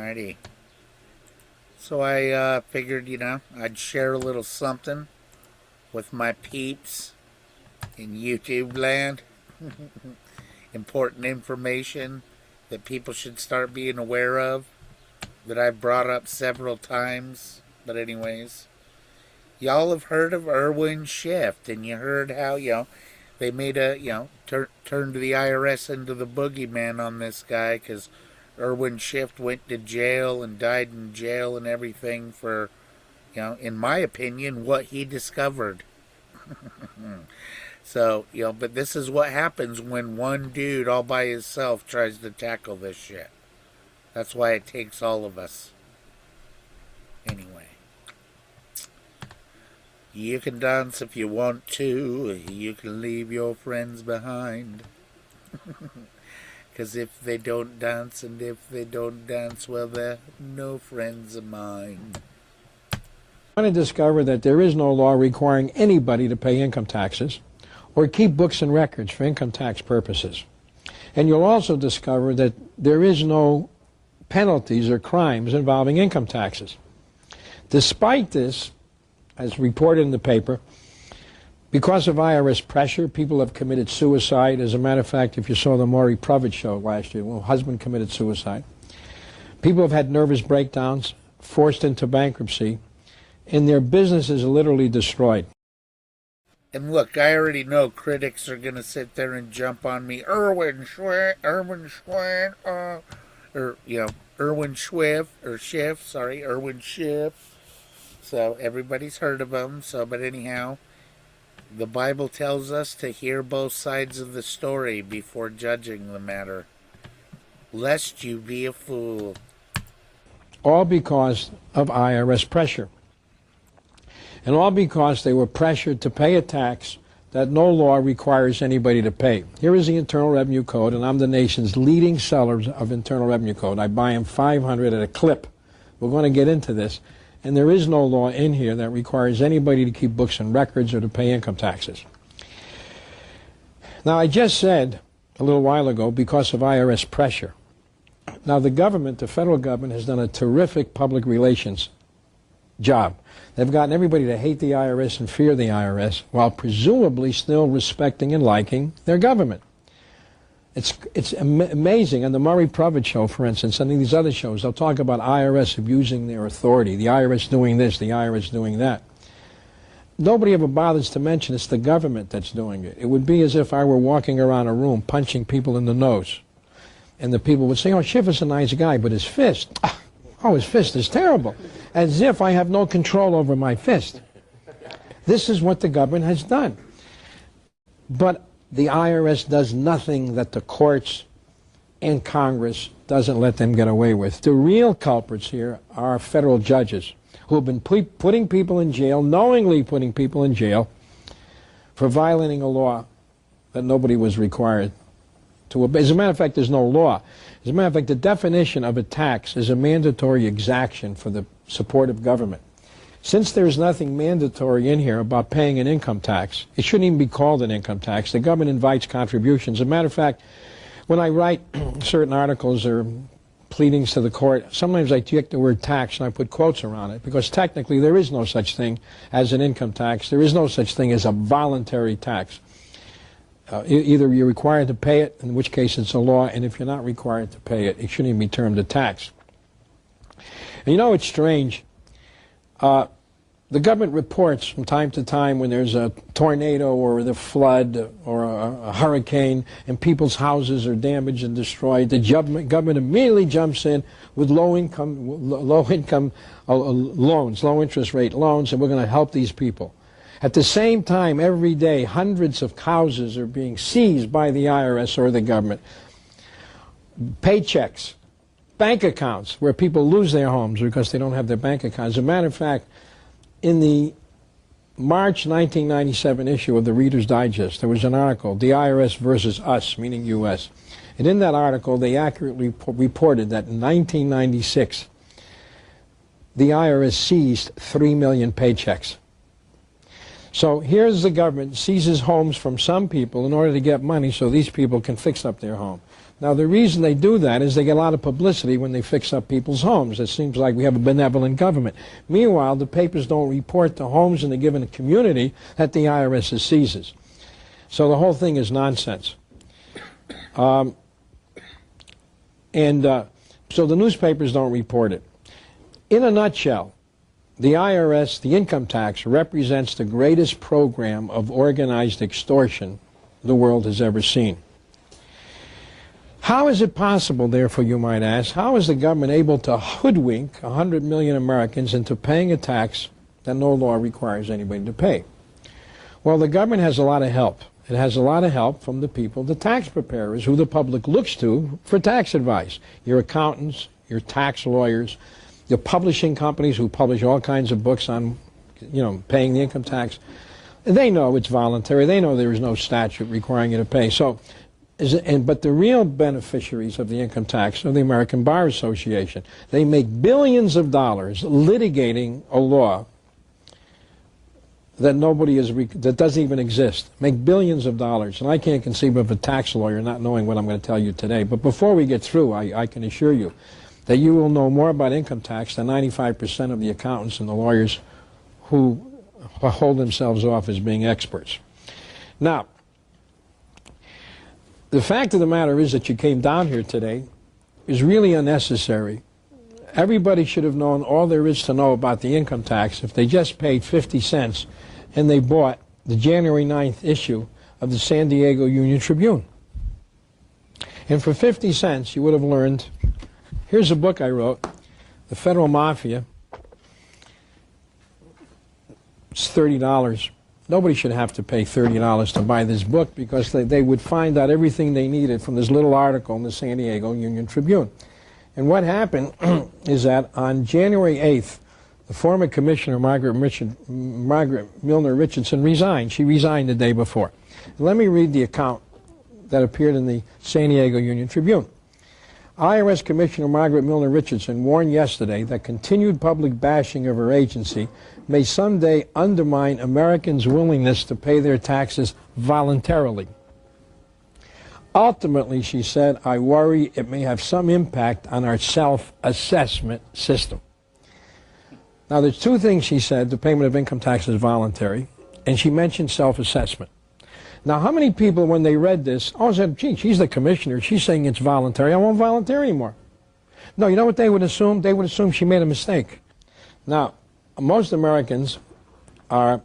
Alrighty. So I figured, I'd share a little something with my peeps in YouTube land. Important information that people should start being aware of that I've brought up several times. But anyways, y'all have heard of Irwin Shift, and you heard how, they made turned the IRS into the boogeyman on this guy because Irwin Shift went to jail and died in jail and everything for, in my opinion, what he discovered. So, but this is what happens when one dude all by himself tries to tackle this shit. That's why it takes all of us. Anyway. You can dance if you want to. You can leave your friends behind. Because if they don't dance, and if they don't dance, well, they're no friends of mine. I want to discover that there is no law requiring anybody to pay income taxes or keep books and records for income tax purposes. And you'll also discover that there is no penalties or crimes involving income taxes. Despite this, as reported in the paper, because of IRS pressure, people have committed suicide. As a matter of fact, if you saw the Maury Povich show last year, well, husband committed suicide. People have had nervous breakdowns, forced into bankruptcy, and their business is literally destroyed. And look, I already know critics are going to sit there and jump on me. Irwin Swift, Irwin Schiff. So everybody's heard of him. But anyhow, the Bible tells us to hear both sides of the story before judging the matter, lest you be a fool. All because of IRS pressure. And all because they were pressured to pay a tax that no law requires anybody to pay. Here is the Internal Revenue Code, and I'm the nation's leading seller of Internal Revenue Code. I buy them 500 at a clip. We're going to get into this. And there is no law in here that requires anybody to keep books and records or to pay income taxes. Now, I just said a little while ago, because of IRS pressure. Now, the government, the federal government, has done a terrific public relations job. They've gotten everybody to hate the IRS and fear the IRS, while presumably still respecting and liking their government. It's amazing. On the Maury Povich show, for instance, and these other shows, they'll talk about IRS abusing their authority, the IRS doing this, the IRS doing that. Nobody ever bothers to mention it's the government that's doing it. It would be as if I were walking around a room punching people in the nose. And the people would say, oh, Schiff is a nice guy, but his fist, his fist is terrible. As if I have no control over my fist. This is what the government has done. But the IRS does nothing that the courts and Congress doesn't let them get away with. The real culprits here are federal judges who have been putting people in jail, knowingly putting people in jail, for violating a law that nobody was required to obey. As a matter of fact, there's no law. As a matter of fact, the definition of a tax is a mandatory exaction for the support of government. Since there's nothing mandatory in here about paying an income tax, it shouldn't even be called an income tax. The government invites contributions. As a matter of fact, when I write certain articles or pleadings to the court, sometimes I take the word tax and I put quotes around it, because technically there is no such thing as an income tax. There is no such thing as a voluntary tax. Either you're required to pay it, in which case it's a law, and if you're not required to pay it, it shouldn't even be termed a tax. And it's strange. The government reports from time to time when there's a tornado or the flood or a hurricane and people's houses are damaged and destroyed. The government immediately jumps in with low income loans, low interest rate loans, and we're going to help these people. At the same time, every day, hundreds of houses are being seized by the IRS or the government. Paychecks, bank accounts, where people lose their homes because they don't have their bank accounts. As a matter of fact, in the March 1997 issue of the Reader's Digest, there was an article, The IRS versus Us, meaning U.S. And in that article, they accurately reported that in 1996, the IRS seized 3 million paychecks. So here's the government seizes homes from some people in order to get money so these people can fix up their home. Now, the reason they do that is they get a lot of publicity when they fix up people's homes. It seems like we have a benevolent government. Meanwhile, the papers don't report the homes in a given community that the IRS seizes. So the whole thing is nonsense. So the newspapers don't report it. In a nutshell, the IRS, the income tax, represents the greatest program of organized extortion the world has ever seen. How is it possible, therefore, you might ask, how is the government able to hoodwink 100 million Americans into paying a tax that no law requires anybody to pay? Well, the government has a lot of help. It has a lot of help from the people, the tax preparers, who the public looks to for tax advice. Your accountants, your tax lawyers, your publishing companies who publish all kinds of books on, paying the income tax. They know it's voluntary. They know there is no statute requiring you to pay. But the real beneficiaries of the income tax are the American Bar Association. They make billions of dollars litigating a law that that doesn't even exist. Make billions of dollars. And I can't conceive of a tax lawyer not knowing what I'm going to tell you today. But before we get through, I can assure you that you will know more about income tax than 95% of the accountants and the lawyers who hold themselves off as being experts. Now, the fact of the matter is that you came down here today is really unnecessary. Everybody should have known all there is to know about the income tax if they just paid 50 cents and they bought the January 9th issue of the San Diego Union Tribune. And for 50 cents, you would have learned, here's a book I wrote, The Federal Mafia. It's $30. Nobody should have to pay $30 to buy this book because they would find out everything they needed from this little article in the San Diego Union Tribune. And what happened is that on January 8th, the former commissioner, Margaret Milner Richardson, resigned. She resigned the day before. Let me read the account that appeared in the San Diego Union Tribune. IRS Commissioner Margaret Milner Richardson warned yesterday that continued public bashing of her agency may someday undermine Americans' willingness to pay their taxes voluntarily. Ultimately, she said, I worry it may have some impact on our self-assessment system. Now, there's two things she said. The payment of income tax is voluntary, and she mentioned self-assessment. Now, how many people, when they read this, said, gee, she's the commissioner. She's saying it's voluntary. I won't volunteer anymore. No, you know what they would assume? They would assume she made a mistake. Now, most Americans are,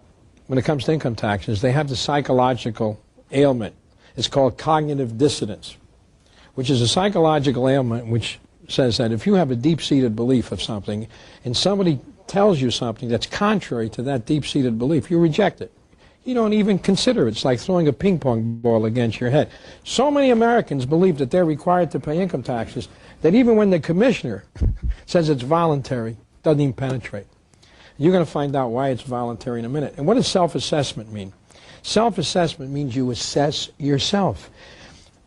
when it comes to income taxes, they have the psychological ailment. It's called cognitive dissonance, which is a psychological ailment which says that if you have a deep-seated belief of something and somebody tells you something that's contrary to that deep-seated belief, you reject it. You don't even consider it. It's like throwing a ping pong ball against your head. So many Americans believe that they're required to pay income taxes that even when the commissioner says it's voluntary, it doesn't even penetrate. You're going to find out why it's voluntary in a minute. And what does self-assessment mean? Self-assessment means you assess yourself.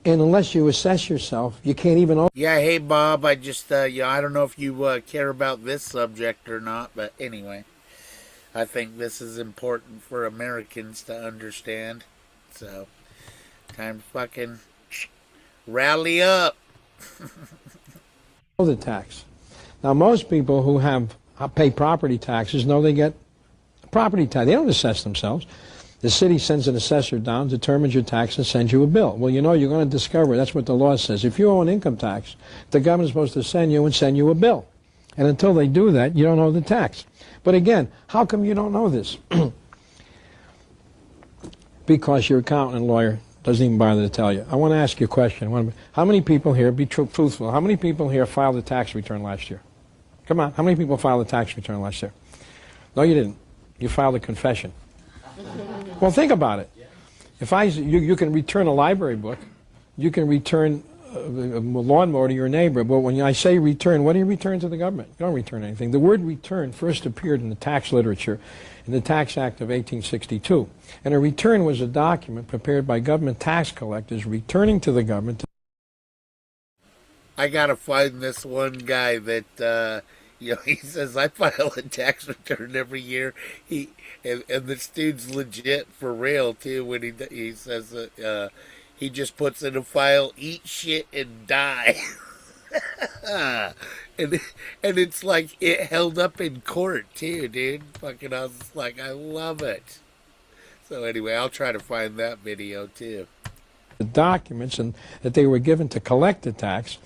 And unless you assess yourself, you can't even... Yeah, hey, Bob, I just, I don't know if you care about this subject or not, but anyway, I think this is important for Americans to understand. So, time to fucking rally up. The tax. Now, most people who pay property taxes know they get property tax. They don't assess themselves. The city sends an assessor down, determines your tax, and sends you a bill. Well, you know, you're going to discover, that's what the law says. If you owe an income tax, the government's supposed to send you a bill. And until they do that, you don't owe the tax. But again, how come you don't know this? Because your accountant and lawyer doesn't even bother to tell you. I want to ask you a question. How many people here, be truthful, how many people here filed a tax return last year? Come on, how many people filed a tax return last year? No, you didn't. You filed a confession. Well, think about it. If you can return a library book, you can return a lawnmower to your neighbor, but when I say return, what do you return to the government? You don't return anything. The word return first appeared in the tax literature in the Tax Act of 1862. And a return was a document prepared by government tax collectors returning to the government. I gotta find this one guy that, he says, I file a tax return every year. And this dude's legit for real, too, when he says that, He just puts in a file, eat shit and die. and and it's like it held up in court too, dude. Fucking, I was like, I love it. So anyway, I'll try to find that video too. The documents and that they were given to collect the tax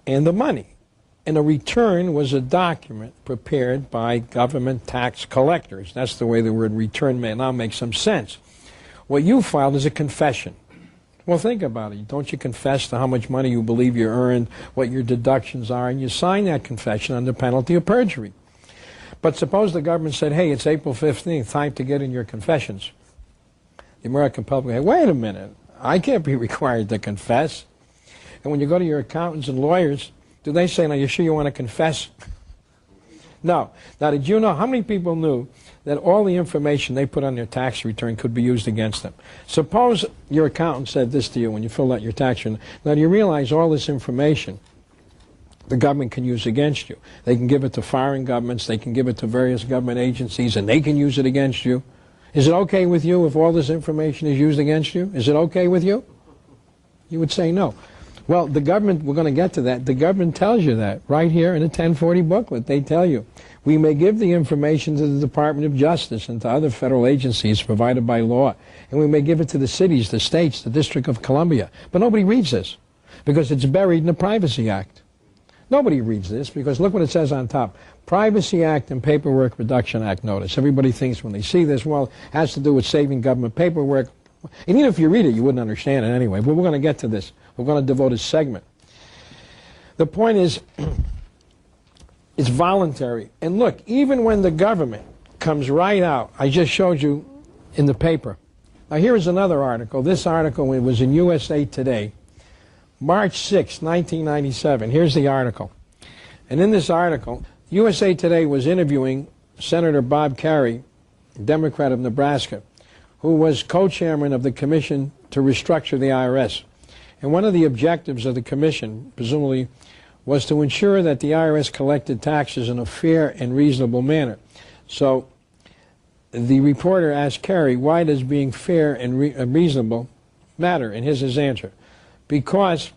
and the money. And a return was a document prepared by government tax collectors. That's the way the word return may now make some sense. What you filed is a confession. Well, think about it. Don't you confess to how much money you believe you earned, what your deductions are, and you sign that confession under penalty of perjury. But suppose the government said, hey, it's April 15th, time to get in your confessions. The American public, hey, wait a minute, I can't be required to confess. And when you go to your accountants and lawyers, do they say, now, you sure you want to confess? No. Now, did you know how many people knew that all the information they put on their tax return could be used against them? Suppose your accountant said this to you when you filled out your tax return. Now, do you realize all this information the government can use against you? They can give it to foreign governments, they can give it to various government agencies, and they can use it against you. Is it okay with you if all this information is used against you? Is it okay with you? You would say no. Well, the government, we're going to get to that, the government tells you that right here in the 1040 booklet. They tell you, we may give the information to the Department of Justice and to other federal agencies provided by law, and we may give it to the cities, the states, the District of Columbia. But nobody reads this because it's buried in the Privacy Act. Nobody reads this because look what it says on top. Privacy Act and Paperwork Reduction Act notice. Everybody thinks when they see this, well, it has to do with saving government paperwork. And even if you read it, you wouldn't understand it anyway. But we're going to get to this. We're going to devote a segment. The point is, it's voluntary. And look, even when the government comes right out, I just showed you in the paper. Now here is another article. This article was in USA Today, March 6, 1997. Here's the article. And in this article, USA Today was interviewing Senator Bob Kerrey, Democrat of Nebraska, who was co-chairman of the Commission to Restructure the IRS. And one of the objectives of the commission, presumably, was to ensure that the IRS collected taxes in a fair and reasonable manner. So the reporter asked Kerry, why does being fair and reasonable matter? And here's his answer. Because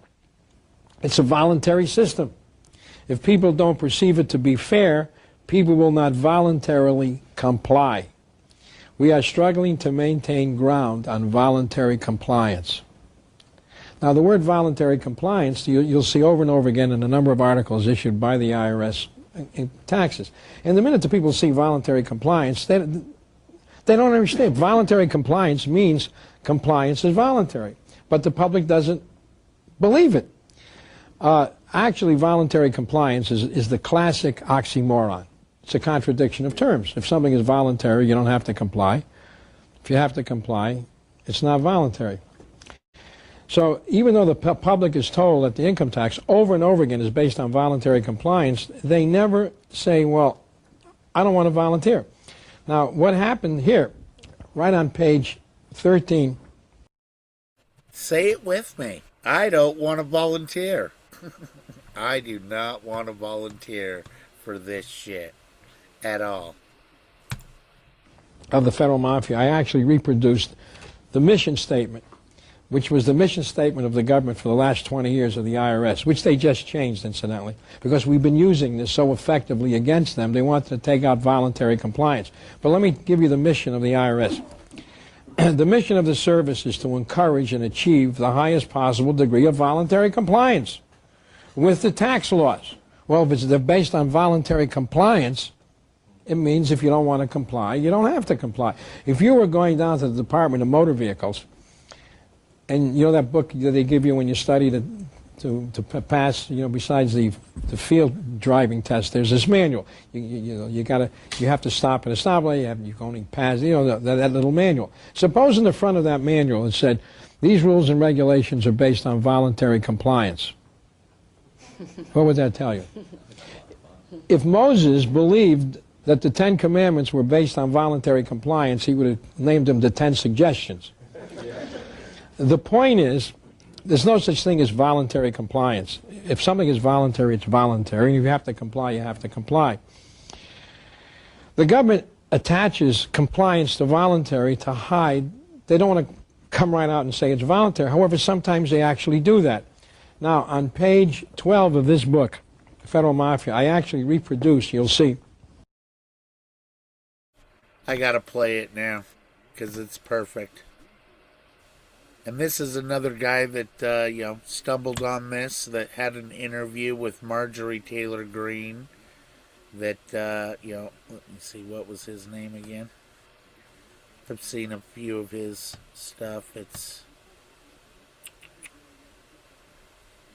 it's a voluntary system. If people don't perceive it to be fair, people will not voluntarily comply. We are struggling to maintain ground on voluntary compliance. Now, the word voluntary compliance, you'll see over and over again in a number of articles issued by the IRS in taxes. And the minute the people see voluntary compliance, they don't understand. Voluntary compliance means compliance is voluntary. But the public doesn't believe it. Actually, voluntary compliance is the classic oxymoron. It's a contradiction of terms. If something is voluntary, you don't have to comply. If you have to comply, it's not voluntary. So even though the public is told that the income tax over and over again is based on voluntary compliance, they never say, well, I don't want to volunteer. Now, what happened here, right on page 13. Say it with me. I don't want to volunteer. I do not want to volunteer for this shit at all. Of the federal mafia, I actually reproduced the mission statement, which was the mission statement of the government for the last 20 years of the IRS, which they just changed, incidentally, because we've been using this so effectively against them. They want to take out voluntary compliance. But let me give you the mission of the IRS. The mission of the service is to encourage and achieve the highest possible degree of voluntary compliance with the tax laws. Well, if they're based on voluntary compliance, it means if you don't want to comply, you don't have to comply. If you were going down to the Department of Motor Vehicles, and you know that book that they give you when you study to pass, you know, besides the field driving test, there's this manual. You have to stop at a stoplight. You can only pass, you know, that little manual. Suppose in the front of that manual it said, these rules and regulations are based on voluntary compliance. What would that tell you? If Moses believed that the 10 Commandments were based on voluntary compliance, he would have named them the 10 Suggestions. The point is, there's no such thing as voluntary compliance. If something is voluntary, it's voluntary. And if you have to comply, you have to comply. The government attaches compliance to voluntary to hide. They don't want to come right out and say it's voluntary. However, sometimes they actually do that. Now, on page 12 of this book, Federal Mafia, I actually reproduce, you'll see. I gotta play it now, because it's perfect. And this is another guy that, stumbled on this, that had an interview with Marjorie Taylor Greene, that, let me see, what was his name again? I've seen a few of his stuff. It's,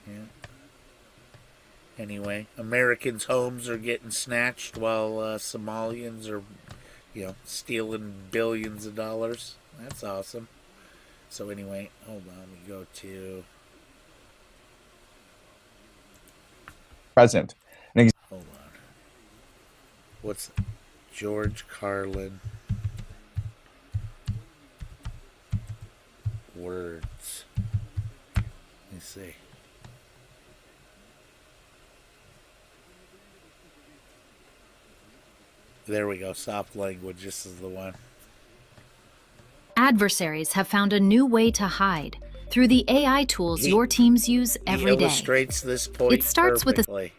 yeah. Anyway, Americans' homes are getting snatched while Somalians are, stealing billions of dollars. That's awesome. So anyway, hold on. We go to Present. hold on. What's George Carlin words? Let me see. There we go. Soft language. This is the one. Adversaries have found a new way to hide through the AI tools your teams use every day. Illustrates this point It starts perfectly.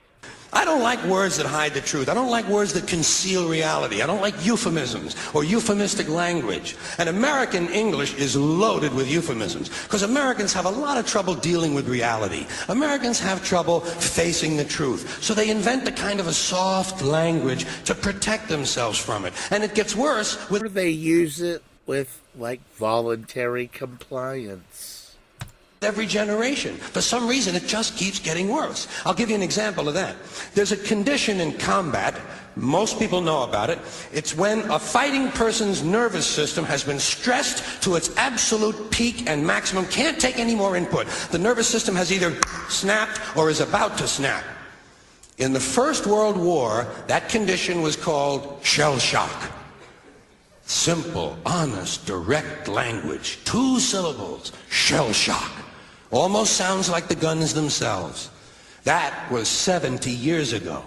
I don't like words that hide the truth. I don't like words that conceal reality. I don't like euphemisms or euphemistic language. And American English is loaded with euphemisms because Americans have a lot of trouble dealing with reality. Americans have trouble facing the truth. So they invent a kind of a soft language to protect themselves from it. And it gets worse with... Or they use it with, like, voluntary compliance. Every generation. For some reason, it just keeps getting worse. I'll give you an example of that. There's a condition in combat, most people know about it. It's when a fighting person's nervous system has been stressed to its absolute peak and maximum, can't take any more input. The nervous system has either snapped or is about to snap. In the First World War, that condition was called shell shock. Simple, honest, direct language. 2 syllables. Shell shock. Almost sounds like the guns themselves. That was 70 years ago.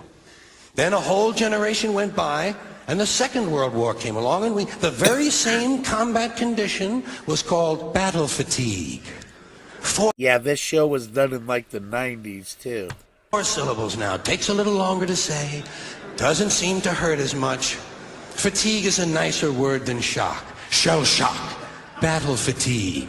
Then a whole generation went by, and the Second World War came along, and the very same combat condition was called battle fatigue. Yeah, this show was done in, like, the 90s, too. 4 syllables now. Takes a little longer to say. Doesn't seem to hurt as much. Fatigue is a nicer word than shock. Shell shock. Battle fatigue.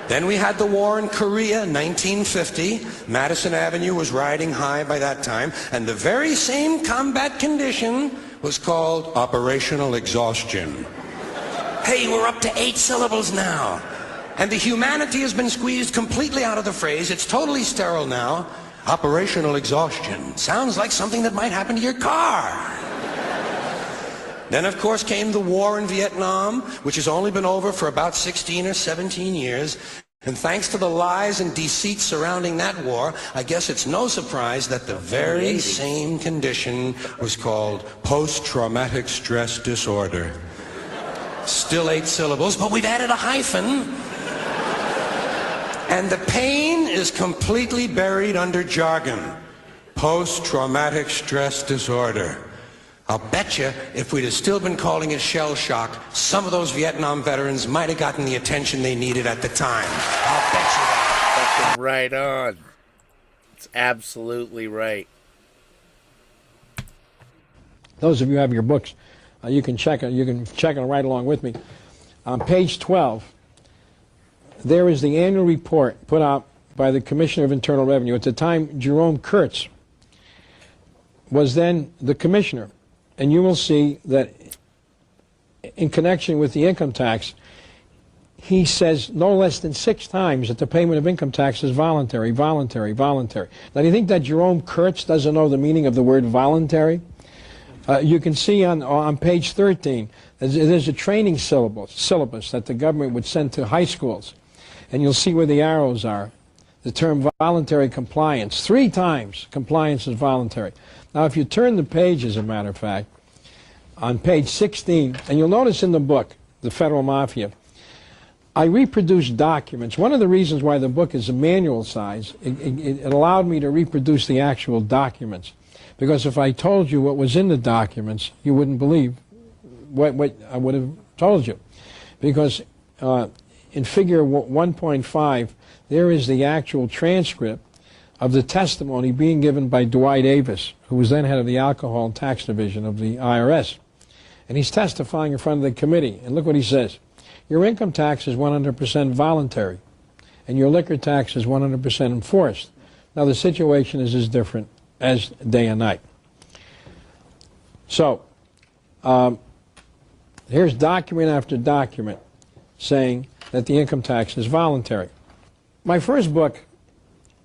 Then we had the war in Korea in 1950. Madison Avenue was riding high by that time. And the very same combat condition was called operational exhaustion. Hey, we're up to 8 syllables now. And the humanity has been squeezed completely out of the phrase. It's totally sterile now. Operational exhaustion. Sounds like something that might happen to your car. Then, of course, came the war in Vietnam, which has only been over for about 16 or 17 years. And thanks to the lies and deceit surrounding that war, I guess it's no surprise that the very same condition was called post-traumatic stress disorder. Still 8 syllables, but we've added a hyphen. And the pain is completely buried under jargon. Post-traumatic stress disorder. I'll bet you if we'd have still been calling it shell shock, some of those Vietnam veterans might have gotten the attention they needed at the time. I'll bet you that. Right on. It's absolutely right. Those of you who have your books, you can check it. You can check it right along with me. On page 12, there is the annual report put out by the Commissioner of Internal Revenue. At the time, Jerome Kurtz was then the commissioner. And you will see that in connection with the income tax, he says no less than 6 times that the payment of income tax is voluntary, voluntary, voluntary. Now, do you think that Jerome Kurtz doesn't know the meaning of the word voluntary? You can see on page 13, there's a training syllabus that the government would send to high schools. And you'll see where the arrows are. The term voluntary compliance. 3 times compliance is voluntary. Now, if you turn the page, as a matter of fact, on page 16, and you'll notice in the book, The Federal Mafia, I reproduced documents. One of the reasons why the book is a manual size, it allowed me to reproduce the actual documents. Because if I told you what was in the documents, you wouldn't believe what I would have told you. Because in figure 1.5, there is the actual transcript of the testimony being given by Dwight Avis, who was then head of the Alcohol and Tax Division of the IRS. And he's testifying in front of the committee. And look what he says. Your income tax is 100% voluntary, and your liquor tax is 100% enforced. Now, the situation is as different as day and night. So, here's document after document saying that the income tax is voluntary. My first book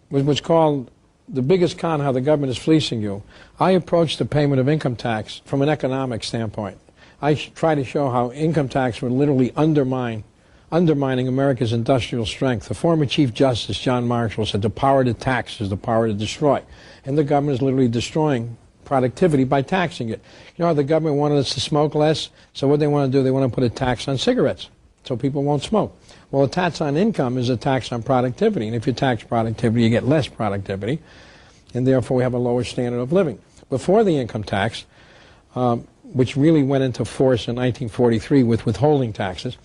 was called The Biggest Con, How the Government is Fleecing You. I approached the payment of income tax from an economic standpoint. I try to show how income tax would literally undermining America's industrial strength. The former Chief Justice, John Marshall, said the power to tax is the power to destroy. And the government is literally destroying productivity by taxing it. You know how the government wanted us to smoke less? So what they want to do, they want to put a tax on cigarettes so people won't smoke. Well, a tax on income is a tax on productivity. And if you tax productivity, you get less productivity. And therefore, we have a lower standard of living. Before the income tax, which really went into force in 1943 with withholding taxes.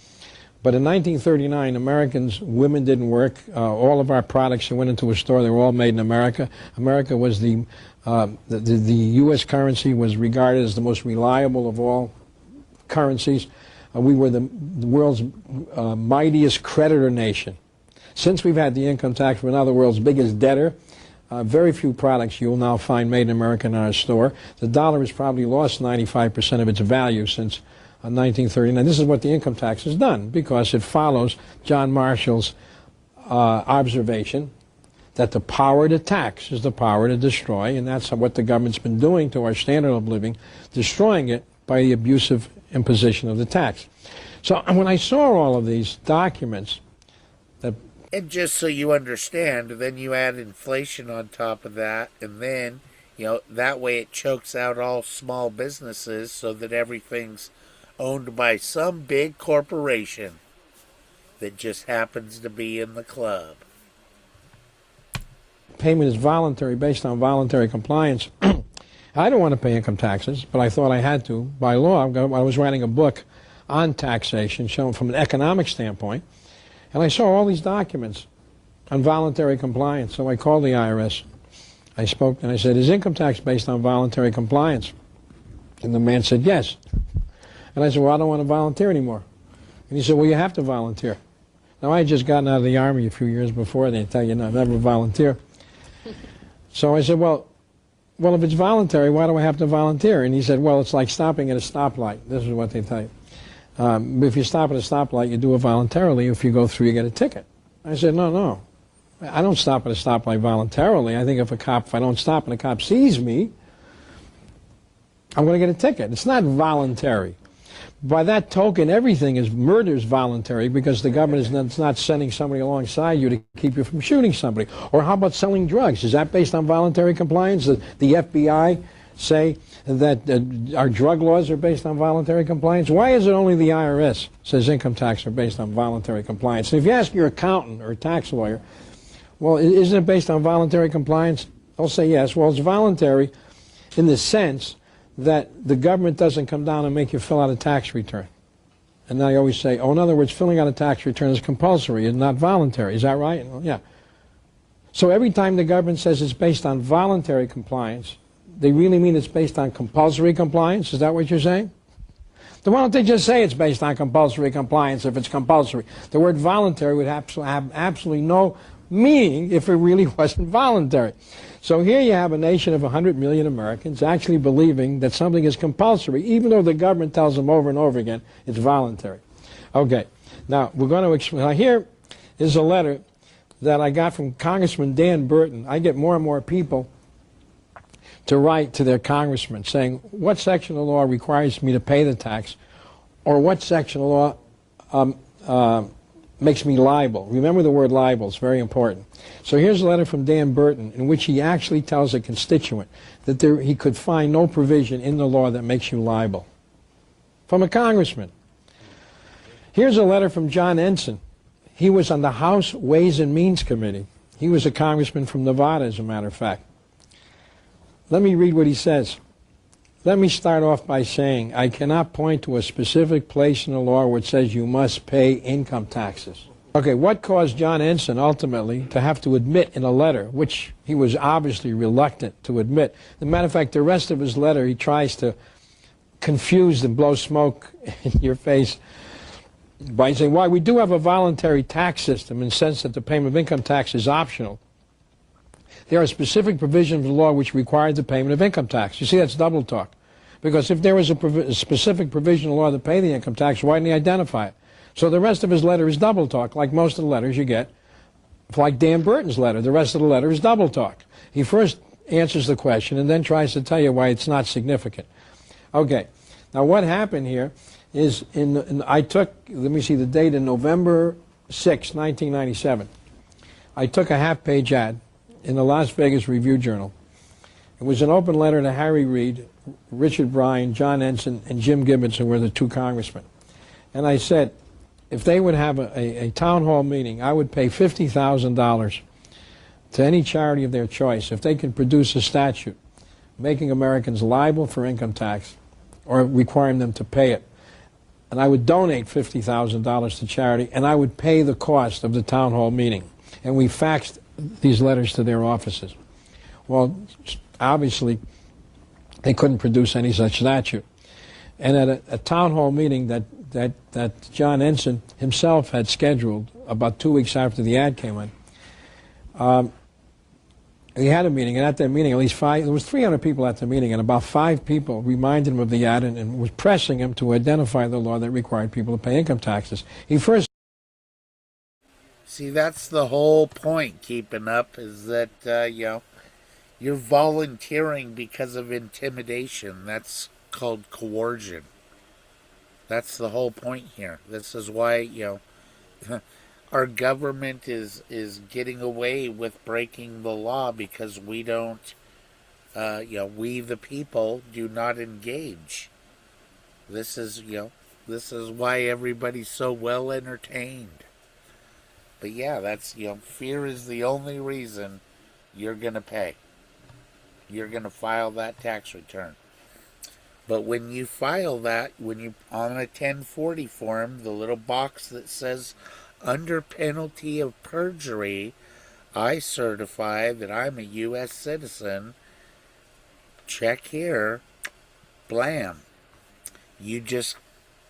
But in 1939, women didn't work. All of our products that went into a store, they were all made in America. America was the U.S. currency was regarded as the most reliable of all currencies. We were the world's mightiest creditor nation. Since we've had the income tax, we're now the world's biggest debtor. Very few products you'll now find made in America in our store. The dollar has probably lost 95% of its value since 1939. This is what the income tax has done, because it follows John Marshall's observation that the power to tax is the power to destroy, and that's what the government's been doing to our standard of living, destroying it by the abusive imposition of the tax. So when I saw all of these documents, and just so you understand, then you add inflation on top of that, and then, that way it chokes out all small businesses so that everything's owned by some big corporation that just happens to be in the club. Payment is voluntary, based on voluntary compliance. I don't want to pay income taxes, but I thought I had to by law. I was writing a book on taxation, shown from an economic standpoint. And I saw all these documents on voluntary compliance. So I called the IRS. I spoke and I said, is income tax based on voluntary compliance? And the man said, yes. And I said, well, I don't want to volunteer anymore. And he said, well, you have to volunteer. Now, I had just gotten out of the Army a few years before. They tell you, no, never volunteer. So I said, well, if it's voluntary, why do I have to volunteer? And he said, well, it's like stopping at a stoplight. This is what they tell you. If you stop at a stoplight, you do it voluntarily. If you go through, you get a ticket. I said, no. I don't stop at a stoplight voluntarily. I think if I don't stop and a cop sees me, I'm going to get a ticket. It's not voluntary. By that token, murder is voluntary, because the government is not sending somebody alongside you to keep you from shooting somebody. Or how about selling drugs? Is that based on voluntary compliance? The FBI say that our drug laws are based on voluntary compliance? Why is it only the IRS says income tax are based on voluntary compliance? And if you ask your accountant or a tax lawyer, well, isn't it based on voluntary compliance? They'll say yes. Well, it's voluntary in the sense that the government doesn't come down and make you fill out a tax return. And they always say, in other words, filling out a tax return is compulsory and not voluntary. Is that right? Well, yeah. So every time the government says it's based on voluntary compliance, they really mean it's based on compulsory compliance? Is that what you're saying? Then why don't they just say it's based on compulsory compliance if it's compulsory? The word voluntary would have absolutely no meaning if it really wasn't voluntary. So here you have a nation of 100 million Americans actually believing that something is compulsory, even though the government tells them over and over again it's voluntary. Okay, now we're going to explain. Now here is a letter that I got from Congressman Dan Burton. I get more and more people to write to their congressman saying, what section of law requires me to pay the tax, or what section of law makes me liable. Remember the word liable, it's very important. So here's a letter from Dan Burton in which he actually tells a constituent that he could find no provision in the law that makes you liable. From a congressman. Here's a letter from John Ensign. He was on the House Ways and Means Committee. He was a congressman from Nevada, as a matter of fact. Let me read what he says. Let me start off by saying I cannot point to a specific place in the law where it says you must pay income taxes. Okay, what caused John Ensign ultimately to have to admit in a letter, which he was obviously reluctant to admit? As a matter of fact, the rest of his letter, he tries to confuse and blow smoke in your face by saying, why, we do have a voluntary tax system in the sense that the payment of income tax is optional. There are specific provisions of the law which require the payment of income tax. You see, that's double talk. Because if there was a specific provision of the law to pay the income tax, why didn't he identify it? So the rest of his letter is double talk, like most of the letters you get. Like Dan Burton's letter, the rest of the letter is double talk. He first answers the question and then tries to tell you why it's not significant. Okay, now what happened here is I took, let me see the date, in November 6, 1997. I took a half-page ad in the Las Vegas Review-Journal. It was an open letter to Harry Reid, Richard Bryan, John Ensign, and Jim Gibbons, who were the two congressmen. And I said, if they would have a town hall meeting, I would pay $50,000 to any charity of their choice if they can produce a statute making Americans liable for income tax or requiring them to pay it. And I would donate $50,000 to charity, and I would pay the cost of the town hall meeting. And we faxed these letters to their offices. Well, obviously, they couldn't produce any such statute. And at a town hall meeting that John Ensign himself had scheduled about 2 weeks after the ad came in, he had a meeting, and at that meeting, at least there was 300 people at the meeting, and about 5 people reminded him of the ad and was pressing him to identify the law that required people to pay income taxes. He first... See, that's the whole point, keeping up, is that, you're volunteering because of intimidation. That's called coercion. That's the whole point here. This is why, our government is getting away with breaking the law because we don't, we the people do not engage. This is why everybody's so well entertained. But yeah, that's, fear is the only reason you're going to pay. You're going to file that tax return. But when you file that, when you on a 1040 form, the little box that says, under penalty of perjury, I certify that I'm a U.S. citizen, check here, blam. You just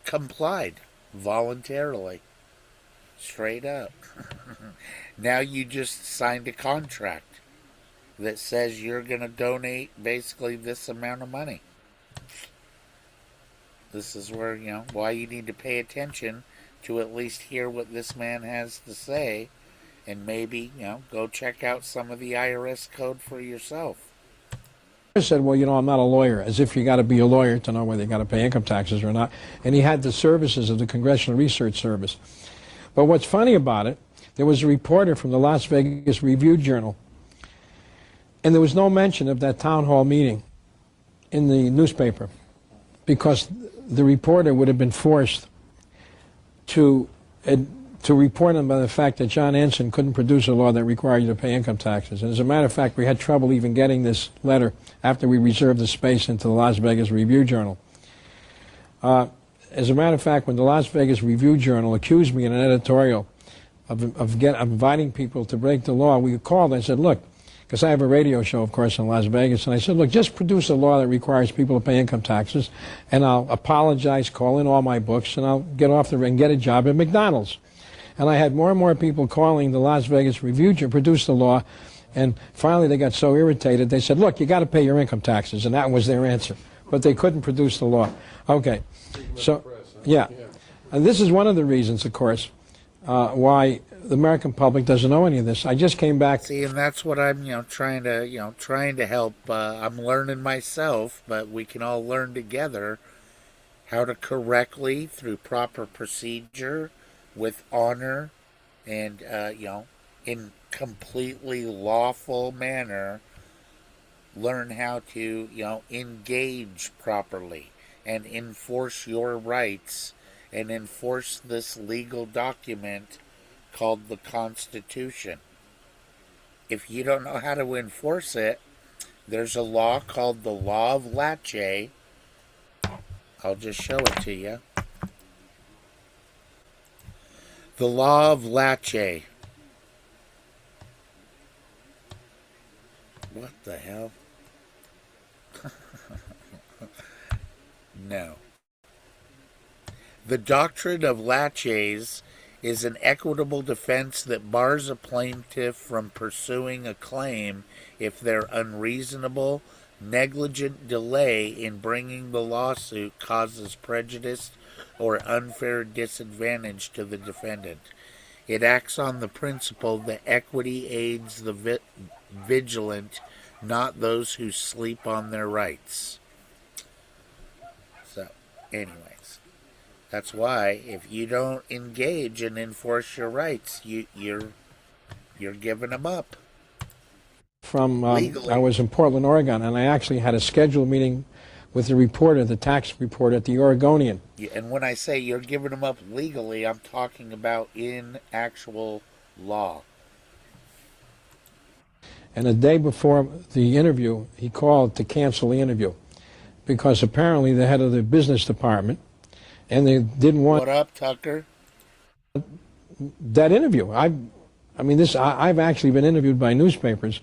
complied voluntarily. Straight up. Now you just signed a contract that says you're going to donate basically this amount of money. This is where, why you need to pay attention to at least hear what this man has to say, and maybe, go check out some of the IRS code for yourself. I said, well, I'm not a lawyer, as if you got to be a lawyer to know whether you got to pay income taxes or not. And he had the services of the Congressional Research Service. But what's funny about it, there was a reporter from the Las Vegas Review-Journal, and there was no mention of that town hall meeting in the newspaper, because the reporter would have been forced to report on by the fact that John Ensign couldn't produce a law that required you to pay income taxes. And as a matter of fact, we had trouble even getting this letter after we reserved the space into the Las Vegas Review-Journal. As a matter of fact, when the Las Vegas Review-Journal accused me in an editorial of inviting people to break the law, we called and said, look, because I have a radio show, of course, in Las Vegas, and I said, look, just produce a law that requires people to pay income taxes, and I'll apologize, call in all my books, and I'll get off the and get a job at McDonald's. And I had more and more people calling the Las Vegas Review to produce the law, and finally they got so irritated, they said, look, you got to pay your income taxes, and that was their answer. But they couldn't produce the law. Okay, so, yeah. And this is one of the reasons, of course, why the American public doesn't know any of this. I just came back. See, and that's what I'm, trying to help. I'm learning myself, but we can all learn together how to correctly, through proper procedure, with honor, and in completely lawful manner, learn how to engage properly and enforce your rights and enforce this legal document called the Constitution. If you don't know how to enforce it, there's a law called the Law of Lache I'll just show it to you. The law of Lache. What the hell? No. The doctrine of laches is an equitable defense that bars a plaintiff from pursuing a claim if their unreasonable, negligent delay in bringing the lawsuit causes prejudice or unfair disadvantage to the defendant. It acts on the principle that equity aids the vigilant, not those who sleep on their rights. So, anyways, that's why if you don't engage and enforce your rights, you're giving them up I legally. was in Portland, Oregon, and I actually had a scheduled meeting with the reporter, the tax reporter at the Oregonian. And when I say you're giving them up legally, I'm talking about in actual law. And the day before the interview, he called to cancel the interview because apparently the head of the business department, and they didn't want What up, Tucker? that interview. I've actually been interviewed by newspapers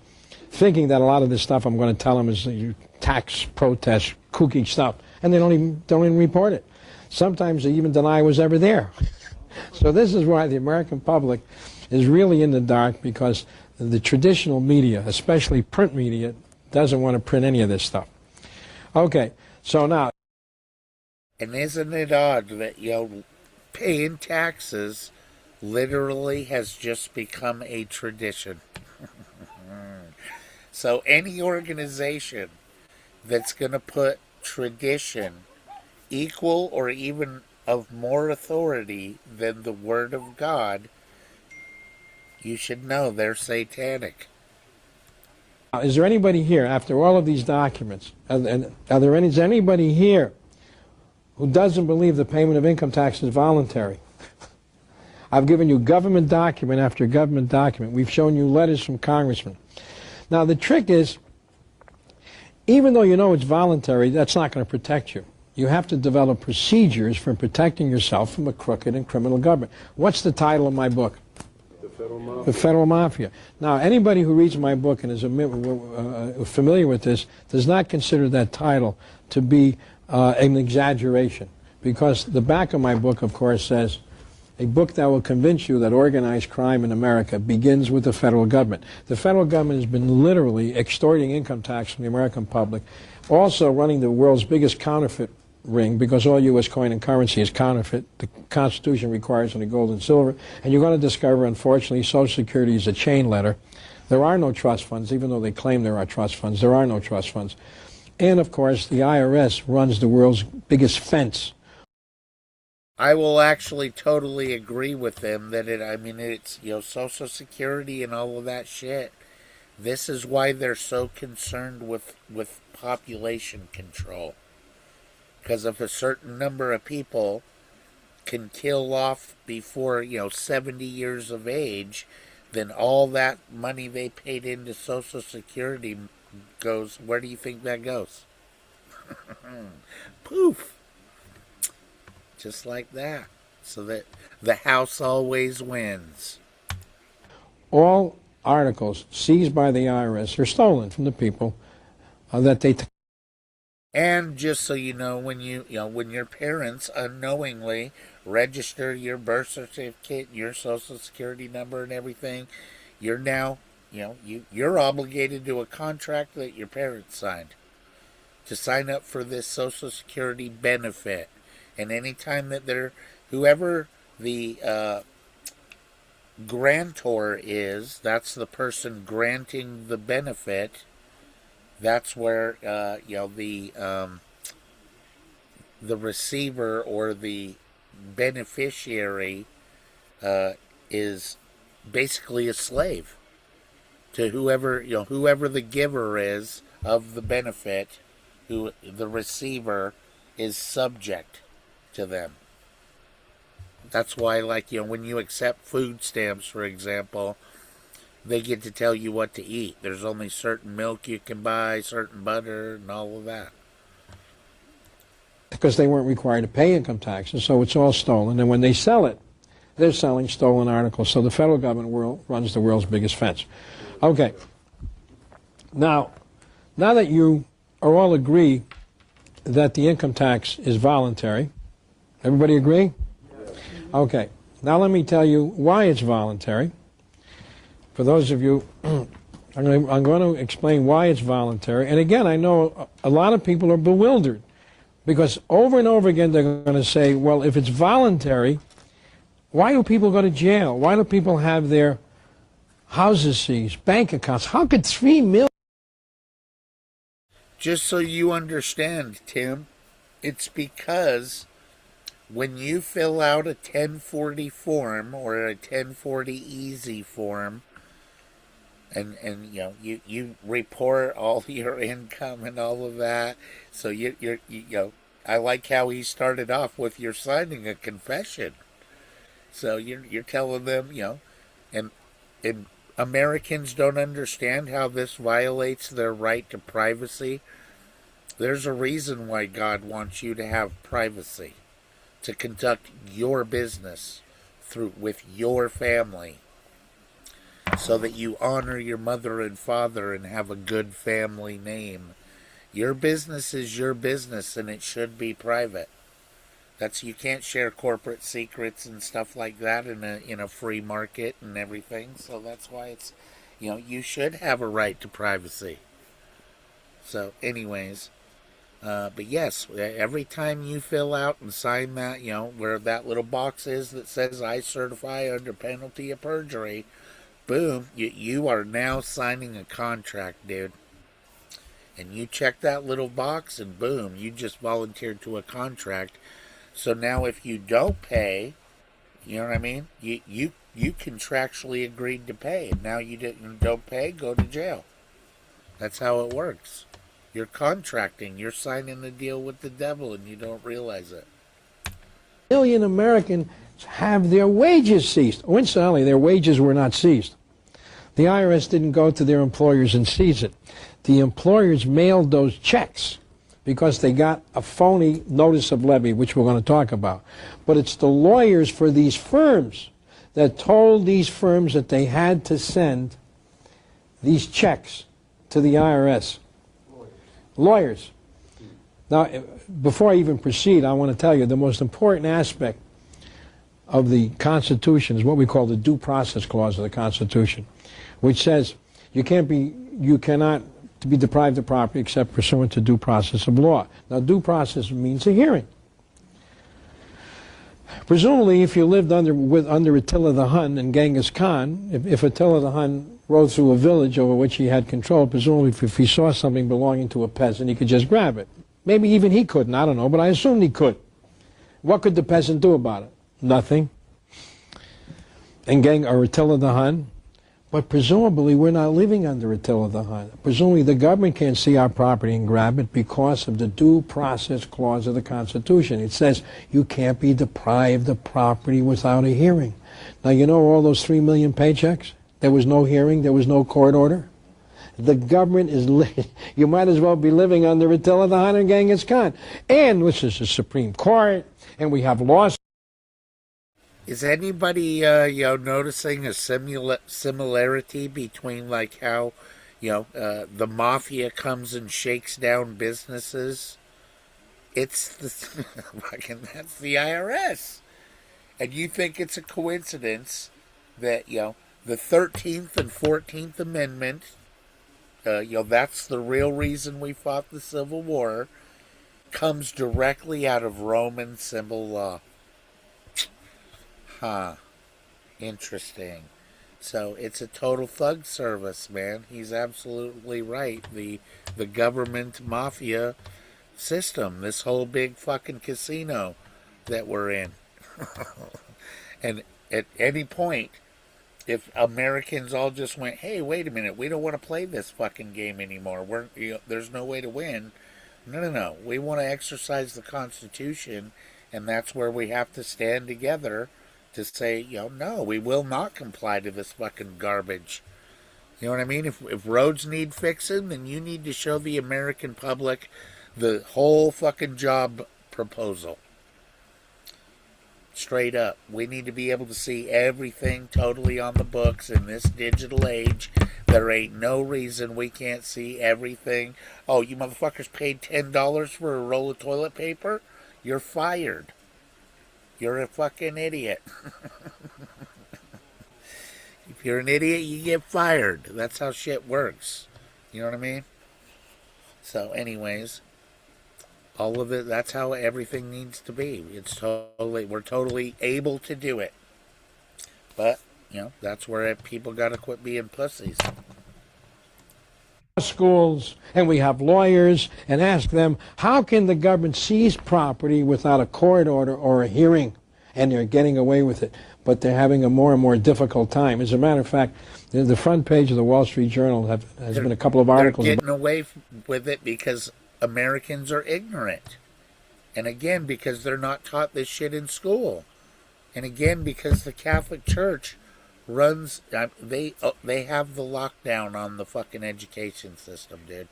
thinking that a lot of this stuff I'm going to tell them is tax protest, kooky stuff, and they don't even report it. Sometimes they even deny I was ever there. So this is why the American public is really in the dark, because the traditional media, especially print media, doesn't want to print any of this stuff. Okay, so now. And isn't it odd that, paying taxes literally has just become a tradition? So any organization that's going to put tradition equal or even of more authority than the Word of God, you should know they're satanic. Is there anybody here, after all of these documents, is anybody here who doesn't believe the payment of income tax is voluntary? I've given you government document after government document. We've shown you letters from congressmen. Now, the trick is, even though you know it's voluntary, that's not going to protect you. You have to develop procedures for protecting yourself from a crooked and criminal government. What's the title of my book? The Federal Mafia. The Federal Mafia. Now, anybody who reads my book and is familiar with this does not consider that title to be an exaggeration, because the back of my book, of course, says, a book that will convince you that organized crime in America begins with the federal government. The federal government has been literally extorting income tax from the American public, also running the world's biggest counterfeit ring, because all U.S. coin and currency is counterfeit. The Constitution requires only gold and silver. And you're going to discover, unfortunately, Social Security is a chain letter. There are no trust funds, even though they claim there are trust funds. There are no trust funds. And, of course, the IRS runs the world's biggest fence. I will actually totally agree with them that it's, Social Security and all of that shit. This is why they're so concerned with population control. Because if a certain number of people can kill off before, 70 years of age, then all that money they paid into Social Security goes, where do you think that goes? Poof. Just like that. So that the House always wins. All articles seized by the IRS are stolen from the people that they... And just so you know, when when your parents unknowingly register your birth certificate, your Social Security number, and everything, you're now, you're obligated to a contract that your parents signed to sign up for this Social Security benefit. And anytime that whoever the grantor is, that's the person granting the benefit. That's where the receiver or the beneficiary is basically a slave to whoever the giver is of the benefit. Who the receiver is subject to them. That's why, when you accept food stamps, for example, they get to tell you what to eat. There's only certain milk you can buy, certain butter, and all of that. because they weren't required to pay income taxes, so it's all stolen. And when they sell it, they're selling stolen articles. So the federal government runs the world's biggest fence. Okay. Now that you are all agree that the income tax is voluntary, everybody agree? Okay. Now let me tell you why it's voluntary. For those of you, I'm going to explain why it's voluntary. And again, I know a lot of people are bewildered because over and over again they're going to say, well, if it's voluntary, why do people go to jail? Why do people have their houses seized, bank accounts? How could 3 million? Just so you understand, Tim, it's because when you fill out a 1040 form or a 1040 easy form, and you report all your income and all of that, so I like how he started off with you're signing a confession. So you're telling them, and Americans don't understand how this violates their right to privacy. There's a reason why God wants you to have privacy, to conduct your business with your family, so that you honor your mother and father and have a good family name. Your business is your business, and it should be private. You can't share corporate secrets and stuff like that in a free market and everything. So that's why it's, you should have a right to privacy. So, anyways, but yes, every time you fill out and sign that, where that little box is that says I certify under penalty of perjury, boom, you are now signing a contract, dude. And you check that little box, and boom, you just volunteered to a contract. So now if you don't pay, you know what I mean? You contractually agreed to pay, and now you don't pay, go to jail. That's how it works. You're contracting. You're signing a deal with the devil, and you don't realize it. Million Americans have their wages seized. Oh, incidentally, their wages were not seized. The IRS didn't go to their employers and seize it. The employers mailed those checks because they got a phony notice of levy, which we're going to talk about. But it's the lawyers for these firms that told these firms that they had to send these checks to the IRS. Lawyers. Now, before I even proceed, I want to tell you the most important aspect of the Constitution is what we call the Due Process Clause of the Constitution, which says you cannot be deprived of property except pursuant to due process of law. Now, due process means a hearing. Presumably, if you lived under Attila the Hun and Genghis Khan, if Attila the Hun rode through a village over which he had control, presumably if he saw something belonging to a peasant, he could just grab it. Maybe even he couldn't, I don't know, but I assumed he could. What could the peasant do about it? Nothing. And Attila the Hun. But presumably we're not living under Attila the Hun. Presumably the government can't see our property and grab it because of the Due Process Clause of the Constitution. It says you can't be deprived of property without a hearing. Now, you know all those 3 million paychecks? There was no hearing, there was no court order. The government is, you might as well be living under Attila the Hun and Genghis Khan. And which is the Supreme Court, and we have laws. Is anybody, noticing a similarity between like how, the mafia comes and shakes down businesses? It's that's the IRS. And you think it's a coincidence that, the 13th and 14th Amendment, that's the real reason we fought the Civil War, comes directly out of Roman civil law. Huh. Interesting. So it's a total thug service, man. He's absolutely right. The government mafia system, this whole big fucking casino that we're in. And at any point, if Americans all just went, hey, wait a minute, we don't want to play this fucking game anymore. There's no way to win. No. We want to exercise the Constitution, and that's where we have to stand together to say, no, we will not comply to this fucking garbage. You know what I mean? If roads need fixing, then you need to show the American public the whole fucking job proposal. Straight up. We need to be able to see everything totally on the books in this digital age. There ain't no reason we can't see everything. Oh, you motherfuckers paid $10 for a roll of toilet paper? You're fired. You're a fucking idiot. If you're an idiot, you get fired. That's how shit works. You know what I mean? So, anyways, all of it, that's how everything needs to be. We're totally able to do it. But, that's where people gotta quit being pussies. Schools, and we have lawyers, and ask them, how can the government seize property without a court order or a hearing? And they're getting away with it, but they're having a more and more difficult time. As a matter of fact, the front page of the Wall Street Journal has been a couple of articles. They're getting away with it because Americans are ignorant. And again, because they're not taught this shit in school. And again, because the Catholic Church runs, they have the lockdown on the fucking education system, dude.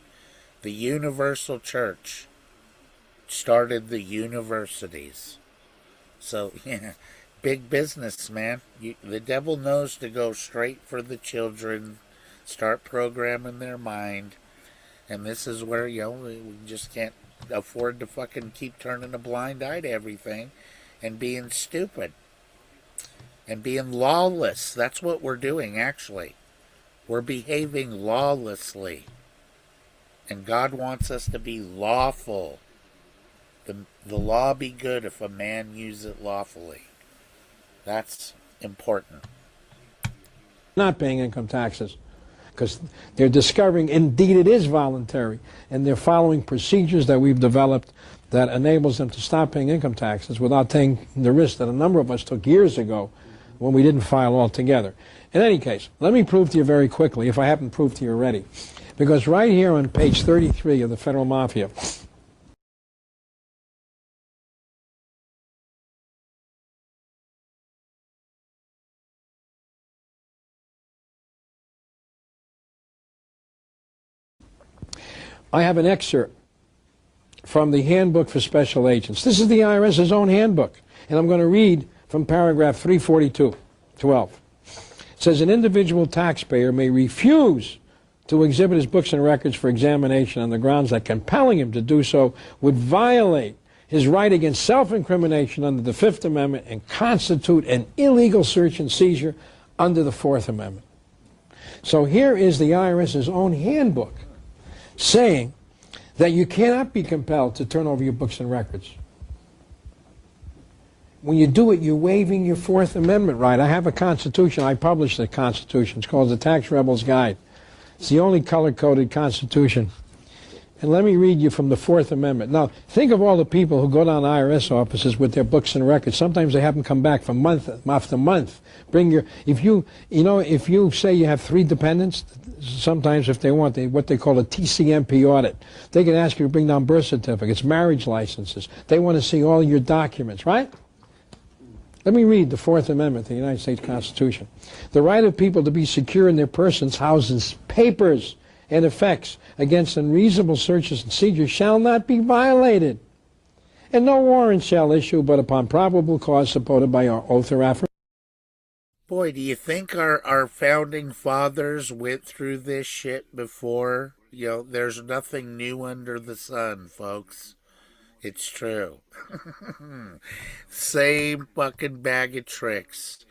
The Universal Church started the universities. So, yeah, big business, man. The devil knows to go straight for the children, start programming their mind. And this is where, we just can't afford to fucking keep turning a blind eye to everything and being stupid. And being lawless. That's what we're doing, actually. We're behaving lawlessly. And God wants us to be lawful. The law be good if a man use it lawfully. That's important. Not paying income taxes, because they're discovering indeed it is voluntary, and they're following procedures that we've developed that enables them to stop paying income taxes without taking the risk that a number of us took years ago when we didn't file altogether. In any case, let me prove to you very quickly, if I haven't proved to you already, because right here on page 33 of the Federal Mafia, I have an excerpt from the Handbook for Special Agents. This is the IRS's own handbook, and I'm going to read from paragraph 342.12. It says, an individual taxpayer may refuse to exhibit his books and records for examination on the grounds that compelling him to do so would violate his right against self-incrimination under the Fifth Amendment and constitute an illegal search and seizure under the Fourth Amendment. So here is the IRS's own handbook saying that you cannot be compelled to turn over your books and records. When you do it, you're waiving your Fourth Amendment right. I have a Constitution. I published the Constitution. It's called the Tax Rebel's Guide. It's the only color-coded Constitution. And let me read you from the Fourth Amendment. Now, think of all the people who go down to IRS offices with their books and records. Sometimes they haven't come back for month after month. If you say you have 3 dependents, sometimes if they want what they call a TCMP audit, they can ask you to bring down birth certificates, marriage licenses. They want to see all your documents, right? Let me read the Fourth Amendment to the United States Constitution. The right of people to be secure in their persons, houses, papers, and effects against unreasonable searches and seizures shall not be violated, and no warrant shall issue but upon probable cause supported by our oath or affirmation. Boy, do you think our founding fathers went through this shit before? There's nothing new under the sun, folks. It's true. Same fucking bag of tricks,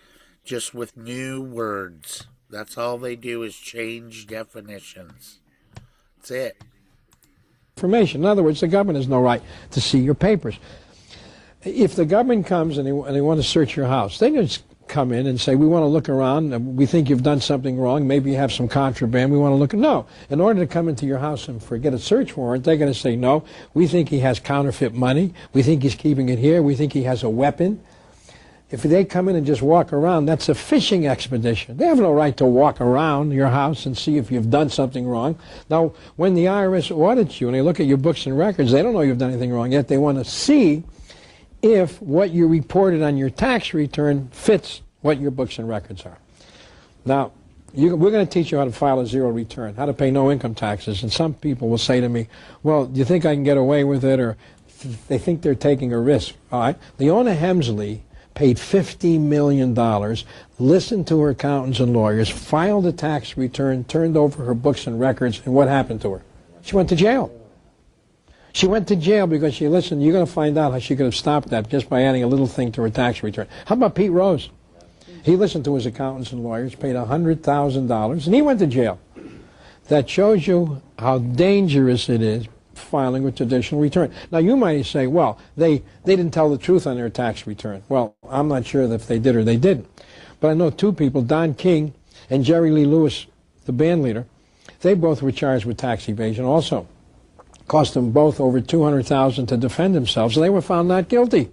just with new words. That's all they do is change definitions. That's it. Information. In other words, the government has no right to see your papers. If the government comes and they want to search your house, they can just come in and say, we want to look around, we think you've done something wrong, maybe you have some contraband, we want to look. No. In order to come into your house and get a search warrant, they're going to say, no, we think he has counterfeit money, we think he's keeping it here, we think he has a weapon. If they come in and just walk around, that's a fishing expedition. They have no right to walk around your house and see if you've done something wrong. Now, when the IRS audits you and they look at your books and records, they don't know you've done anything wrong, yet they want to see if what you reported on your tax return fits what your books and records are. Now, we're going to teach you how to file a zero return, how to pay no income taxes. And some people will say to me, well, do you think I can get away with it? Or they think they're taking a risk. All right. Leona Hemsley paid $50 million, listened to her accountants and lawyers, filed a tax return, turned over her books and records, and what happened to her? She went to jail. She went to jail because she listened. You're going to find out how she could have stopped that just by adding a little thing to her tax return. How about Pete Rose? He listened to his accountants and lawyers, paid $100,000, and he went to jail. That shows you how dangerous it is filing a traditional return. Now, you might say, well, they didn't tell the truth on their tax return. Well, I'm not sure if they did or they didn't. But I know two people, Don King and Jerry Lee Lewis, the band leader. They both were charged with tax evasion also. Cost them both over $200,000 to defend themselves, and they were found not guilty.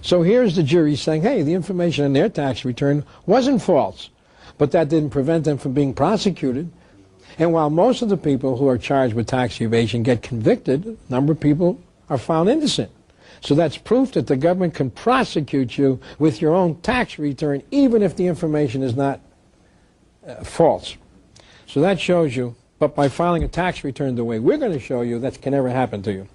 So here's the jury saying, hey, the information in their tax return wasn't false, but that didn't prevent them from being prosecuted. And while most of the people who are charged with tax evasion get convicted, a number of people are found innocent. So that's proof that the government can prosecute you with your own tax return, even if the information is not false. So that shows you, but by filing a tax return the way we're going to show you, that can never happen to you.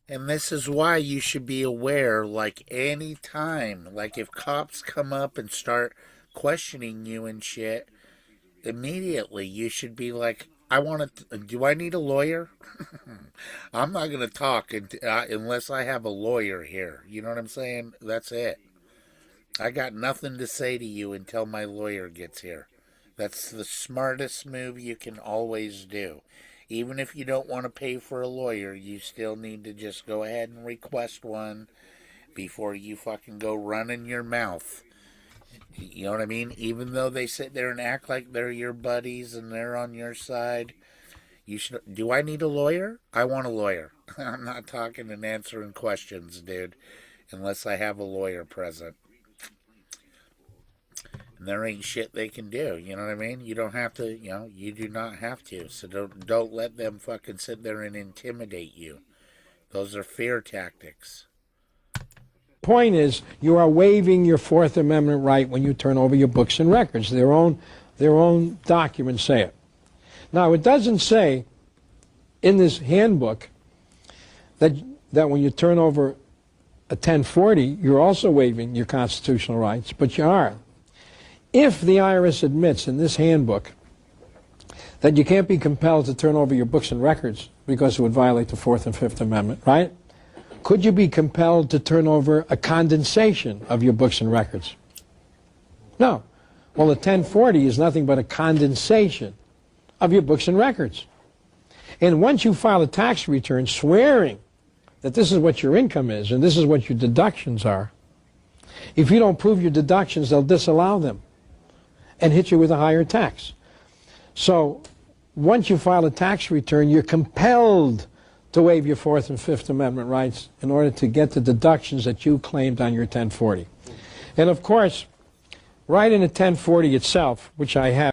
And this is why you should be aware, like any time, like if cops come up and start questioning you and shit, immediately you should be like, do I need a lawyer? I'm not going to talk unless I have a lawyer here. You know what I'm saying? That's it. I got nothing to say to you until my lawyer gets here. That's the smartest move you can always do. Even if you don't want to pay for a lawyer, you still need to just go ahead and request one before you fucking go running your mouth. You know what I mean? Even though they sit there and act like they're your buddies and they're on your side, you should. Do I need a lawyer? I want a lawyer. I'm not talking and answering questions, dude, unless I have a lawyer present. And there ain't shit they can do. You know what I mean? You don't have to. You do not have to. So don't let them fucking sit there and intimidate you. Those are fear tactics. Point is, you are waiving your Fourth Amendment right when you turn over your books and records. Their own documents say it. Now, it doesn't say in this handbook that when you turn over a 1040, you're also waiving your constitutional rights, but you are. If the IRS admits in this handbook that you can't be compelled to turn over your books and records because it would violate the Fourth and Fifth Amendment, right? Could you be compelled to turn over a condensation of your books and records? No. Well, a 1040 is nothing but a condensation of your books and records. And once you file a tax return swearing that this is what your income is and this is what your deductions are, if you don't prove your deductions, they'll disallow them and hit you with a higher tax. So once you file a tax return, you're compelled to waive your Fourth and Fifth Amendment rights in order to get the deductions that you claimed on your 1040. And of course, right in the 1040 itself, which I have.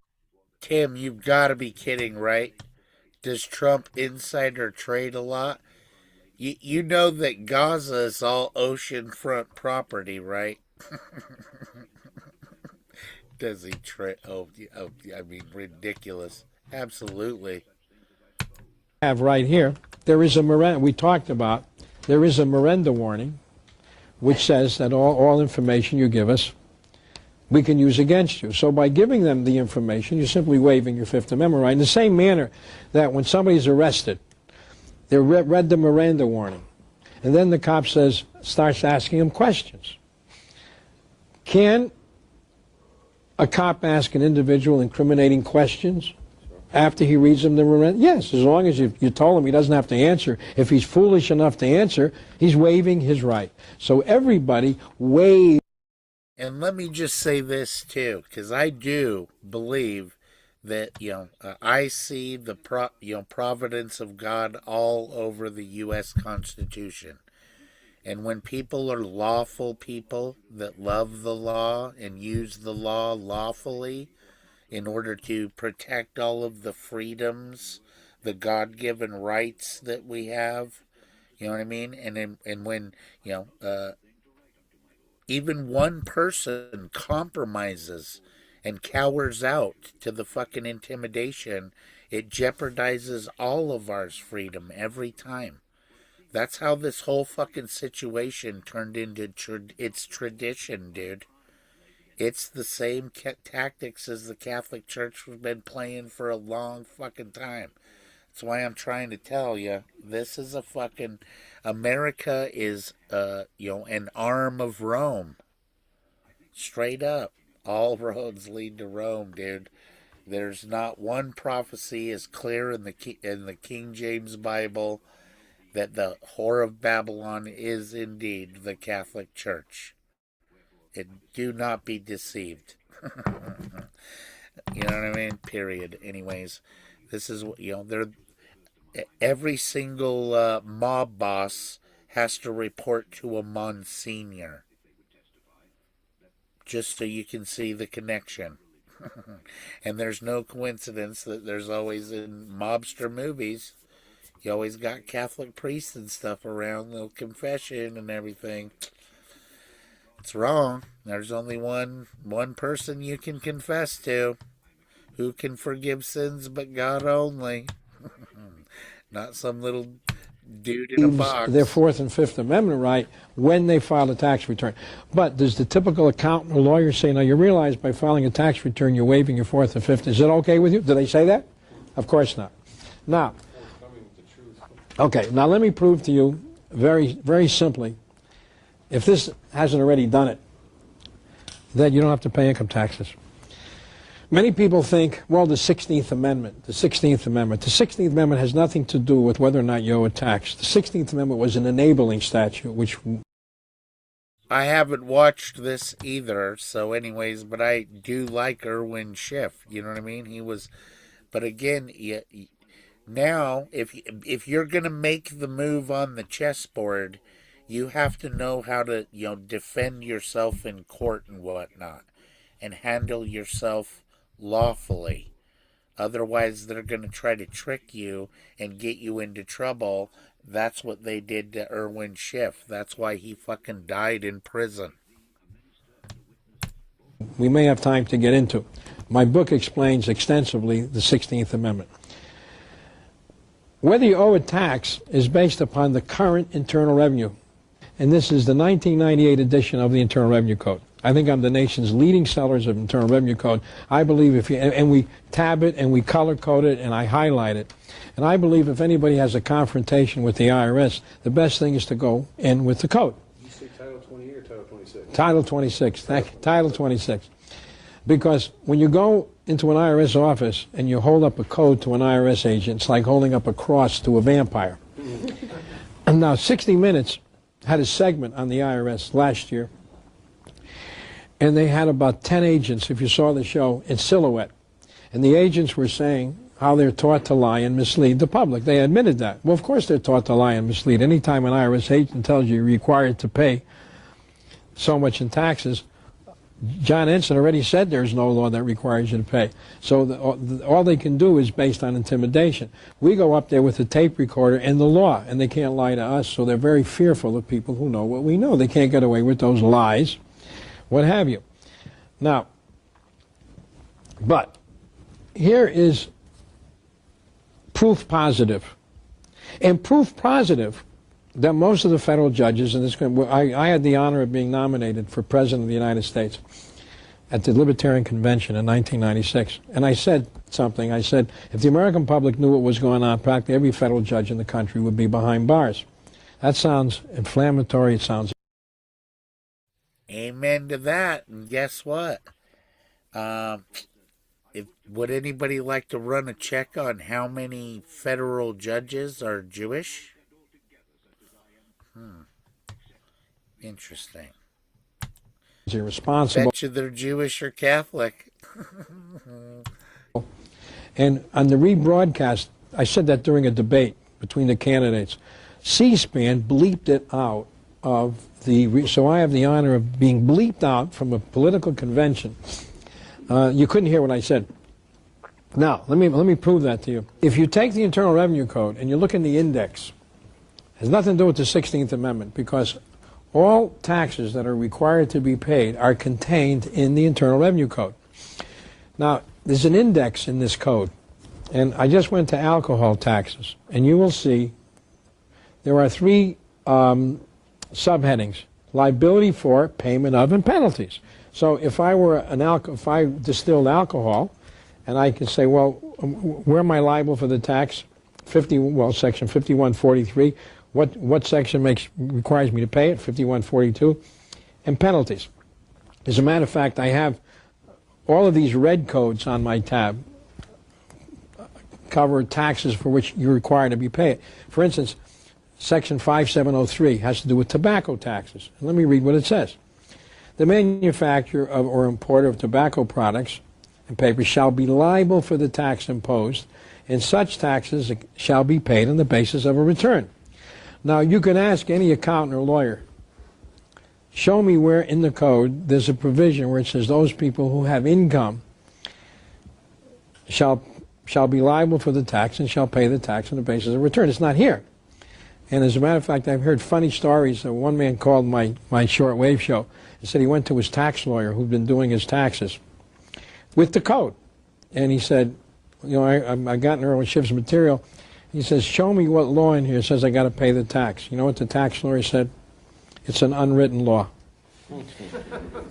Tim, you've got to be kidding, right? Does Trump insider trade a lot? You know that Gaza is all oceanfront property, right? Does he trade? Oh, I mean, ridiculous. Absolutely. Have right here, there is a Miranda, we talked about, there is a Miranda warning which says that all information you give us, we can use against you. So by giving them the information, you're simply waiving your Fifth Amendment right. In the same manner that when somebody's arrested, they read the Miranda warning, and then the cop starts asking them questions. Can a cop ask an individual incriminating questions after he reads them the Miranda? Yes, as long as you told him he doesn't have to answer. If he's foolish enough to answer, he's waiving his right. So everybody waives. And let me just say this too, because I do believe that I see the providence of God all over the U.S. Constitution. And when people are lawful people that love the law and use the law lawfully in order to protect all of the freedoms, the God-given rights that we have, you know what I mean? And when, even one person compromises and cowers out to the fucking intimidation, it jeopardizes all of our freedom every time. That's how this whole fucking situation turned into its tradition, dude. It's the same tactics as the Catholic Church has been playing for a long fucking time. That's why I'm trying to tell you, this is a fucking America is an arm of Rome. Straight up. All roads lead to Rome, dude. There's not one prophecy as clear in the King James Bible that the whore of Babylon is indeed the Catholic Church. Do not be deceived. You know what I mean? Period. Anyways, this is they're every single mob boss has to report to a Monsignor, just so you can see the connection. And there's no coincidence that there's always in mobster movies, you always got Catholic priests and stuff around, little confession and everything. It's wrong. There's only one person you can confess to. Who can forgive sins but God only? Not some little dude in a box. Their Fourth and Fifth Amendment right when they file a tax return. But does the typical accountant or lawyer say, now you realize by filing a tax return you're waiving your Fourth and Fifth? Is it okay with you? Do they say that? Of course not. Now, okay, now let me prove to you very, very simply, if this hasn't already done it, that you don't have to pay income taxes. Many people think, well, the 16th Amendment. The 16th Amendment has nothing to do with whether or not you owe a tax. The 16th Amendment was an enabling statute, which... I haven't watched this either, so anyways, but I do like Irwin Schiff, you know what I mean? He was... But again, now, if you're going to make the move on the chessboard, you have to know how to, defend yourself in court and whatnot, and handle yourself lawfully. Otherwise, they're going to try to trick you and get you into trouble. That's what they did to Irwin Schiff. That's why he fucking died in prison. We may have time to get into. My book explains extensively the 16th Amendment. Whether you owe a tax is based upon the current Internal Revenue. And this is the 1998 edition of the Internal Revenue Code. I think I'm the nation's leading sellers of Internal Revenue Code. I believe and we tab it and we color code it and I highlight it. And I believe if anybody has a confrontation with the IRS, the best thing is to go in with the code. You say Title 20 or Title 26? Title 26. Thank you. Title 26. Because when you go into an IRS office and you hold up a code to an IRS agent, it's like holding up a cross to a vampire. And now 60 Minutes had a segment on the IRS last year, and they had about 10 agents, if you saw the show, in silhouette. And the agents were saying how they're taught to lie and mislead the public. They admitted that. Well, of course they're taught to lie and mislead. Anytime an IRS agent tells you you're required to pay so much in taxes, John Ensign already said there's no law that requires you to pay. So all they can do is based on intimidation. We go up there with the tape recorder and the law, and they can't lie to us, so they're very fearful of people who know what we know. They can't get away with those lies, what have you. Now, but here is proof positive. And proof positive that most of the federal judges in this country, I had the honor of being nominated for President of the United States at the Libertarian Convention in 1996. And I said something. I said, if the American public knew what was going on, practically every federal judge in the country would be behind bars. That sounds inflammatory. It sounds... Amen to that. And guess what? Would anybody like to run a check on how many federal judges are Jewish? Interesting. Irresponsible. Bet you they're Jewish or Catholic. And on the rebroadcast, I said that during a debate between the candidates. C-SPAN bleeped it out of the... So I have the honor of being bleeped out from a political convention. You couldn't hear what I said. Now, let me prove that to you. If you take the Internal Revenue Code and you look in the index, it has nothing to do with the 16th Amendment, because all taxes that are required to be paid are contained in the Internal Revenue Code. Now, there's an index in this code, and I just went to alcohol taxes, and you will see there are three subheadings: liability for, payment of, and penalties. So if I were if I distilled alcohol, and I could say, well, where am I liable for the tax? Section 5143. What section requires me to pay it? 5142. And penalties. As a matter of fact, I have all of these red codes on my tab cover taxes for which you're required to be paid. For instance, Section 5703 has to do with tobacco taxes. And let me read what it says. The manufacturer of or importer of tobacco products and papers shall be liable for the tax imposed, and such taxes shall be paid on the basis of a return. Now, you can ask any accountant or lawyer, show me where in the code there's a provision where it says those people who have income shall be liable for the tax and shall pay the tax on the basis of return. It's not here. And as a matter of fact, I've heard funny stories. One man called my shortwave show and said he went to his tax lawyer who'd been doing his taxes with the code. And he said, you know, I got an early shifts material. He says, show me what law in here says I got to pay the tax. You know what the tax lawyer said? It's an unwritten law.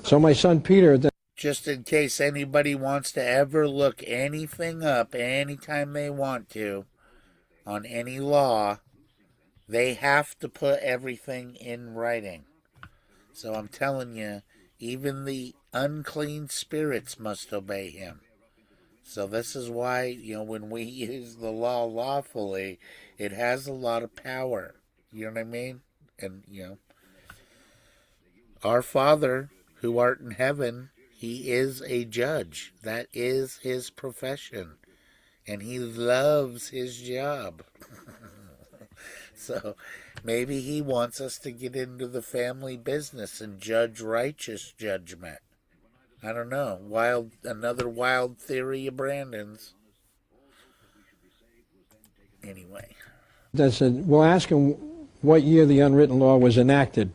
So my son Peter... Just in case anybody wants to ever look anything up anytime they want to on any law, they have to put everything in writing. So I'm telling you, even the unclean spirits must obey him. So this is why, you know, when we use the law lawfully, it has a lot of power. You know what I mean? And, you know, our Father, who art in heaven, he is a judge. That is his profession. And he loves his job. So maybe he wants us to get into the family business and judge righteous judgment. I don't know. Another wild theory of Brandon's. Anyway. We'll ask him what year the unwritten law was enacted.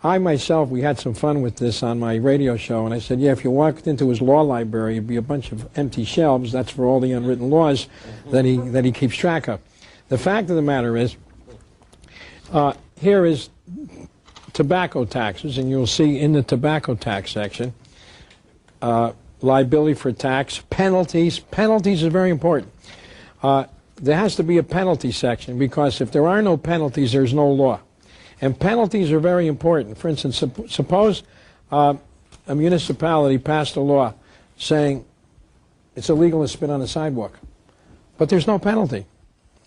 I myself, we had some fun with this on my radio show, and I said, yeah, if you walked into his law library, it'd be a bunch of empty shelves. That's for all the unwritten laws that he keeps track of. The fact of the matter is, here is tobacco taxes, and you'll see in the tobacco tax section, liability for tax, penalties. Penalties are very important. There has to be a penalty section, because if there are no penalties, there's no law. And penalties are very important. For instance, suppose a municipality passed a law saying it's illegal to spit on a sidewalk, but there's no penalty,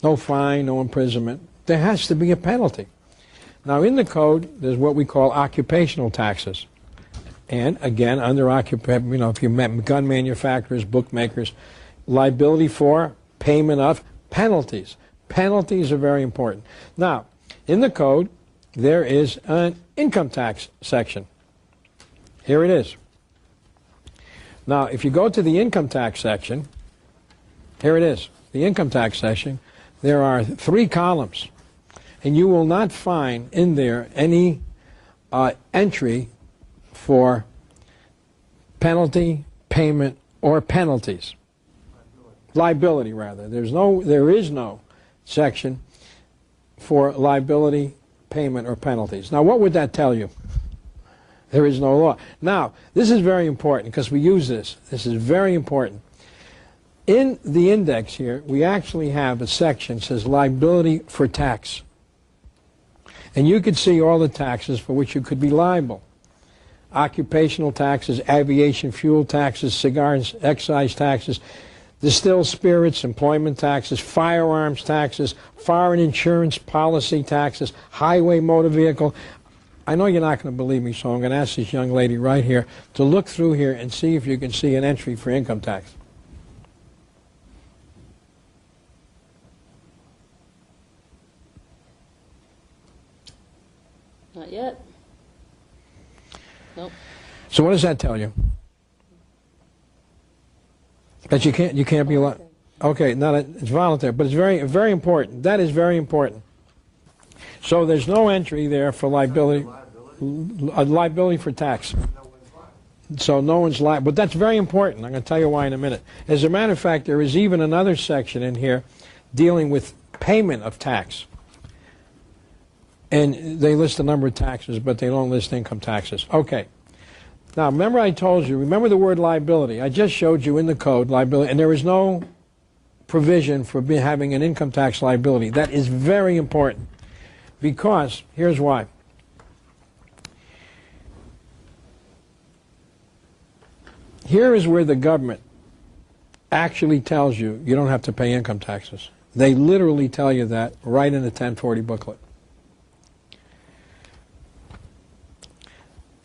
no fine, no imprisonment. There has to be a penalty. Now, in the code, there's what we call occupational taxes. And again, under if you met gun manufacturers, bookmakers, liability for, payment of, penalties. Penalties are very important. Now, in the code, there is an income tax section. Here it is. Now, if you go to the income tax section, here it is, the income tax section, there are 3 columns, and you will not find in there any entry for penalty, payment, or penalties. Liability, rather. There is no section for liability, payment, or penalties. Now, what would that tell you? There is no law. Now, this is very important because we use this. This is very important. In the index here, we actually have a section that says liability for tax. And you can see all the taxes for which you could be liable. Occupational taxes, aviation fuel taxes, cigars, excise taxes, distilled spirits, employment taxes, firearms taxes, foreign insurance policy taxes, highway motor vehicle. I know you're not going to believe me, so I'm going to ask this young lady right here to look through here and see if you can see an entry for income tax. Not yet. Nope. So what does that tell you? That you can't be allowed. Okay, it's voluntary, but it's very, very important. That is very important. So there's no entry there for liability for tax. So no one's liable, but that's very important. I'm going to tell you why in a minute. As a matter of fact, there is even another section in here dealing with payment of tax. And they list a number of taxes, but they don't list income taxes. Okay. Now, remember I told you, remember the word liability. I just showed you in the code liability, and there is no provision for having an income tax liability. That is very important because, here's why. Here is where the government actually tells you you don't have to pay income taxes. They literally tell you that right in the 1040 booklet.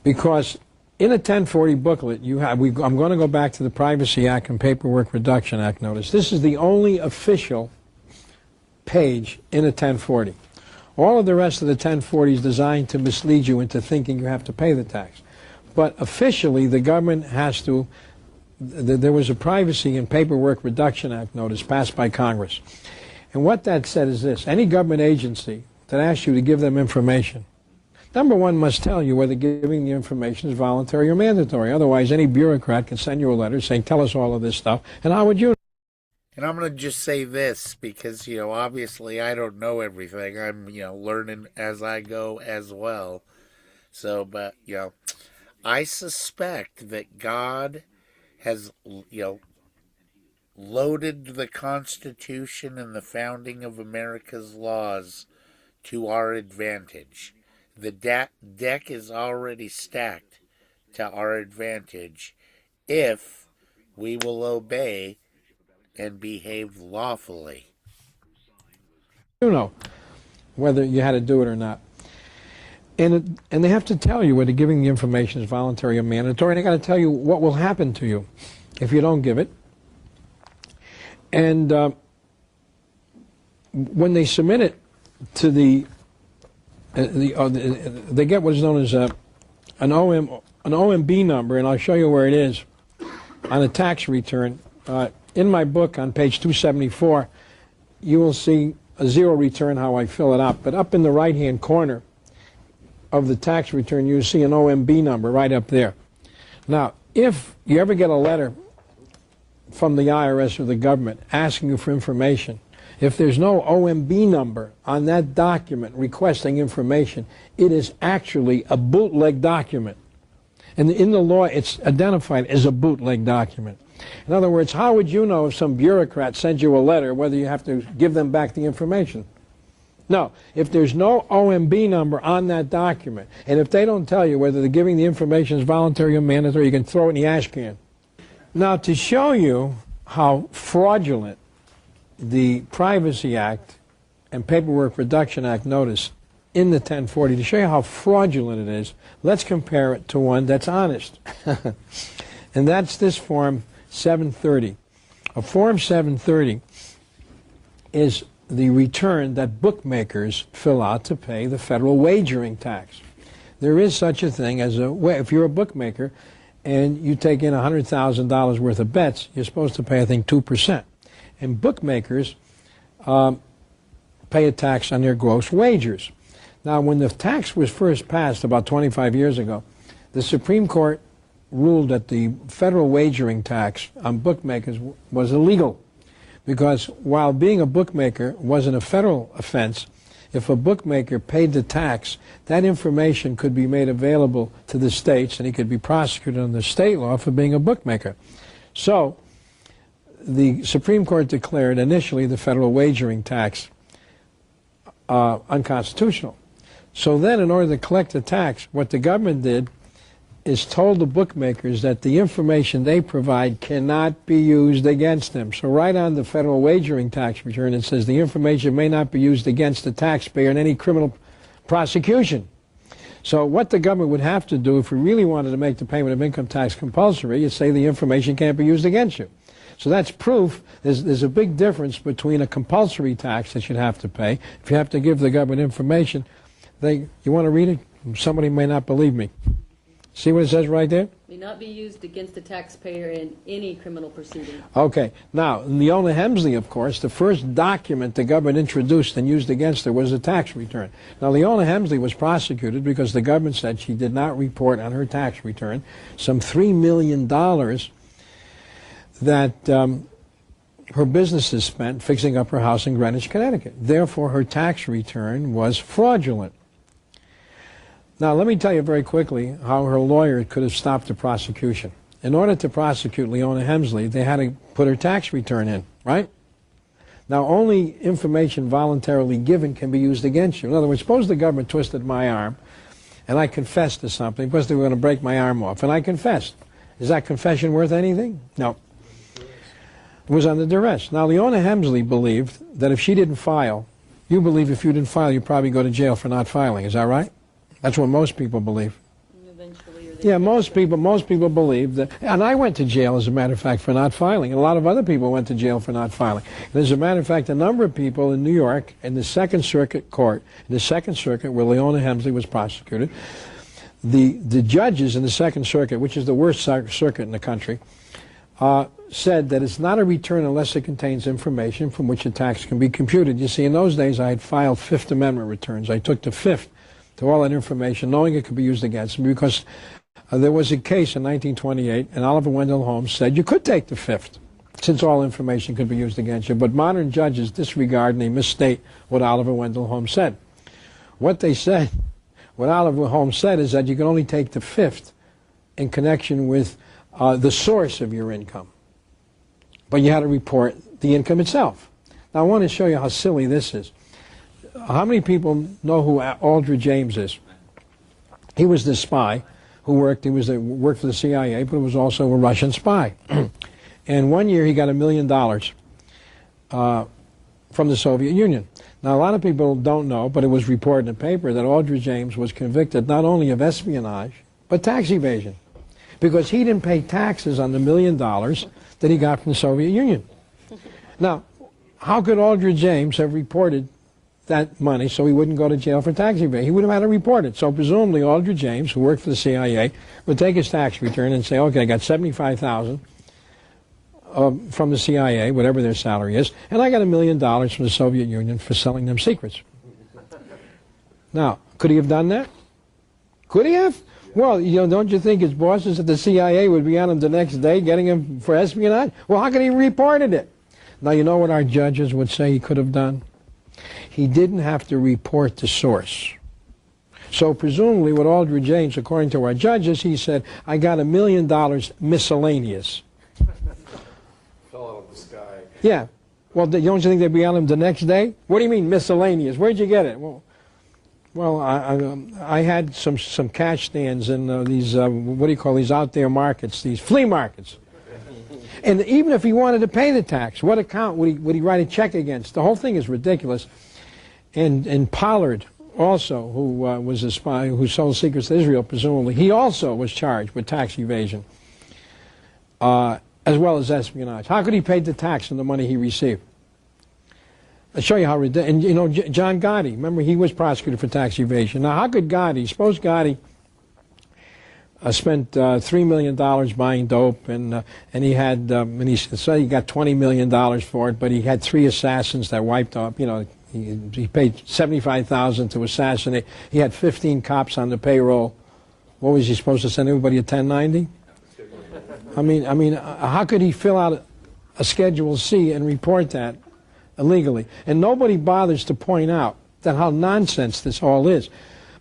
Because in a 1040 booklet, you have, I'm going to go back to the Privacy Act and Paperwork Reduction Act notice. This is the only official page in a 1040. All of the rest of the 1040 is designed to mislead you into thinking you have to pay the tax. But officially, the government has to, there was a Privacy and Paperwork Reduction Act notice passed by Congress. And what that said is this: any government agency that asks you to give them information, number one, must tell you whether giving the information is voluntary or mandatory. Otherwise, any bureaucrat can send you a letter saying, tell us all of this stuff, and how would you? And I'm going to just say this because, obviously I don't know everything. I'm, learning as I go as well. So, but, I suspect that God has, loaded the Constitution and the founding of America's laws to our advantage. The deck is already stacked to our advantage if we will obey and behave lawfully. Whether you had to do it or not. And they have to tell you whether giving the information is voluntary or mandatory, and they got to tell you what will happen to you if you don't give it. And when they submit it to they get what is known as an OMB number, and I'll show you where it is on a tax return. In my book on page 274, you will see a zero return, how I fill it out. But up in the right-hand corner of the tax return, you see an OMB number right up there. Now, if you ever get a letter from the IRS or the government asking you for information, if there's no OMB number on that document requesting information, it is actually a bootleg document. And in the law, it's identified as a bootleg document. In other words, how would you know if some bureaucrat sends you a letter whether you have to give them back the information? No. If there's no OMB number on that document, and if they don't tell you whether the giving the information is voluntary or mandatory, you can throw it in the ash can. Now, to show you how fraudulent the Privacy Act and Paperwork Reduction Act notice in the 1040, to show you how fraudulent it is, let's compare it to one that's honest. And that's this Form 730. A Form 730 is the return that bookmakers fill out to pay the federal wagering tax. There is such a thing as if you're a bookmaker and you take in $100,000 worth of bets, you're supposed to pay, I think, 2%. And bookmakers pay a tax on their gross wagers. Now, when the tax was first passed about 25 years ago, the Supreme Court ruled that the federal wagering tax on bookmakers was illegal, because while being a bookmaker wasn't a federal offense, if a bookmaker paid the tax, that information could be made available to the states, and he could be prosecuted under state law for being a bookmaker. So the Supreme Court declared initially the federal wagering tax unconstitutional. So then, in order to collect the tax, what the government did is told the bookmakers that the information they provide cannot be used against them. So right on the federal wagering tax return, it says the information may not be used against the taxpayer in any criminal prosecution. So what the government would have to do if we really wanted to make the payment of income tax compulsory is say the information can't be used against you. So that's proof there's a big difference between a compulsory tax that you'd have to pay. If you have to give the government information, you want to read it? Somebody may not believe me. See what it says right there? May not be used against the taxpayer in any criminal proceeding. Okay. Now, Leona Hemsley, of course, the first document the government introduced and used against her was a tax return. Now, Leona Hemsley was prosecuted because the government said she did not report on her tax return some $3 million that her businesses spent fixing up her house in Greenwich, Connecticut. Therefore, her tax return was fraudulent. Now, let me tell you very quickly how her lawyer could have stopped the prosecution. In order to prosecute Leona Hemsley, they had to put her tax return in, right? Now, only information voluntarily given can be used against you. In other words, suppose the government twisted my arm, and I confessed to something, because they were going to break my arm off, and I confessed. Is that confession worth anything? No. It was under duress. Now, Leona Hemsley believed that if she didn't file, you believe if you didn't file, you'd probably go to jail for not filing. Is that right? That's what most people believe. Eventually, or Yeah, most people believe that, and I went to jail, as a matter of fact, for not filing, and a lot of other people went to jail for not filing. And as a matter of fact, a number of people in New York, in the Second Circuit Court, in the Second Circuit where Leona Hemsley was prosecuted, the judges in the Second Circuit, which is the worst circuit in the country, said that it's not a return unless it contains information from which a tax can be computed. You see, in those days, I had filed Fifth Amendment returns. I took the Fifth to all that information, knowing it could be used against me, because there was a case in 1928, and Oliver Wendell Holmes said you could take the Fifth, since all information could be used against you. But modern judges disregard and they misstate what Oliver Wendell Holmes said. What they said, what Oliver Holmes said, is that you can only take the Fifth in connection with the source of your income. But you had to report the income itself. Now, I want to show you how silly this is. How many people know who Aldrich James is? He was the spy who worked for the CIA, but was also a Russian spy. And one year he got $1 million from the Soviet Union. Now, a lot of people don't know, but it was reported in the paper that Aldrich James was convicted not only of espionage, but tax evasion, because he didn't pay taxes on the $1 million that he got from the Soviet Union. Now, how could Aldrich James have reported that money so he wouldn't go to jail for tax evasion? He would have had to report it. So presumably Aldrich James, who worked for the CIA, would take his tax return and say, okay, I got $75,000 from the CIA, whatever their salary is, and I got $1 million from the Soviet Union for selling them secrets. Now, could he have done that? Could he have? Well, don't you think his bosses at the CIA would be on him the next day getting him for espionage? Well, how could he have reported it? Now, you know what our judges would say he could have done? He didn't have to report the source. So presumably with Aldrich James, according to our judges, he said, I got $1 million miscellaneous. Fell out of the sky. Yeah. Well, don't you think they'd be on him the next day? What do you mean miscellaneous? Where'd you get it? Well, I had some cash stands in these, what do you call these out there markets, these flea markets. And even if he wanted to pay the tax, what account would he write a check against? The whole thing is ridiculous. And Pollard also, who was a spy who sold secrets to Israel, presumably, he also was charged with tax evasion, as well as espionage. How could he pay the tax on the money he received? I'll show you how ridiculous. And John Gotti, remember, he was prosecuted for tax evasion. Now, how could Gotti, suppose Gotti spent $3 million buying dope, and he had, and he said he got $20 million for it, but he had 3 assassins that wiped off, he paid $75,000 to assassinate. He had 15 cops on the payroll. What was he supposed to send everybody a 1090? I mean, how could he fill out a Schedule C and report that illegally? And nobody bothers to point out that how nonsense this all is.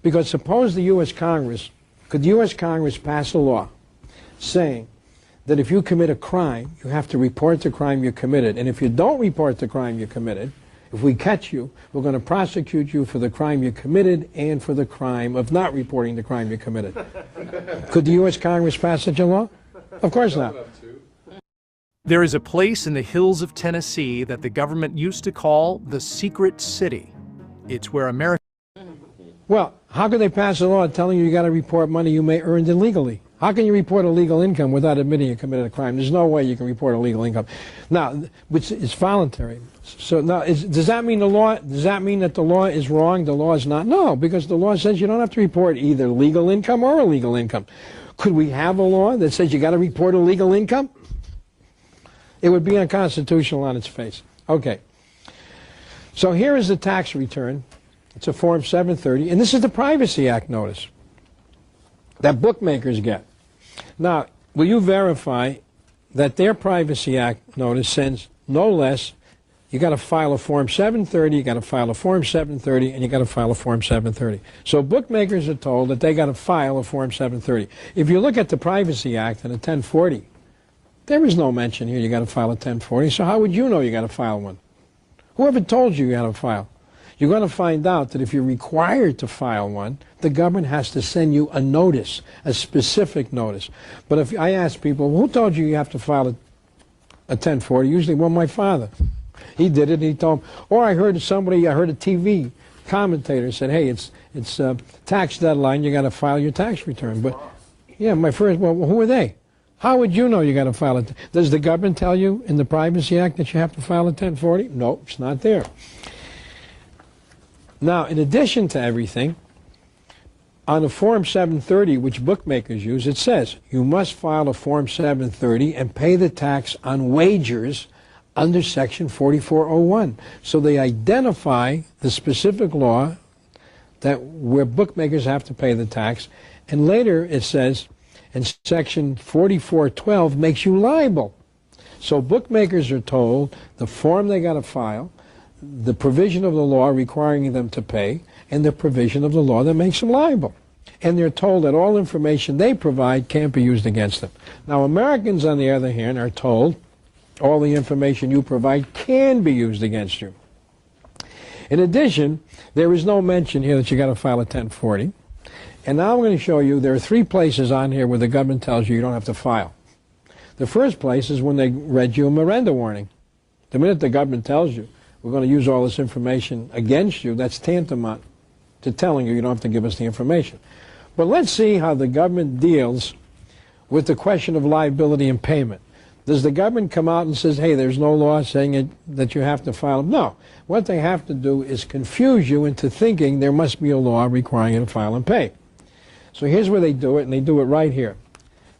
Because suppose the U.S. Congress, could the U.S. Congress pass a law saying that if you commit a crime, you have to report the crime you committed, and if you don't report the crime you committed, if we catch you, we're going to prosecute you for the crime you committed and for the crime of not reporting the crime you committed. Could the U.S. Congress pass such a law? Of course not. There is a place in the hills of Tennessee that the government used to call the Secret City. It's where America... Well, how could they pass a law telling you got to report money you may earned illegally? How can you report illegal income without admitting you committed a crime? There's no way you can report illegal income. Now, it's voluntary. So now, does that mean the law? Does that mean that the law is wrong? The law is not? No, because the law says you don't have to report either legal income or illegal income. Could we have a law that says you got to report illegal income? It would be unconstitutional on its face. Okay. So here is the tax return. It's a Form 730, and this is the Privacy Act notice that bookmakers get. Now, will you verify that their Privacy Act notice sends no less You got to file a Form 730, you got to file a Form 730, and you got to file a Form 730. So bookmakers are told that they got to file a Form 730. If you look at the Privacy Act and a 1040, there is no mention here you got to file a 1040, so how would you know you got to file one? Whoever told you you got to file? You're going to find out that if you're required to file one, the government has to send you a notice, a specific notice. But if I ask people, who told you you have to file a 1040? Usually, well, my father. He did it, and he told him. Or I heard a TV commentator said, hey, it's tax deadline, you got to file your tax return. But, yeah, well, who are they? How would you know you got to file it? Does the government tell you in the Privacy Act that you have to file a 1040? No, it's not there. Now, in addition to everything, on the Form 730, which bookmakers use, it says you must file a Form 730 and pay the tax on wagers under Section 4401. So they identify the specific law where bookmakers have to pay the tax, and later it says, and Section 4412 makes you liable. So bookmakers are told the form they got to file, the provision of the law requiring them to pay, and the provision of the law that makes them liable. And they're told that all information they provide can't be used against them. Now, Americans, on the other hand, are told all the information you provide can be used against you. In addition, there is no mention here that you got to file a 1040. And now I'm going to show you there are 3 places on here where the government tells you you don't have to file. The first place is when they read you a Miranda warning. The minute the government tells you we're going to use all this information against you, that's tantamount to telling you you don't have to give us the information. But let's see how the government deals with the question of liability and payment. Does the government come out and says, hey, there's no law saying that you have to file? No. What they have to do is confuse you into thinking there must be a law requiring you to file and pay. So here's where they do it, and they do it right here.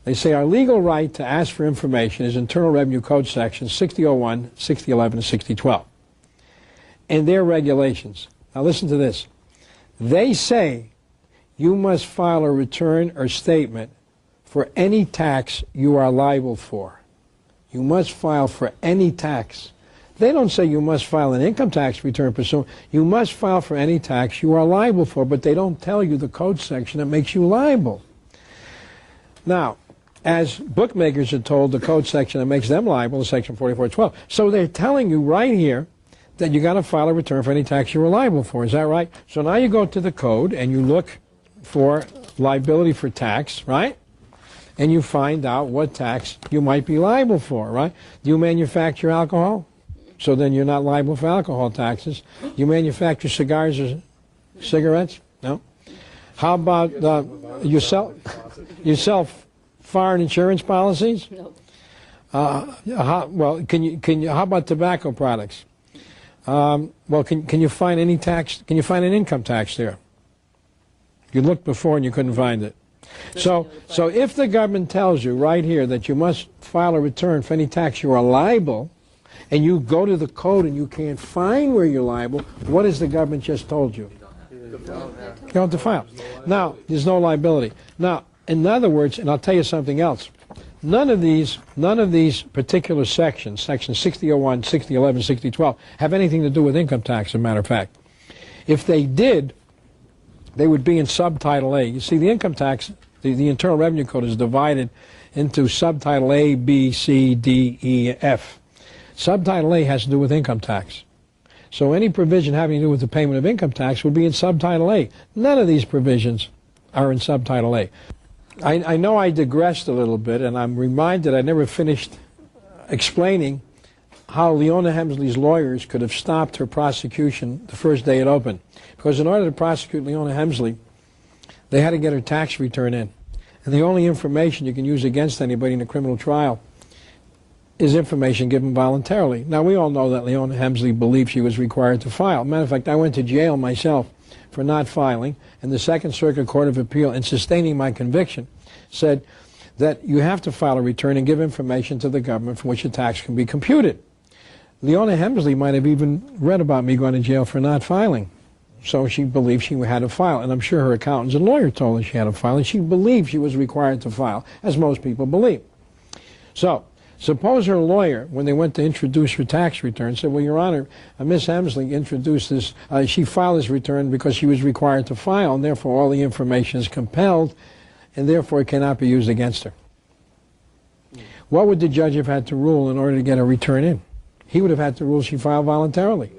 They say our legal right to ask for information is Internal Revenue Code sections 6001, 6011, and 6012. And their regulations. Now listen to this. They say you must file a return or statement for any tax you are liable for. You must file for any tax. They don't say you must file an income tax return pursuant. You must file for any tax you are liable for, but they don't tell you the code section that makes you liable. Now, as bookmakers are told the code section that makes them liable is Section 4412. So they're telling you right here that you got to file a return for any tax you were liable for. Is that right? So now you go to the code and you look for liability for tax, right? And you find out what tax you might be liable for, right? Do you manufacture alcohol? So then you're not liable for alcohol taxes. You manufacture cigars or cigarettes? No. How about you sell foreign insurance policies? No. How about tobacco products? Well, can you find any tax? Can you find an income tax there? You looked before and you couldn't find it. So if the government tells you right here that you must file a return for any tax you are liable, and you go to the code and you can't find where you're liable, what has the government just told you? You don't have to file. Now, there's no liability. Now, in other words, and I'll tell you something else, none of these particular sections, Section 6001, 6011, 6012, have anything to do with income tax, as a matter of fact. If they did, they would be in Subtitle A. You see, the income tax, the Internal Revenue Code is divided into Subtitle A, B, C, D, E, F. Subtitle A has to do with income tax. So any provision having to do with the payment of income tax would be in Subtitle A. None of these provisions are in Subtitle A. I know I digressed a little bit, and I'm reminded I never finished explaining how Leona Hemsley's lawyers could have stopped her prosecution the first day it opened. Because in order to prosecute Leona Hemsley, they had to get her tax return in. And the only information you can use against anybody in a criminal trial is information given voluntarily. Now, we all know that Leona Hemsley believed she was required to file. Matter of fact, I went to jail myself for not filing, and the Second Circuit Court of Appeal, in sustaining my conviction, said that you have to file a return and give information to the government from which a tax can be computed. Leona Hemsley might have even read about me going to jail for not filing. So she believed she had to file, and I'm sure her accountants and lawyer told her she had to file, and she believed she was required to file, as most people believe. So Suppose her lawyer, when they went to introduce her tax return, said, well, Your Honor, Miss Hemsley introduced this, she filed this return because she was required to file, and therefore all the information is compelled, and therefore it cannot be used against her. What would the judge have had to rule in order to get a return in? He would have had to rule she filed voluntarily.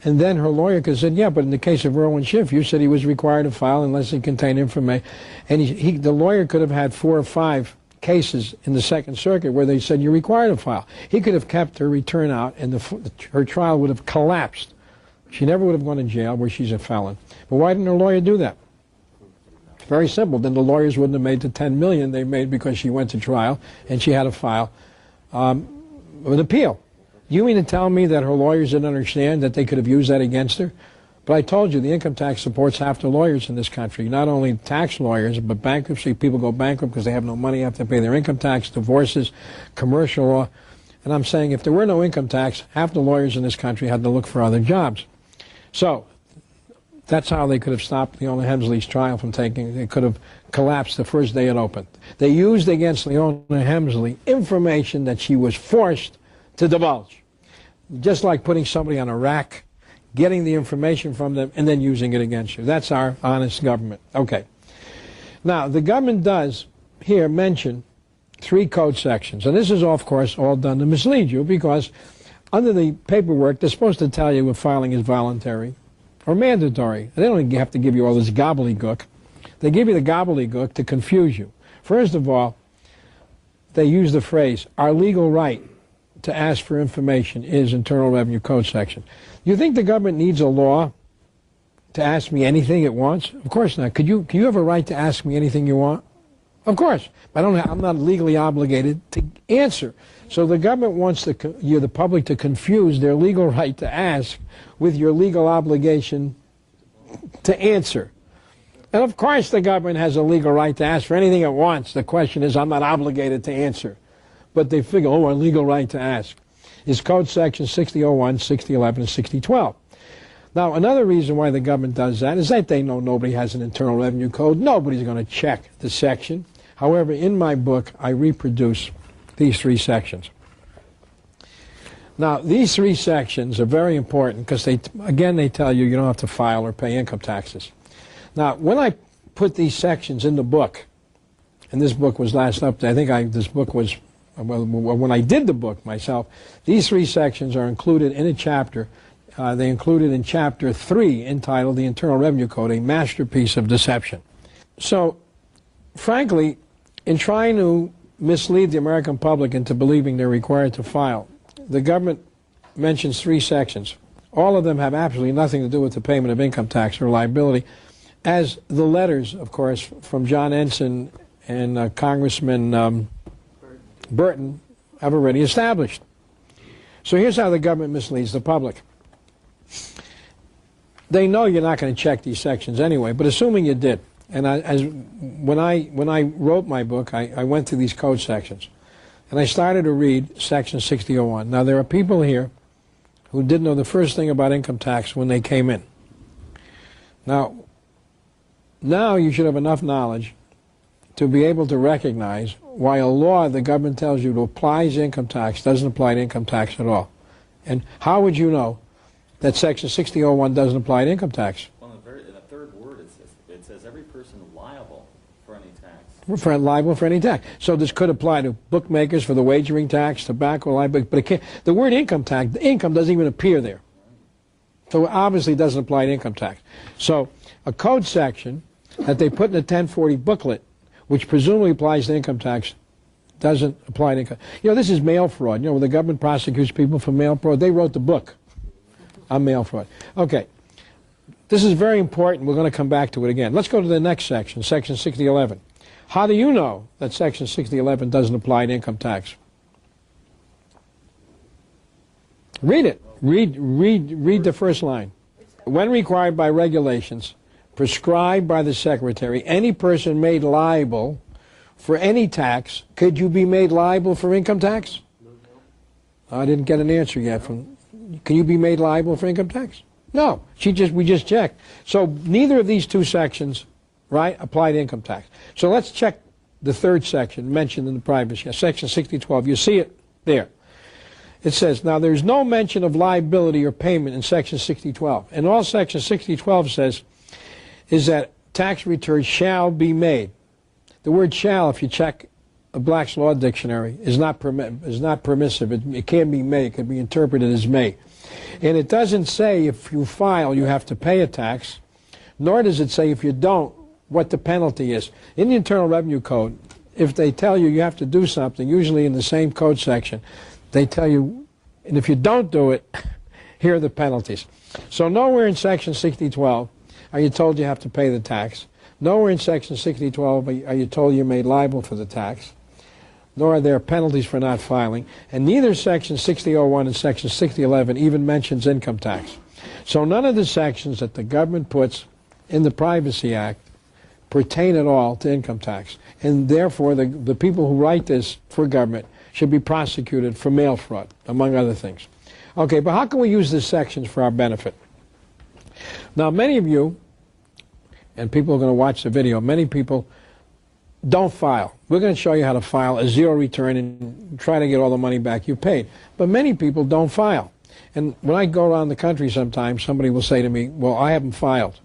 And then her lawyer could have said, yeah, but in the case of Irwin Schiff, you said he was required to file unless it contained information. And the lawyer could have had 4 or 5 cases in the Second Circuit where they said you're required to file. He could have kept her return out, and her trial would have collapsed. She never would have gone to jail where she's a felon. But why didn't her lawyer do that? It's very simple. Then the lawyers wouldn't have made the $10 million they made because she went to trial and she had to file an appeal. You mean to tell me that her lawyers didn't understand that they could have used that against her? But I told you, the income tax supports half the lawyers in this country. Not only tax lawyers, but bankruptcy. People go bankrupt because they have no money, have to pay their income tax, divorces, commercial law. And I'm saying if there were no income tax, half the lawyers in this country had to look for other jobs. So that's how they could have stopped Leona Hemsley's trial from taking. They could have collapsed the first day it opened. They used against Leona Hemsley information that she was forced to divulge. Just like putting somebody on a rack, getting the information from them, and then using it against you. That's our honest government. Okay. Now, the government does here mention 3 code sections. And this is, of course, all done to mislead you because under the paperwork, they're supposed to tell you if filing is voluntary or mandatory. They don't have to give you all this gobbledygook. They give you the gobbledygook to confuse you. First of all, they use the phrase, our legal right to ask for information is Internal Revenue Code section. You think the government needs a law to ask me anything it wants? Of course not. Can you have a right to ask me anything you want? Of course. But I'm not legally obligated to answer. So the government wants the public to confuse their legal right to ask with your legal obligation to answer. And of course the government has a legal right to ask for anything it wants. The question is, I'm not obligated to answer. But they figure, oh, our legal right to ask is Code Section 6001, 6011, and 6012. Now, another reason why the government does that is that they know nobody has an Internal Revenue Code. Nobody's going to check the section. However, in my book, I reproduce these 3 sections. Now, these 3 sections are very important because, they tell you you don't have to file or pay income taxes. Now, when I put these sections in the book, and this book was last updated, this book was, well, when I did the book myself, these 3 sections are included in a chapter. They included in Chapter 3 entitled The Internal Revenue Code, a Masterpiece of Deception. So, frankly, in trying to mislead the American public into believing they're required to file, the government mentions 3 sections. All of them have absolutely nothing to do with the payment of income tax or liability, as the letters, of course, from John Ensign and Congressman Burton have already established. So here's how the government misleads the public. They know you're not going to check these sections anyway, but assuming you did, and when I wrote my book, I went through these code sections, and I started to read Section 6001. Now, there are people here who didn't know the first thing about income tax when they came in. Now you should have enough knowledge to be able to recognize why a law the government tells you to apply to income tax doesn't apply to income tax at all. And how would you know that Section 6001 doesn't apply to income tax? Well, in the third word, it says every person liable for any tax. Liable for any tax. So this could apply to bookmakers for the wagering tax, tobacco liability, but it can't. The word income tax, the income doesn't even appear there. So it obviously doesn't apply to income tax. So a code section that they put in a 1040 booklet, which presumably applies to income tax, doesn't apply to income. You know, this is mail fraud. You know, when the government prosecutes people for mail fraud, they wrote the book on mail fraud. Okay. This is very important. We're going to come back to it again. Let's go to the next section, Section 6011. How do you know that Section 6011 doesn't apply to income tax? Read it. Read the first line. When required by regulations prescribed by the Secretary, any person made liable for any tax, could you be made liable for income tax? I didn't get an answer yet. Can you be made liable for income tax? No. We just checked. So neither of these 2 sections, right, apply to income tax. So let's check the third section mentioned in the privacy, Section 6012. You see it There. It says, now there's no mention of liability or payment in Section 6012. And all Section 6012 says is that tax returns shall be made. The word shall, if you check a Black's Law Dictionary, is not permissive. It can be may. It can be interpreted as may. And it doesn't say if you file you have to pay a tax, nor does it say if you don't what the penalty is. In the Internal Revenue Code, if they tell you you have to do something, usually in the same code section, they tell you, and if you don't do it, here are the penalties. So nowhere in Section 6012 are you told you have to pay the tax. Nowhere in Section 6012 are you told you're made liable for the tax. Nor are there penalties for not filing. And neither Section 6001 and Section 6011 even mentions income tax. So none of the sections that the government puts in the Privacy Act pertain at all to income tax. And therefore, the people who write this for government should be prosecuted for mail fraud, among other things. Okay, but how can we use these sections for our benefit? Now, many of you, and people are going to watch the video, many people don't file. We're going to show you how to file a zero return and try to get all the money back you paid. But many people don't file. And when I go around the country sometimes, somebody will say to me, well, I haven't filed.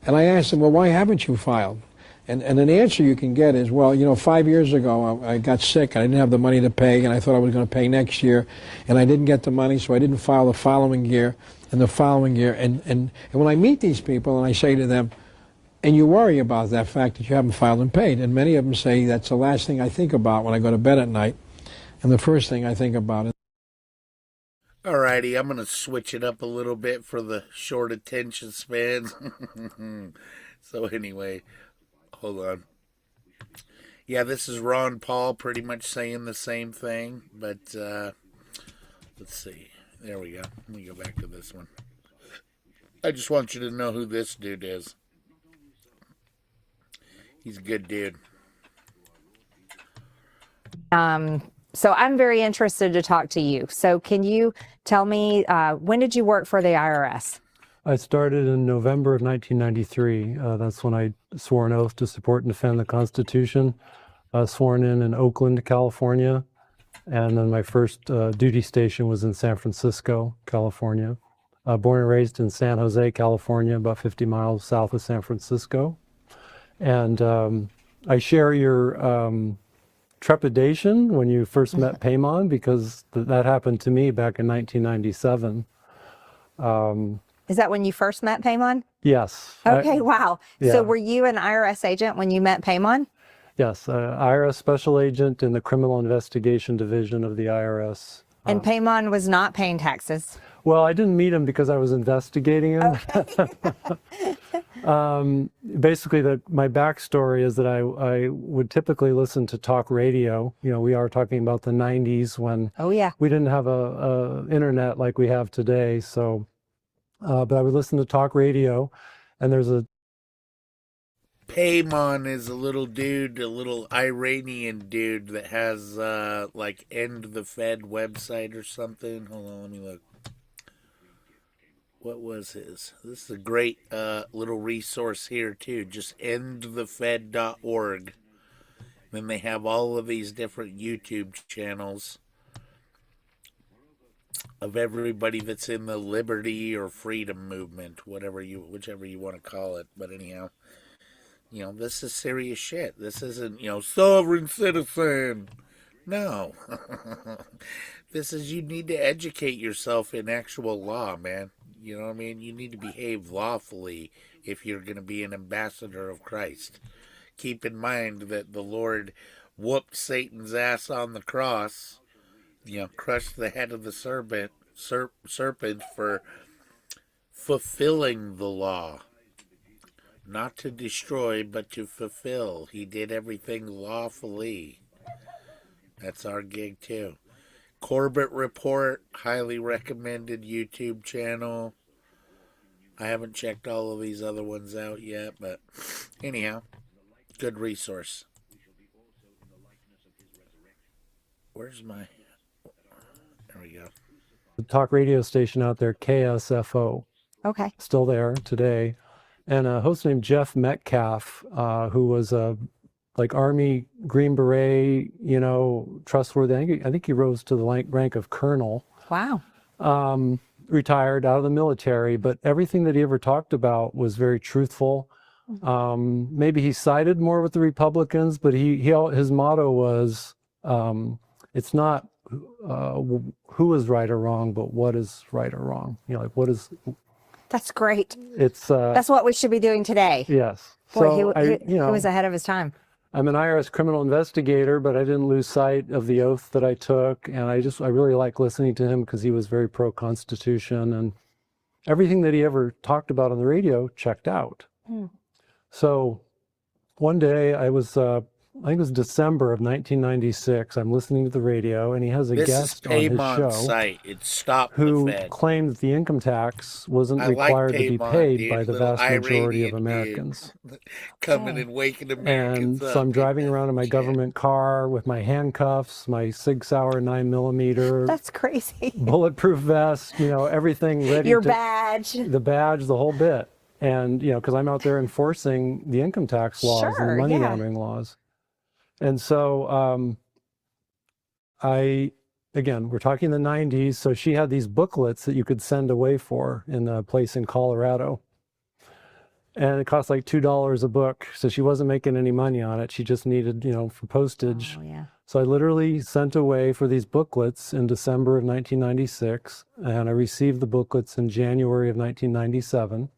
And I ask them, well, why haven't you filed? And an answer you can get is, well, you know, 5 years ago I got sick and I didn't have the money to pay, and I thought I was going to pay next year, and I didn't get the money, so I didn't file the following year and the following year. And when I meet these people and I say to them, and you worry about that fact that you haven't filed and paid, and many of them say that's the last thing I think about when I go to bed at night, and the first thing I think about is. Alrighty, I'm going to switch it up a little bit for the short attention spans. So anyway, hold on. Yeah, this is Ron Paul pretty much saying the same thing, but let's see. There we go. Let me go back to this one. I just want you to know who this dude is. He's a good dude. So I'm very interested to talk to you. So can you tell me, when did you work for the IRS? I started in November of 1993. That's when I swore an oath to support and defend the Constitution. Sworn in Oakland, California. And then my first duty station was in San Francisco, California. Born and raised in San Jose, California, about 50 miles south of San Francisco. And I share your trepidation when you first met Paymon, because that happened to me back in 1997. Is that when you first met Paymon? Yes. Okay, wow. Yeah. So were you an IRS agent when you met Paymon? Yes, IRS special agent in the Criminal Investigation Division of the IRS. And Paymon was not paying taxes. Well, I didn't meet him because I was investigating him. Okay. Basically, my backstory is that I would typically listen to talk radio. You know, we are talking about the 90s when Oh, yeah. we didn't have a internet like we have today. So, but I would listen to talk radio, and there's a Paymon is a little dude, a little Iranian dude that has like End the Fed website or something. Hold on, let me look. What was his? This is a great little resource here too. Just endthefed.org. Then they have all of these different YouTube channels of everybody that's in the liberty or freedom movement, whichever you want to call it. But anyhow, you know, this is serious shit. This isn't, you know, sovereign citizen. No. This is, you need to educate yourself in actual law, man. You know what I mean? You need to behave lawfully if you're going to be an ambassador of Christ. Keep in mind that the Lord whooped Satan's ass on the cross, you know, crushed the head of the serpent for fulfilling the law. Not to destroy, but to fulfill. He did everything lawfully. That's our gig too. Corbett Report, highly recommended YouTube channel. I haven't checked all of these other ones out yet, but anyhow, good resource. Where's my... There we go. the talk radio station out there, KSFO. Okay. Still there today. And a host named Jeff Metcalf, who was a like Army Green Beret, you know, trustworthy. I think he rose to the rank of colonel. Wow. Retired out of the military, but everything that he ever talked about was very truthful. Maybe he sided more with the Republicans, but his motto was, it's not who is right or wrong, but what is right or wrong. You know, like what is. That's great. It's that's what we should be doing today. Yes. Boy, So he was ahead of his time. I'm an IRS criminal investigator, but I didn't lose sight of the oath that I took, and I really like listening to him because he was very pro-Constitution, and everything that he ever talked about on the radio checked out. So one day I was, I think it was December of 1996, I'm listening to the radio, and he has a guest on his show site. It stopped who the Fed. claimed that the income tax wasn't I required like to be Piedmont, paid dude, by the little vast majority of Iranian dude. Americans. Coming and waking Americans And up. so I'm driving around in my government car with my handcuffs, my Sig Sauer 9mm, That's crazy. bulletproof vest, you know, everything ready. Your badge. The badge, the whole bit. And, you know, because I'm out there enforcing the income tax laws and Sure, the money yeah. laundering laws. And so again, we're talking the 90s. So she had these booklets that you could send away for in a place in Colorado. And it cost like $2 a book. So she wasn't making any money on it. She just needed, you know, for postage. Oh, yeah. So I literally sent away for these booklets in December of 1996. And I received the booklets in January of 1997.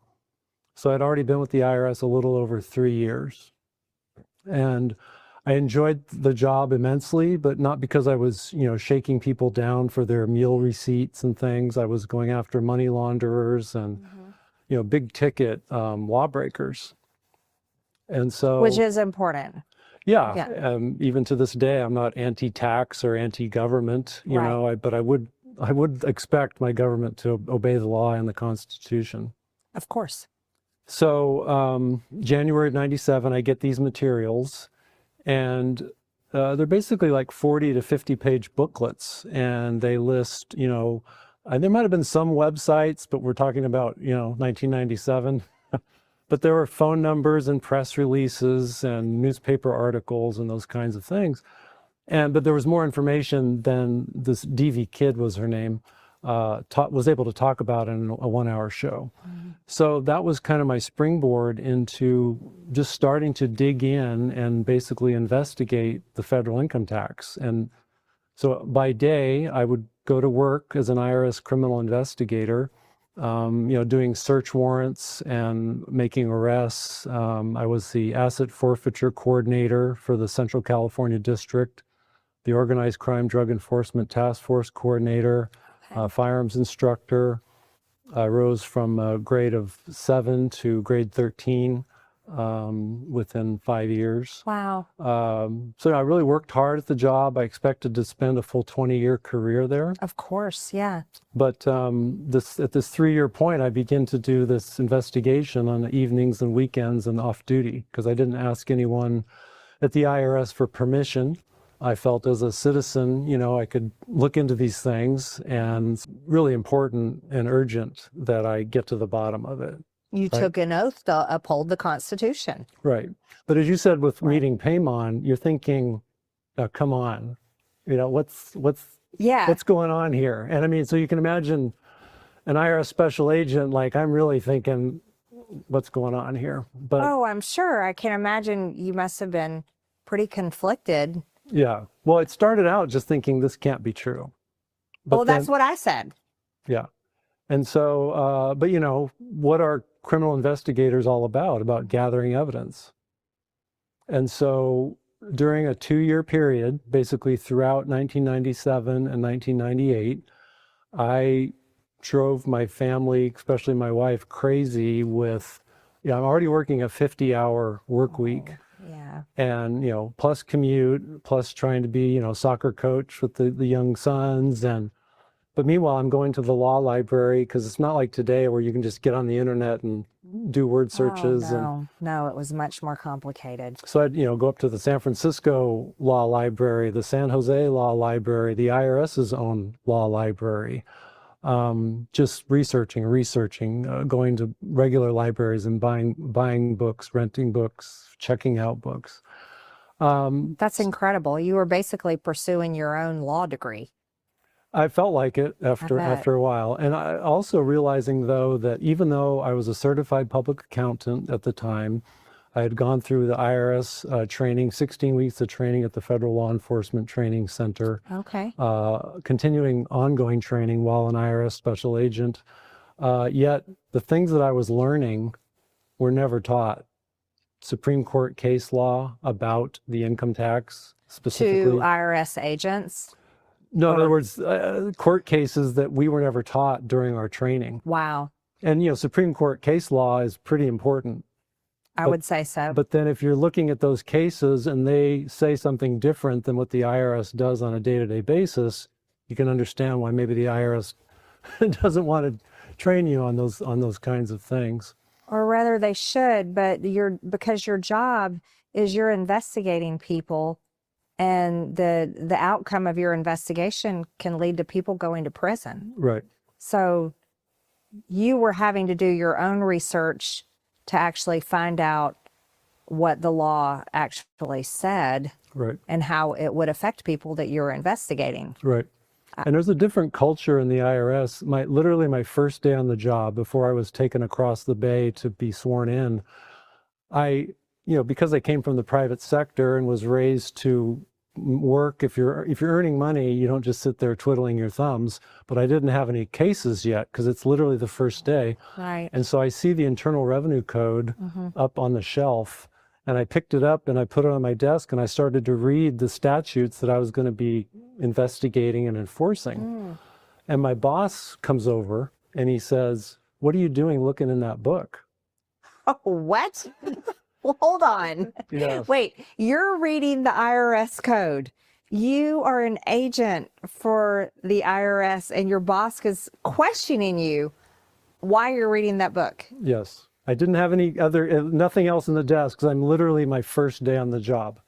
So I'd already been with the IRS a little over 3 years. And I enjoyed the job immensely, but not because I was, you know, shaking people down for their meal receipts and things. I was going after money launderers and, you know, big ticket lawbreakers. And so, Which is important. yeah. Even to this day, I'm not anti-tax or anti-government, you Right. know, but I would expect my government to obey the law and the Constitution. Of course. So January of 97, I get these materials, and they're basically like 40 to 50 page booklets, and they list, you know, there might have been some websites, but we're talking about, you know, 1997. But there were phone numbers and press releases and newspaper articles and those kinds of things. But there was more information than this DV Kid was her name, was able to talk about in a 1 hour show. So that was kind of my springboard into just starting to dig in and basically investigate the federal income tax. And so by day, I would go to work as an IRS criminal investigator, you know, doing search warrants and making arrests. I was the asset forfeiture coordinator for the Central California District, the Organized Crime Drug Enforcement Task Force coordinator, firearms instructor. I rose from a grade of 7 to grade 13 within 5 years. Wow. So I really worked hard at the job. I expected to spend a full 20-year career there. Of course, yeah. But at this 3-year point, I began to do this investigation on the evenings and weekends and off duty because I didn't ask anyone at the IRS for permission. I felt as a citizen, you know, I could look into these things, and it's really important and urgent that I get to the bottom of it. You took an oath to uphold the Constitution. Right. But as you said, with meeting Paymon, you're thinking, come on, you know, what's going on here? And I mean, so you can imagine an IRS special agent, like I'm really thinking, what's going on here? But Oh, I'm sure. I can imagine you must have been pretty conflicted. yeah, well, it started out just thinking this can't be true. But Well, that's what I said. Yeah. And so, but you know, what are criminal investigators all about gathering evidence? And so during a 2-year period, basically throughout 1997 and 1998, I drove my family, especially my wife, crazy with, I'm already working a 50-hour work week. Yeah. And, you know, plus commute, plus trying to be, you know, soccer coach with the young sons. But meanwhile, I'm going to the law library because it's not like today where you can just get on the internet and do word searches. No, it was much more complicated. So I'd, you know, go up to the San Francisco Law Library, the San Jose Law Library, the IRS's own law library, just researching, going to regular libraries and buying books, renting books, checking out books. That's incredible. You were basically pursuing your own law degree. I felt like it bet. after a while. And I also realizing, though, that even though I was a certified public accountant at the time, I had gone through the IRS training, 16 weeks of training at the Federal Law Enforcement Training Center, Okay. continuing ongoing training while an IRS special agent. Yet the things that I was learning were never taught. Supreme Court case law about the income tax specifically. To IRS agents. No, in other words, court cases that we were never taught during our training. Wow. And, Supreme Court case law is pretty important. I would say so. But then if you're looking at those cases and they say something different than what the IRS does on a day-to-day basis, you can understand why maybe the IRS doesn't want to train you on those kinds of things. Or rather they should, but because your job is you're investigating people, and the outcome of your investigation can lead to people going to prison. Right. So you were having to do your own research to actually find out what the law actually said. Right. And how it would affect people that you were investigating. Right. And there's a different culture in the IRS. Literally my first day on the job, before I was taken across the bay to be sworn in, because I came from the private sector and was raised to work, if you're earning money, you don't just sit there twiddling your thumbs. But I didn't have any cases yet because it's literally the first day. Right. And so I see the Internal Revenue Code up on the shelf, and I picked it up and I put it on my desk and I started to read the statutes that I was going to be investigating and enforcing. And my boss comes over and he says, "What are you doing looking in that book?" Oh, what? Well, hold on. Yeah. Wait, you're reading the IRS code. You are an agent for the IRS and your boss is questioning you why you're reading that book. Yes. I didn't have nothing else in the desk because I'm literally my first day on the job.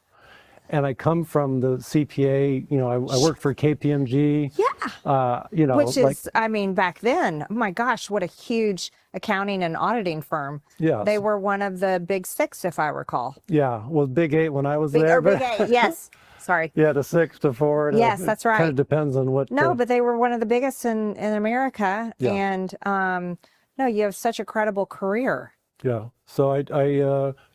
And I come from the CPA, I worked for KPMG. Yeah. Which is, back then, oh my gosh, what a huge accounting and auditing firm. Yeah. They were one of the big six, if I recall. Yeah. Well, Big Eight when I was there. Big Eight, yes. Sorry. Yeah, the 6 to 4. Yes, that's right. Kind of depends on what. No, but they were one of the biggest in America. Yeah. And no, you have such a credible career. Yeah. So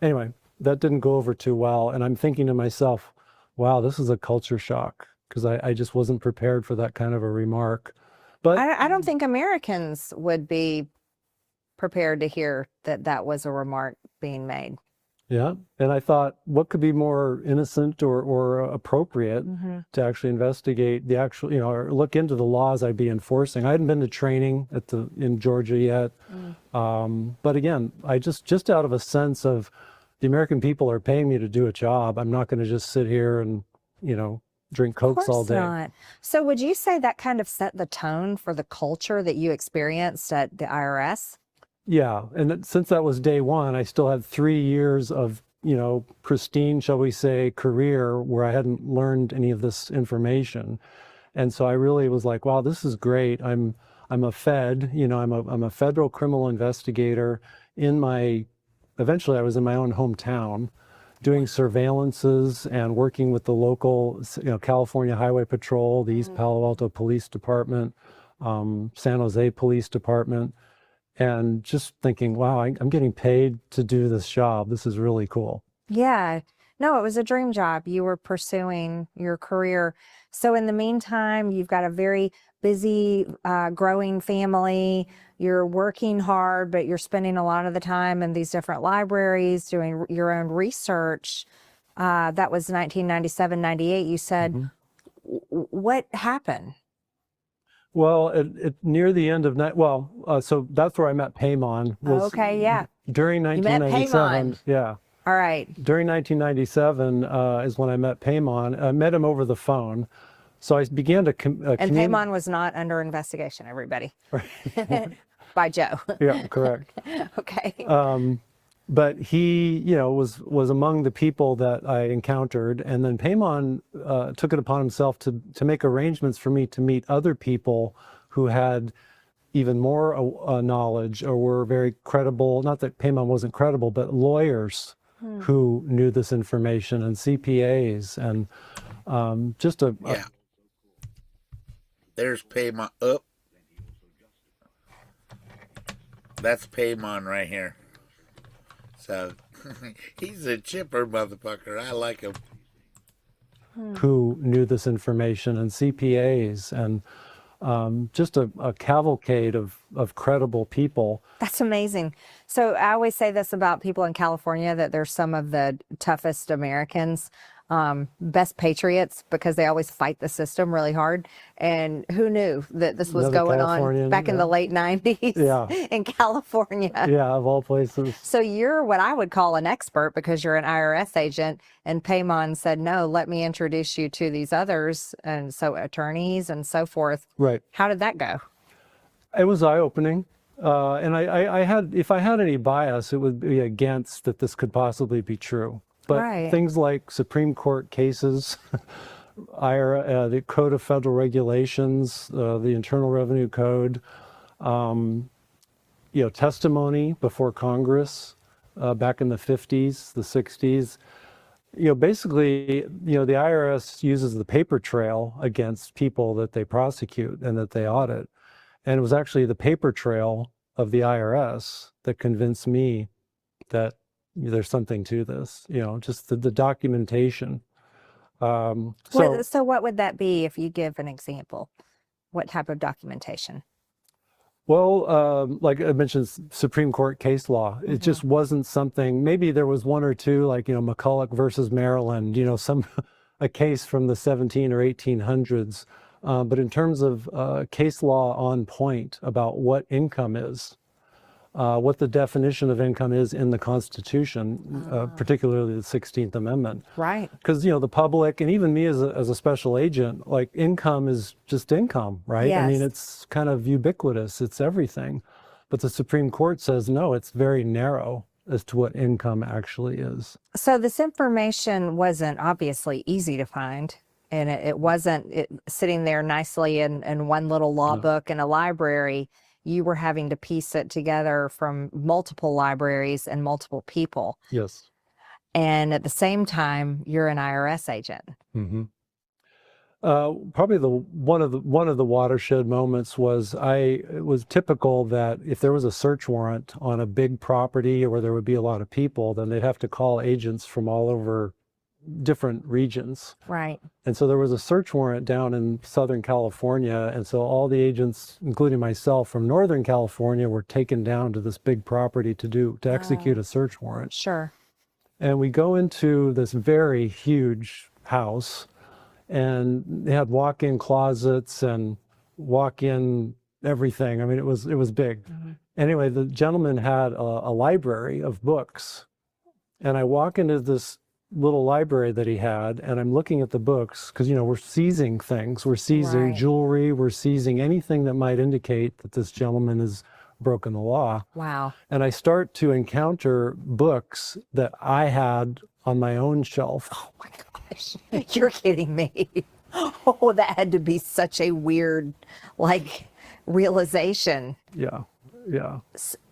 anyway, that didn't go over too well. And I'm thinking to myself, wow, this is a culture shock because I just wasn't prepared for that kind of a remark. But I don't think Americans would be prepared to hear that was a remark being made. Yeah. And I thought, what could be more innocent or appropriate to actually investigate the actual, or look into the laws I'd be enforcing. I hadn't been to training in Georgia yet. But again, I just out of a sense of the American people are paying me to do a job. I'm not going to just sit here and, drink Cokes all day. Not. So would you say that kind of set the tone for the culture that you experienced at the IRS? Yeah. And since that was day one, I still had 3 years of, pristine, shall we say, career where I hadn't learned any of this information. And so I really was like, wow, this is great. I'm a Fed, I'm a federal criminal investigator eventually I was in my own hometown doing surveillances and working with the local, California Highway Patrol, the East Palo Alto Police Department, San Jose Police Department, and just thinking, wow, I'm getting paid to do this job. This is really cool. Yeah. No, it was a dream job. You were pursuing your career. So in the meantime, you've got a very busy, growing family. You're working hard, but you're spending a lot of the time in these different libraries doing your own research. That was 1997, 98. You said, what happened? Well, near the end of so that's where I met Paymon. Okay, yeah. During 1997, yeah. All right. During 1997 is when I met Paymon. I met him over the phone. So I began to and Paymon was not under investigation, everybody. By Joe. Yeah, correct. Okay. But he, was among the people that I encountered. And then Paymon took it upon himself to make arrangements for me to meet other people who had even more knowledge or were very credible. Not that Paymon wasn't credible, but lawyers who knew this information, and CPAs, and just a Yeah. There's Paymon. Oh, that's Paymon right here. So he's a chipper motherfucker. I like him. who knew this information, and CPAs, and just a cavalcade of credible people. That's amazing. So I always say this about people in California, that they're some of the toughest Americans, best patriots, because they always fight the system really hard. And who knew that this was Another going on Californian, back in the yeah. late 90s Yeah. in California? Yeah, of all places. So you're what I would call an expert, because you're an IRS agent, and Paymon said, no, let me introduce you to these others, and so attorneys and so forth. Right. How did that go? It was eye-opening. And I had, if I had any bias, it would be against that this could possibly be true. But Right. things like Supreme Court cases, the Code of Federal Regulations, the Internal Revenue Code, testimony before Congress back in the 50s, the 60s. Basically, the IRS uses the paper trail against people that they prosecute and that they audit. And it was actually the paper trail of the IRS that convinced me that there's something to this, just the documentation. So what would that be if you give an example? What type of documentation? Well, like I mentioned, Supreme Court case law, it just wasn't something, maybe there was one or two, like, McCulloch versus Maryland, a case from the 17 or 1800s. But in terms of case law on point about what income is, what the definition of income is in the Constitution, particularly the 16th Amendment. Right. Because, the public, and even me as a special agent, like, income is just income, right? I mean, Yes. it's kind of ubiquitous. It's everything. But the Supreme Court says, no, it's very narrow as to what income actually is. So this information wasn't obviously easy to find, and it wasn't sitting there nicely in one little law book in a library. You were having to piece it together from multiple libraries and multiple people. Yes. And at the same time, you're an IRS agent. Mm-hmm. Probably one of the watershed moments was it was typical that if there was a search warrant on a big property or where there would be a lot of people, then they'd have to call agents from all over different regions. Right. And so there was a search warrant down in Southern California, and so all the agents, including myself from Northern California, were taken down to this big property to execute a search warrant. Sure. And we go into this very huge house, and they had walk-in closets and walk-in everything. I mean, it was big. Anyway, the gentleman had a library of books, and I walk into this little library that he had, and I'm looking at the books because, we're seizing things. We're seizing Right. jewelry. We're seizing anything that might indicate that this gentleman has broken the law. Wow. And I start to encounter books that I had on my own shelf. Oh my gosh. You're kidding me. Oh, that had to be such a weird, realization. Yeah, yeah.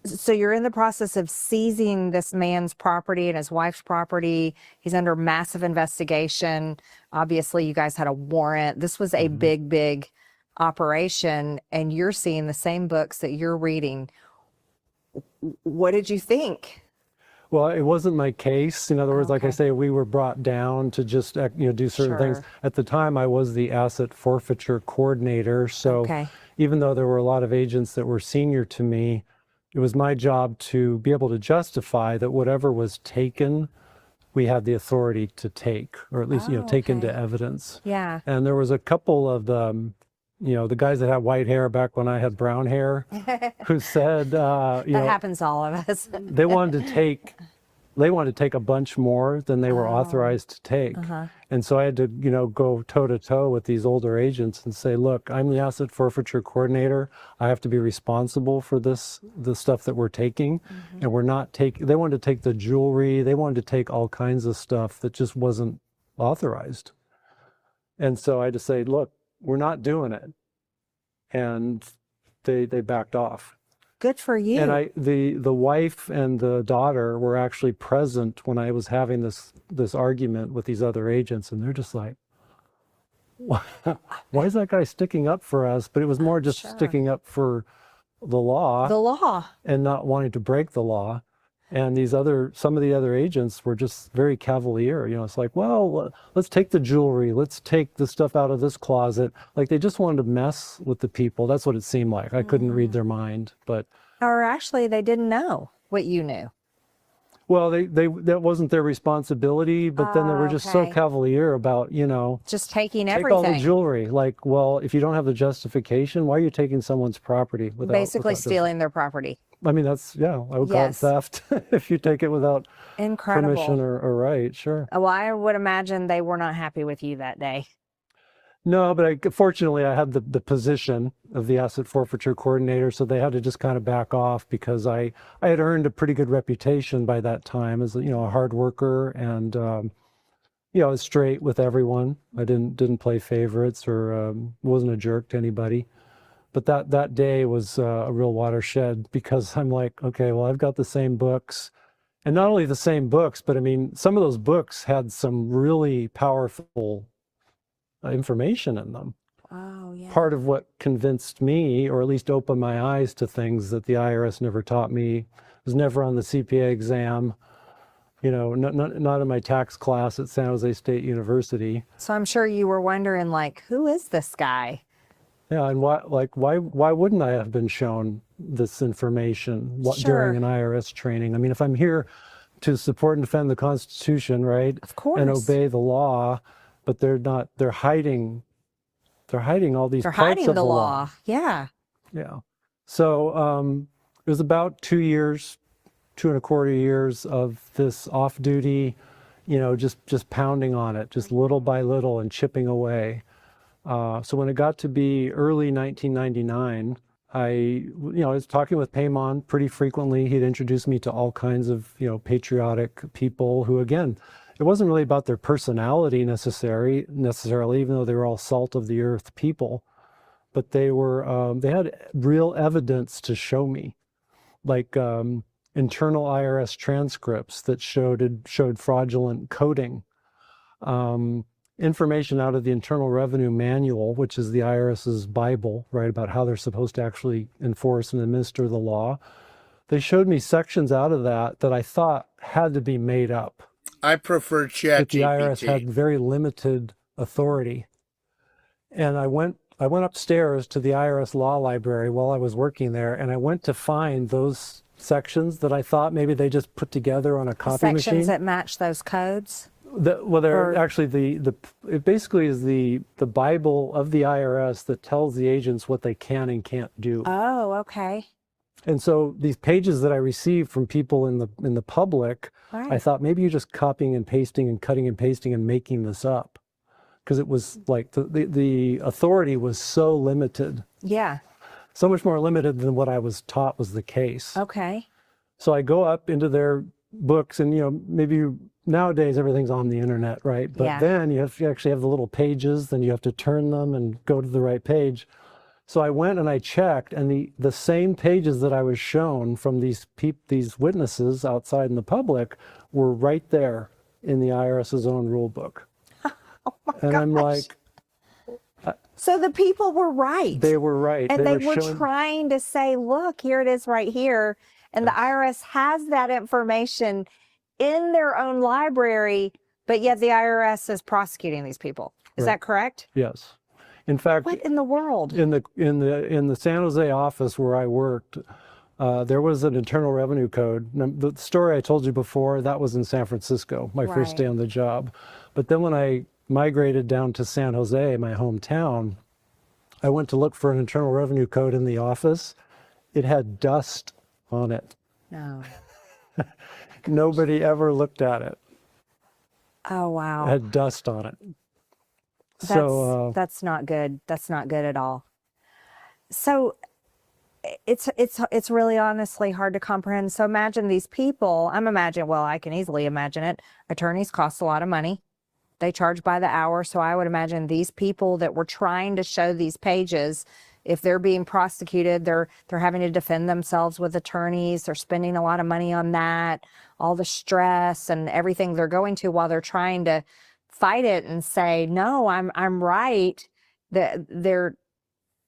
So you're in the process of seizing this man's property and his wife's property. He's under massive investigation. Obviously, you guys had a warrant. This was a big, big operation, and you're seeing the same books that you're reading. What did you think? Well, it wasn't my case. In other words, like I say, we were brought down to just, do certain things. Sure. At the time, I was the asset forfeiture coordinator. So Okay. even though there were a lot of agents that were senior to me, it was my job to be able to justify that whatever was taken, we had the authority to take, or at least, take into okay. evidence. Yeah. And there was a couple of the guys that had white hair back when I had brown hair, who said, That happens to all of us. they wanted to take a bunch more than they were authorized to take. And so I had to, go toe to toe with these older agents and say, look, I'm the asset forfeiture coordinator. I have to be responsible for the stuff that we're taking. And we're not they wanted to take the jewelry. They wanted to take all kinds of stuff that just wasn't authorized. And so I had to say, look, we're not doing it. And they backed off. Good for you. And the wife and the daughter were actually present when I was having this argument with these other agents, and they're just like, why is that guy sticking up for us? But it was more just sticking up for the law. The law. And not wanting to break the law. And some of the other agents were just very cavalier. You know, it's like, well, let's take the jewelry. Let's take the stuff out of this closet. Like they just wanted to mess with the people. That's what it seemed like. I couldn't read their mind, but. Or actually, they didn't know what you knew. Well, that wasn't their responsibility, but then they were just so cavalier about, you know. Just taking take everything. All the jewelry. Like, well, if you don't have the justification, why are you taking someone's property Basically stealing their property. I mean, I would call it theft if you take it without permission or right, sure. Well, I would imagine they were not happy with you that day. No, but fortunately, I had the position of the asset forfeiture coordinator, so they had to just kind of back off because I had earned a pretty good reputation by that time as, you know, a hard worker and, you know, straight with everyone. I didn't play favorites or wasn't a jerk to anybody. But that day was a real watershed because I'm like, okay, well, I've got the same books. And not only the same books, but I mean, some of those books had some really powerful information in them. Oh, yeah. Part of what convinced me, or at least opened my eyes to things that the IRS never taught me, was never on the CPA exam, you know, not in my tax class at San Jose State University. So I'm sure you were wondering, like, who is this guy? Yeah, and why wouldn't I have been shown this information during an IRS training? I mean, if I'm here to support and defend the Constitution, right? Of course. And obey the law, but they're hiding all these parts of the law. Yeah. Yeah. So it was about 2 years, 2.25 years of this off-duty, you know, just pounding on it, just little by little and chipping away. So when it got to be early 1999, I was talking with Paymon pretty frequently. He'd introduced me to all kinds of, you know, patriotic people who, again, it wasn't really about their personality necessarily, even though they were all salt of the earth people, but they had real evidence to show me, like internal IRS transcripts that showed fraudulent coding. Information out of the Internal Revenue Manual, which is the IRS's Bible, right, about how they're supposed to actually enforce and administer the law. They showed me sections out of that I thought had to be made up. I prefer ChatGPT. That the IRS had very limited authority. And I went upstairs to the IRS Law Library while I was working there, and I went to find those sections that I thought maybe they just put together on a copy machine. Sections that match those codes? They're actually it basically is the Bible of the IRS that tells the agents what they can and can't do. Oh, okay. And so these pages that I received from people in the public, I thought maybe you're just copying and pasting and cutting and pasting and making this up, because it was like the authority was so limited. Yeah. So much more limited than what I was taught was the case. Okay. So I go up into their books, and, you know, maybe nowadays everything's on the internet, right? But then you actually have the little pages, then you have to turn them and go to the right page. So I went and I checked, and the same pages that I was shown from these witnesses outside in the public were right there in the IRS's own rule book. Oh my and gosh. I'm like, so the people were right. They were right. And they were trying to say, look, here it is right here. And the IRS has that information in their own library, but yet the IRS is prosecuting these people. Is that correct? Yes. In fact, what in the world? In the San Jose office where I worked, there was an Internal Revenue Code. The story I told you before, that was in San Francisco, my first day on the job. But then when I migrated down to San Jose, my hometown, I went to look for an Internal Revenue Code in the office. It had dust on it. No. Nobody ever looked at it. Oh, wow. It had dust on it. That's not good. That's not good at all. So it's really honestly hard to comprehend. So imagine these people, I can easily imagine it. Attorneys cost a lot of money. They charge by the hour. So I would imagine these people that were trying to show these pages if they're being prosecuted, they're having to defend themselves with attorneys. They're spending a lot of money on that, all the stress and everything they're going to while they're trying to fight it and say, no, I'm right. The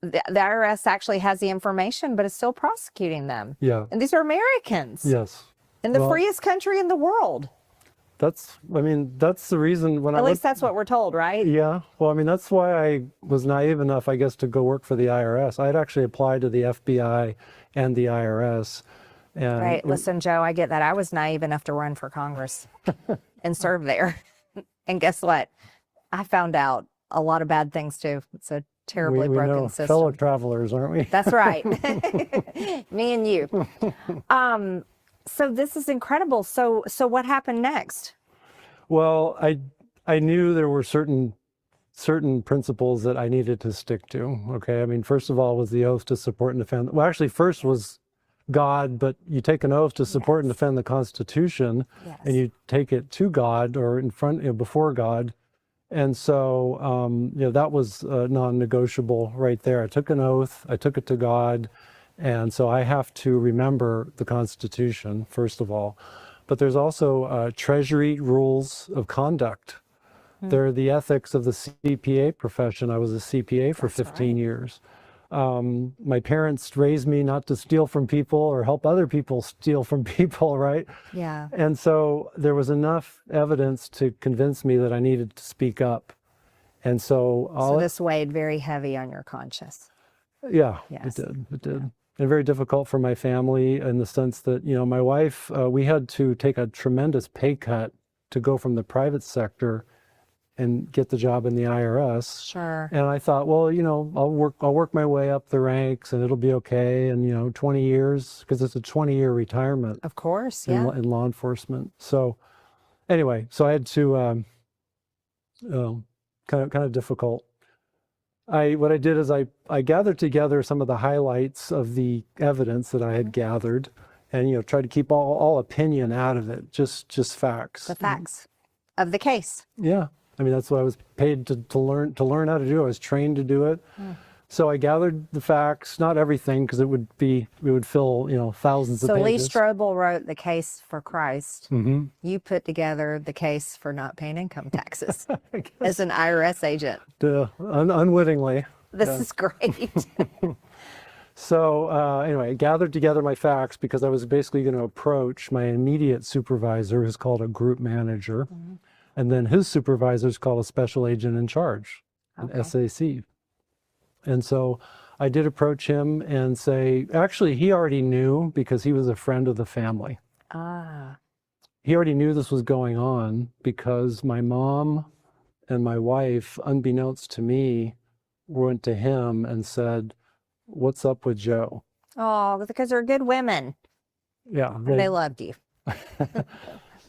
IRS actually has the information, but it's still prosecuting them. Yeah. And these are Americans Yes. in the Well, freest country in the world. that's the reason when At I least that's what we're told, right? Yeah. Well, I mean, that's why I was naive enough, I guess, to go work for the IRS. I had actually applied to the FBI and the IRS. And Right. Listen, Joe, I get that. I was naive enough to run for Congress and serve there. And guess what? I found out a lot of bad things too. It's a terribly we broken know system. fellow travelers, aren't we? That's right. Me and you. So this is incredible. So what happened next? Well, I knew there were certain principles that I needed to stick to. Okay. I mean, first of all was the oath to support and defend. Well, actually, first was God, but you take an oath to support and defend the Constitution, and you take it to God or in front, before God. And so, that was non-negotiable right there. I took an oath, I took it to God. And so I have to remember the Constitution, first of all. But there's also Treasury rules of conduct. They're the ethics of the CPA profession. I was a CPA for 15 years. My parents raised me not to steal from people or help other people steal from people, right? Yeah. And so there was enough evidence to convince me that I needed to speak up. And so this weighed very heavy on your conscience. Yeah, Yes. it did. Yeah. And very difficult for my family in the sense that, my wife, we had to take a tremendous pay cut to go from the private sector and get the job in the IRS. Sure. And I thought, well, I'll work my way up the ranks and it'll be okay. And 20 years, because it's a 20-year retirement. Of course, yeah. In law enforcement. So anyway, so I had to kind of difficult. What I did is I gathered together some of the highlights of the evidence that I had gathered, and tried to keep all opinion out of it, just facts. The facts of the case. Yeah, I mean that's what I was paid to learn how to do. I was trained to do it. So I gathered the facts, not everything, because it would fill thousands of So Lee pages. Strobel wrote the case for Christ. Mm-hmm. You put together the case for not paying income taxes as an IRS agent. Unwittingly. This is great. So anyway, I gathered together my facts because I was basically going to approach my immediate supervisor, who's called a group manager, and then his supervisor is called a special agent in charge, an SAC. And so I did approach him and say, actually, he already knew because he was a friend of the family. He already knew this was going on because my mom and my wife, unbeknownst to me, went to him and said, "What's up with Joe?" Oh, because they're good women. Yeah. And they loved you.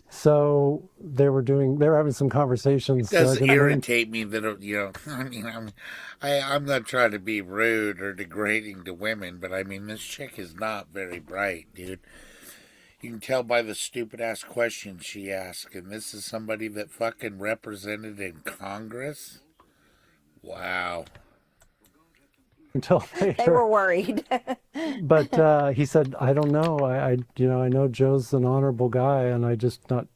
So they were having some conversations. It does irritate me that, I mean, I'm not trying to be rude or degrading to women, but I mean, this chick is not very bright, dude. You can tell by the stupid ass questions she asked, and this is somebody that fucking represented in Congress? Wow. Until They were worried. But he said, I don't know. I know Joe's an honorable guy, and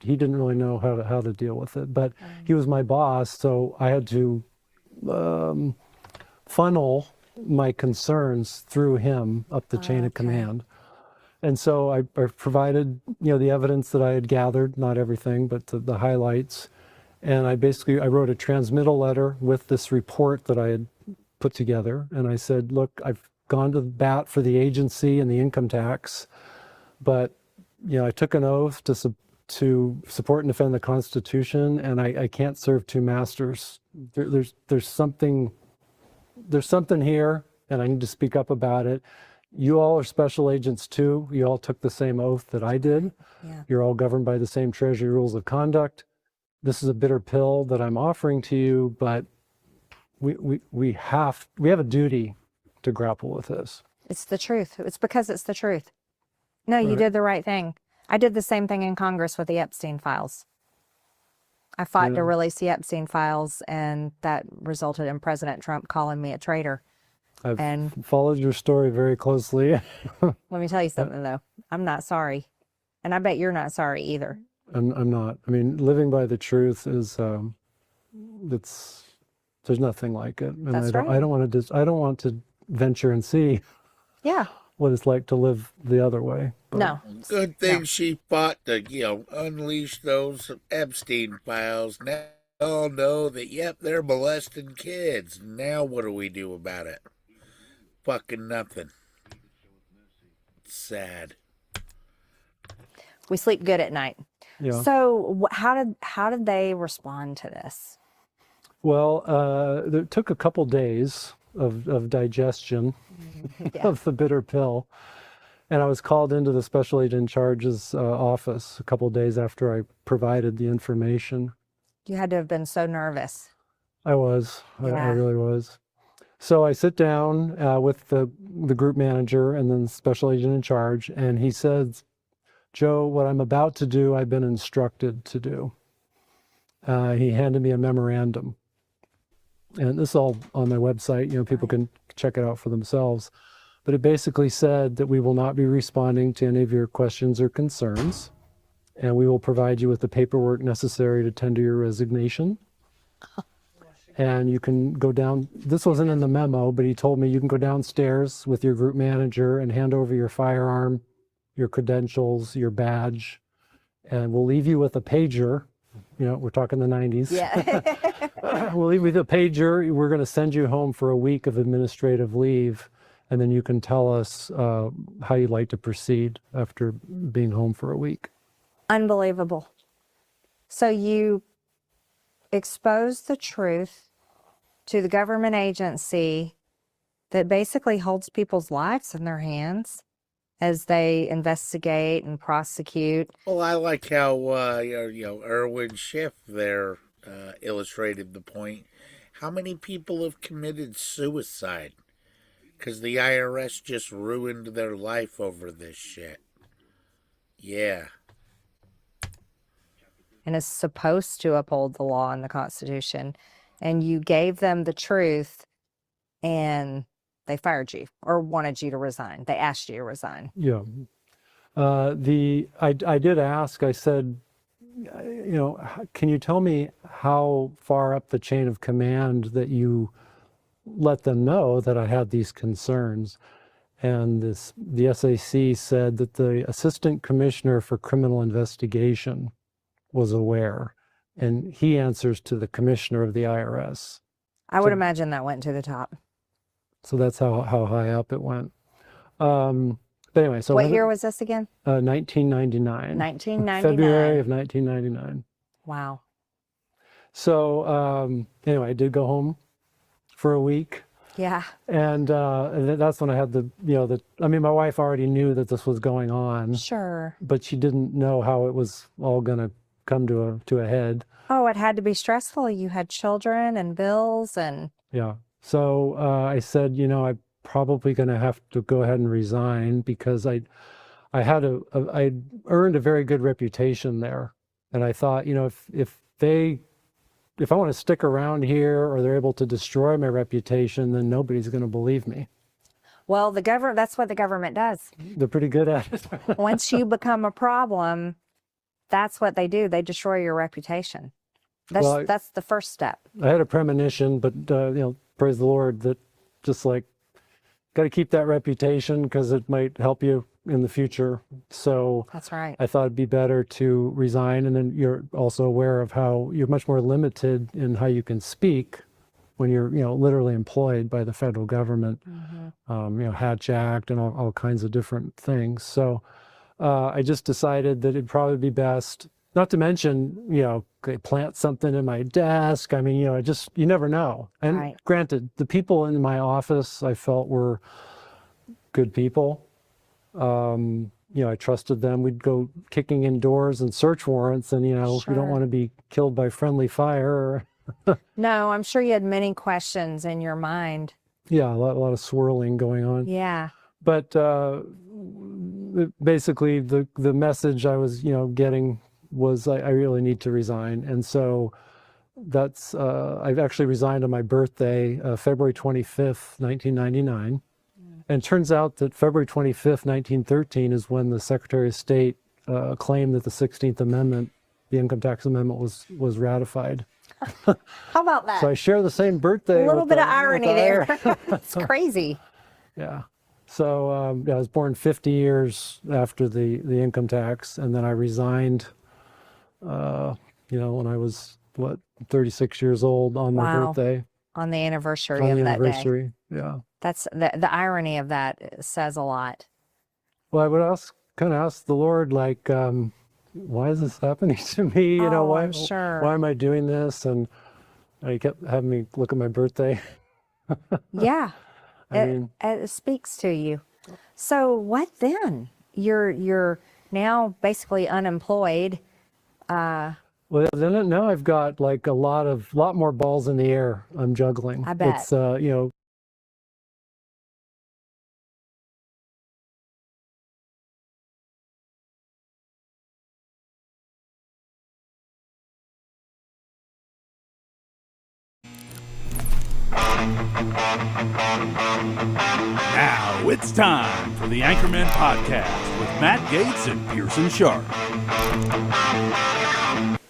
he didn't really know how to deal with it. But he was my boss, so I had to funnel my concerns through him up the chain of command. And so I provided, the evidence that I had gathered, not everything, but the highlights. And I wrote a transmittal letter with this report that I had put together. And I said, look, I've gone to bat for the agency and the income tax, but, I took an oath to support and defend the Constitution, and I can't serve two masters. There's something here, and I need to speak up about it. You all are special agents too. You all took the same oath that I did. Yeah. You're all governed by the same Treasury rules of conduct. This is a bitter pill that I'm offering to you, but we have a duty to grapple with this. It's the truth. It's because it's the truth. No, you did the right thing. I did the same thing in Congress with the Epstein files. I fought to release the Epstein files, and that resulted in President Trump calling me a traitor. I've And followed your story very closely. let me tell you something though. I'm not sorry. And I bet you're not sorry either. I'm not. I mean, living by the truth is it's there's nothing like it, and That's I right. don't want to I don't want to venture and see Yeah. what it's like to live the other way. But No. Good thing No. she fought to, unleash those Epstein files. Now we all know that, yep, they're molesting kids. Now what do we do about it? Fucking nothing. Sad. We sleep good at night. yeah. So how did they respond to this? Well, it took a couple days of digestion Yeah. of the bitter pill. And I was called into the special agent in charge's office a couple days after I provided the information. You had to have been so nervous. I was. I Yeah. really was. So I sit down with the group manager and then the special agent in charge, and he says, Joe, what I'm about to do, I've been instructed to do. He handed me a memorandum. And this is all on my website. People can check it out for themselves. But it basically said that we will not be responding to any of your questions or concerns, and we will provide you with the paperwork necessary to tender your resignation. And you can go down, this wasn't in the memo, but he told me you can go downstairs with your group manager and hand over your firearm, your credentials, your badge, and we'll leave you with a pager. We're talking the 90s. Yeah. We'll leave you with a pager. We're going to send you home for a week of administrative leave. And then you can tell us how you'd like to proceed after being home for a week. Unbelievable. So you exposed the truth to the government agency that basically holds people's lives in their hands as they investigate and prosecute. Well, I like how, Erwin Schiff there illustrated the point. How many people have committed suicide? Because the IRS just ruined their life over this shit. Yeah. And is supposed to uphold the law and the Constitution. And you gave them the truth and they fired you or wanted you to resign. They asked you to resign. Yeah. I did ask, I said, can you tell me how far up the chain of command that you let them know that I had these concerns? And the SAC said that the Assistant Commissioner for Criminal Investigation was aware, and he answers to the Commissioner of the IRS. I would imagine that went to the top. So that's how high up it went. But anyway, so what year was this again? 1999. 1999. February of 1999. Wow. So anyway, I did go home for a week. Yeah. And that's when I had my wife already knew that this was going on. Sure. But she didn't know how it was all going to come to a head. Oh, it had to be stressful. You had children and bills and. Yeah. So I said, I'm probably going to have to go ahead and resign because I earned a very good reputation there. And I thought, if I want to stick around here or they're able to destroy my reputation, then nobody's going to believe me. Well, that's what the government does. They're pretty good at it. Once you become a problem, that's what they do. They destroy your reputation. That's the first step. I had a premonition, but praise the Lord that just got to keep that reputation because it might help you in the future. So that's right. I thought it'd be better to resign. And then you're also aware of how you're much more limited in how you can speak when you're, literally employed by the federal government, Hatch Act and all kinds of different things. So I just decided that it'd probably be best, not to mention, they plant something in my desk. I mean, you never know. And right. Granted, the people in my office I felt were good people. I trusted them. We'd go kicking in doors and search warrants and, Sure. we don't want to be killed by friendly fire. No, I'm sure you had many questions in your mind. Yeah, a lot of swirling going on. Yeah. But basically the message I was, getting was I really need to resign. And so that's I've actually resigned on my birthday, February 25th, 1999. And it turns out that February 25th, 1913 is when the Secretary of State claimed that the 16th Amendment, the income tax amendment, was ratified. How about that? So I share the same birthday. A little bit of with irony the there. Irish. It's crazy. Yeah. So yeah, I was born 50 years after the income tax, and then I resigned, when I was, 36 years old on my Wow. birthday. On the anniversary On of the that day. anniversary, yeah. That's the irony of that says a lot. Well, I would kind of ask the Lord, like, why is this happening to me? Why, I'm sure. why am I doing this? And he kept having me look at my birthday. Yeah. I mean, it speaks to you. So what then? You're now basically unemployed. well, then now I've got like a lot more balls in the air I'm juggling. I bet. It's, Now it's time for the Anchorman Podcast with Matt Gaetz and Pearson Sharp.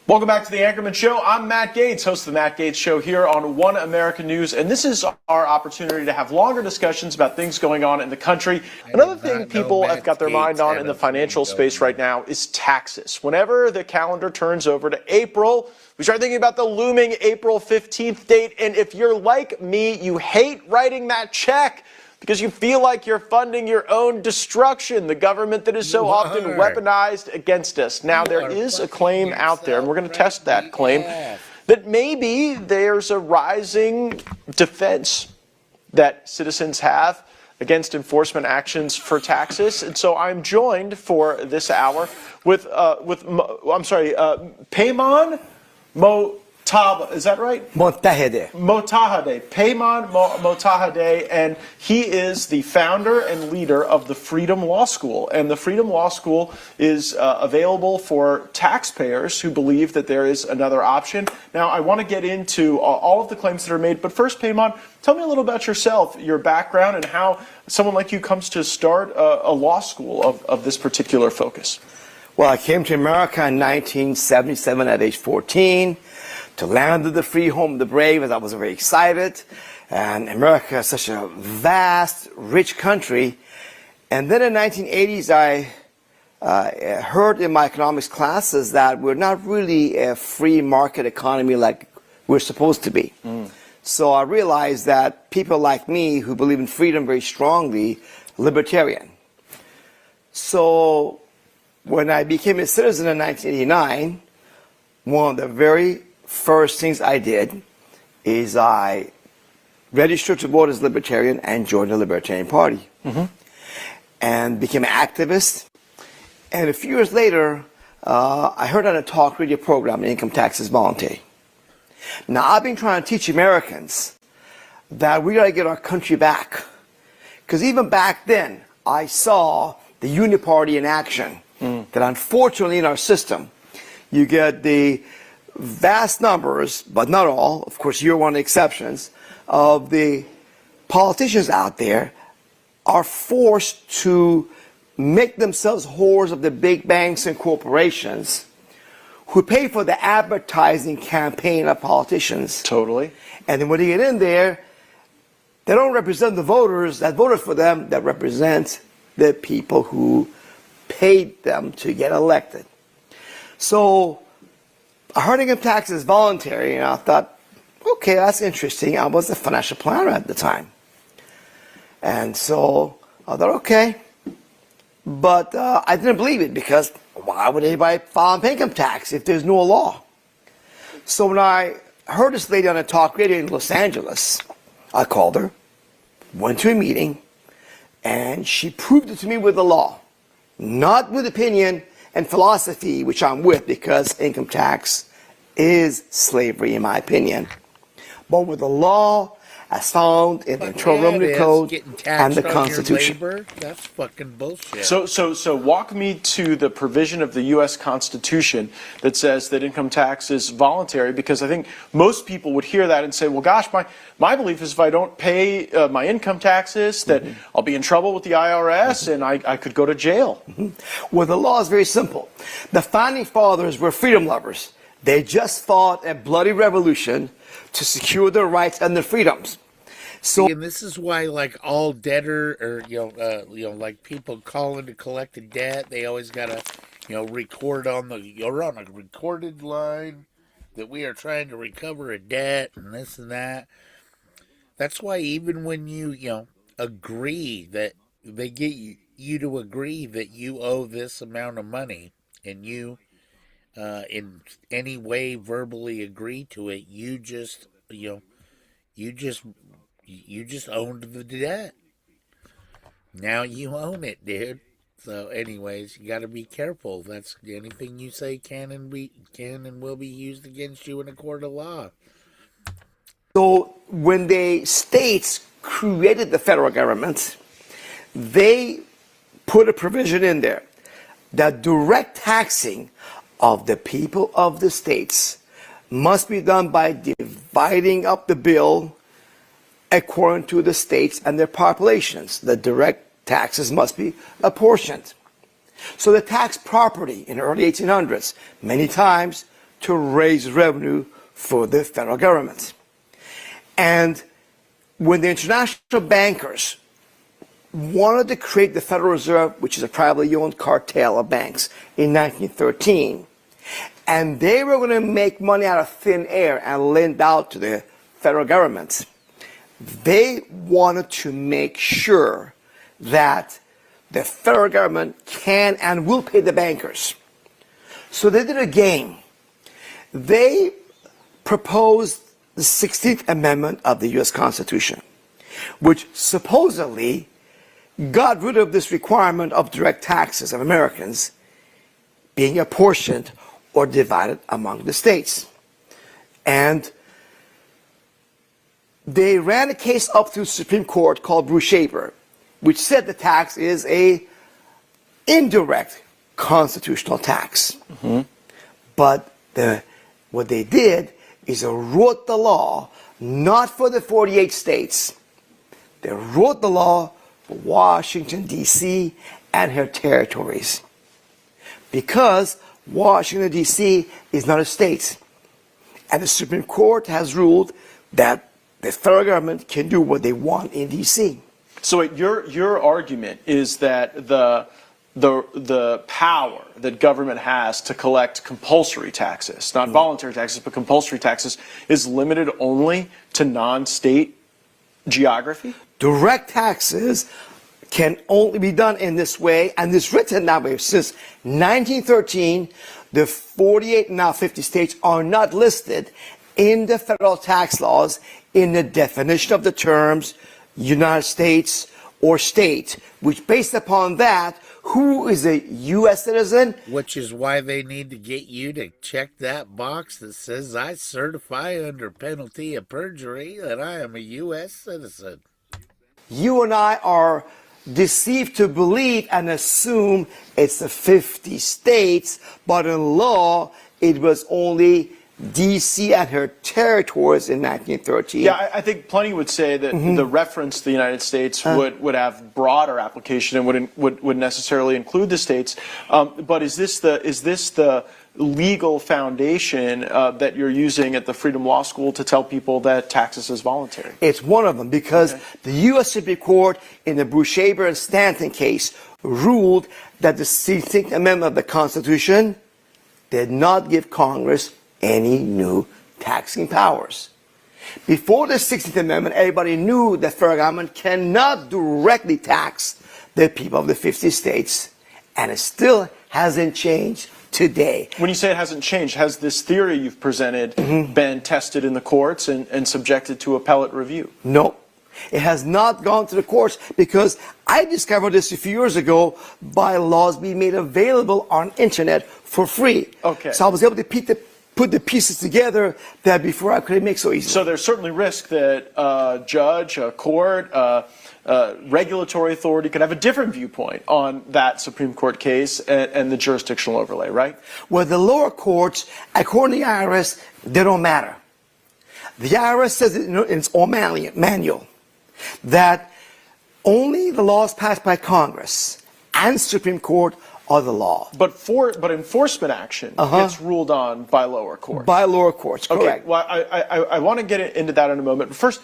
Welcome back to the Anchorman Show. I'm Matt Gaetz, host of the Matt Gaetz Show here on One American News, and this is our opportunity to have longer discussions about things going on in the country. Another thing people have got their mind on in the financial space right now is taxes. Whenever the calendar turns over to April, we start thinking about the looming April 15th date, and if you're like me, you hate writing that check because you feel like you're funding your own destruction, the government that is so often weaponized against us. Now, there is a claim out there, and we're going to test that claim, that maybe there's a rising defense that citizens have against enforcement actions for taxes. And so I'm joined for this hour with Payman Motahade, is that right? Motahade. Payman Motahade, and he is the founder and leader of the Freedom Law School. And the Freedom Law School is available for taxpayers who believe that there is another option. Now, I want to get into all of the claims that are made, but first, Payman, tell me a little about yourself, your background, and how someone like you comes to start a law school of this particular focus. Well, I came to America in 1977 at age 14 to land of the free, home of the brave, as I was very excited. And America is such a vast, rich country. And then in the 1980s, I heard in my economics classes that we're not really a free market economy like we're supposed to be. So I realized that people like me who believe in freedom very strongly, libertarian. So when I became a citizen in 1989, one of the very first things I did is I registered to vote as libertarian and joined the Libertarian Party. And became an activist. And a few years later, I heard on a talk radio program, Income Tax is Voluntary. Now, I've been trying to teach Americans that we got to get our country back. Because even back then, I saw the UNI Party in action. That unfortunately in our system, you get the vast numbers, but not all, of course you're one of the exceptions, of the politicians out there are forced to make themselves whores of the big banks and corporations who pay for the advertising campaign of politicians. Totally. And then when they get in there, they don't represent the voters that voted for them, that represent the people who paid them to get elected. So I heard income tax is voluntary, and I thought, okay, that's interesting. I was a financial planner at the time. And so I thought, okay. But I didn't believe it, because why would anybody file an income tax if there's no law? So when I heard this lady on a talk radio in Los Angeles, I called her, went to a meeting, and she proved it to me with the law. Not with opinion and philosophy, which I'm with, because income tax is slavery in my opinion, but with the law as found in the Internal Revenue Code and the Constitution. Labor, that's fucking bullshit. So walk me to the provision of the U.S. Constitution that says that income tax is voluntary, because I think most people would hear that and say, well, gosh, my belief is if I don't pay my income taxes, that I'll be in trouble with the IRS and I could go to jail. Well, the law is very simple. The Founding Fathers were freedom lovers. They just fought a bloody revolution to secure their rights and their freedoms. So, and this is why, like, all debtor, or like people calling to collect a debt, they always gotta, record you're on a recorded line that we are trying to recover a debt and this and that. That's why even when you agree that they get you to agree that you owe this amount of money, and you in any way verbally agree to it, you just owned the debt. Now you own it, dude. So anyways, you got to be careful. That's anything you say can and will be used against you in a court of law. So when the states created the federal government, they put a provision in there that direct taxing of the people of the states must be done by dividing up the bill according to the states and their populations. The direct taxes must be apportioned. So they taxed property in the early 1800s, many times to raise revenue for the federal government. And when the international bankers wanted to create the Federal Reserve, which is a privately owned cartel of banks, in 1913, and they were going to make money out of thin air and lend out to the federal government, they wanted to make sure that the federal government can and will pay the bankers. So they did a game. They proposed the 16th Amendment of the U.S. Constitution, which supposedly got rid of this requirement of direct taxes of Americans being apportioned or divided among the states. And they ran a case up through the Supreme Court called Bruce-Shaber, which said the tax is a indirect constitutional tax. But what they did is they wrote the law not for the 48 states. They wrote the law for Washington, D.C. and her territories. Because Washington, D.C. is not a state. And the Supreme Court has ruled that the federal government can do what they want in D.C. So your argument is that the power that government has to collect compulsory taxes, not voluntary taxes, but compulsory taxes, is limited only to non-state geography? Direct taxes can only be done in this way, and this written that way. Since 1913, the 48, now 50 states are not listed in the federal tax laws in the definition of the terms United States or state, which based upon that, who is a U.S. citizen? Which is why they need to get you to check that box that says, I certify under penalty of perjury that I am a U.S. citizen. You and I are deceived to believe and assume it's the 50 states, but in law, it was only D.C. and her territories in 1913. Yeah, I think plenty would say that the reference to the United States would have broader application and would necessarily include the states. But is this the legal foundation that you're using at the Freedom Law School to tell people that taxes is voluntary? It's one of them, because the U.S. Supreme Court in the Bruce-Shaber and Stanton case ruled that the 16th Amendment of the Constitution did not give Congress any new taxing powers. Before the 16th Amendment, everybody knew that federal government cannot directly tax the people of the 50 states, and it still hasn't changed today. When you say it hasn't changed, has this theory you've presented been tested in the courts and subjected to appellate review? No. It has not gone to the courts, because I discovered this a few years ago by laws being made available on internet for free. Okay. So I was able to put put the pieces together that before I couldn't make so easily. So there's certainly risk that a judge, a court, regulatory authority could have a different viewpoint on that Supreme Court case and the jurisdictional overlay, right? Well, the lower courts, according to the IRS, they don't matter. The IRS says in its own manual that only the laws passed by Congress and Supreme Court are the law. But enforcement action gets ruled on by lower courts. By lower courts, correct. Okay, well, I want to get into that in a moment. But first,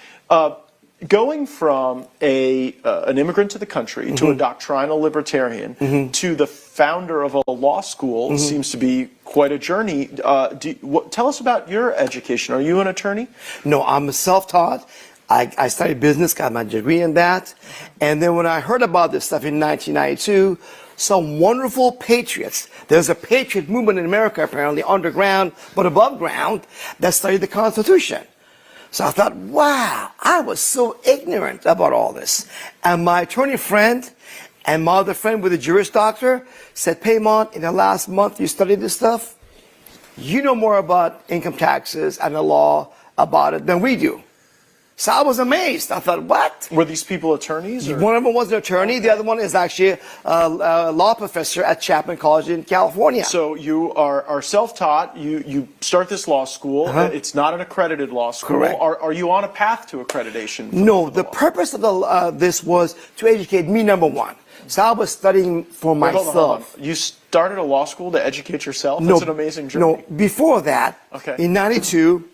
going from an immigrant to the country to a doctrinal libertarian to the founder of a law school seems to be quite a journey. Tell us about your education. Are you an attorney? No, I'm self-taught. I studied business, got my degree in that. And then when I heard about this stuff in 1992, some wonderful patriots, there's a patriot movement in America apparently, underground but above ground, that studied the Constitution. So I thought, wow, I was so ignorant about all this. And my attorney friend and my other friend with a Juris Doctor said, Paymon, in the last month you studied this stuff, you know more about income taxes and the law about it than we do. So I was amazed. I thought, what? Were these people attorneys? Or? One of them was an attorney. The other one is actually a law professor at Chapman College in California. So you are self-taught. You start this law school. It's not an accredited law school. Correct. Are you on a path to accreditation? No, the purpose of this was to educate me, number one. So I was studying for myself. Hold on. You started a law school to educate yourself? That's an amazing journey. No, before that, in 92,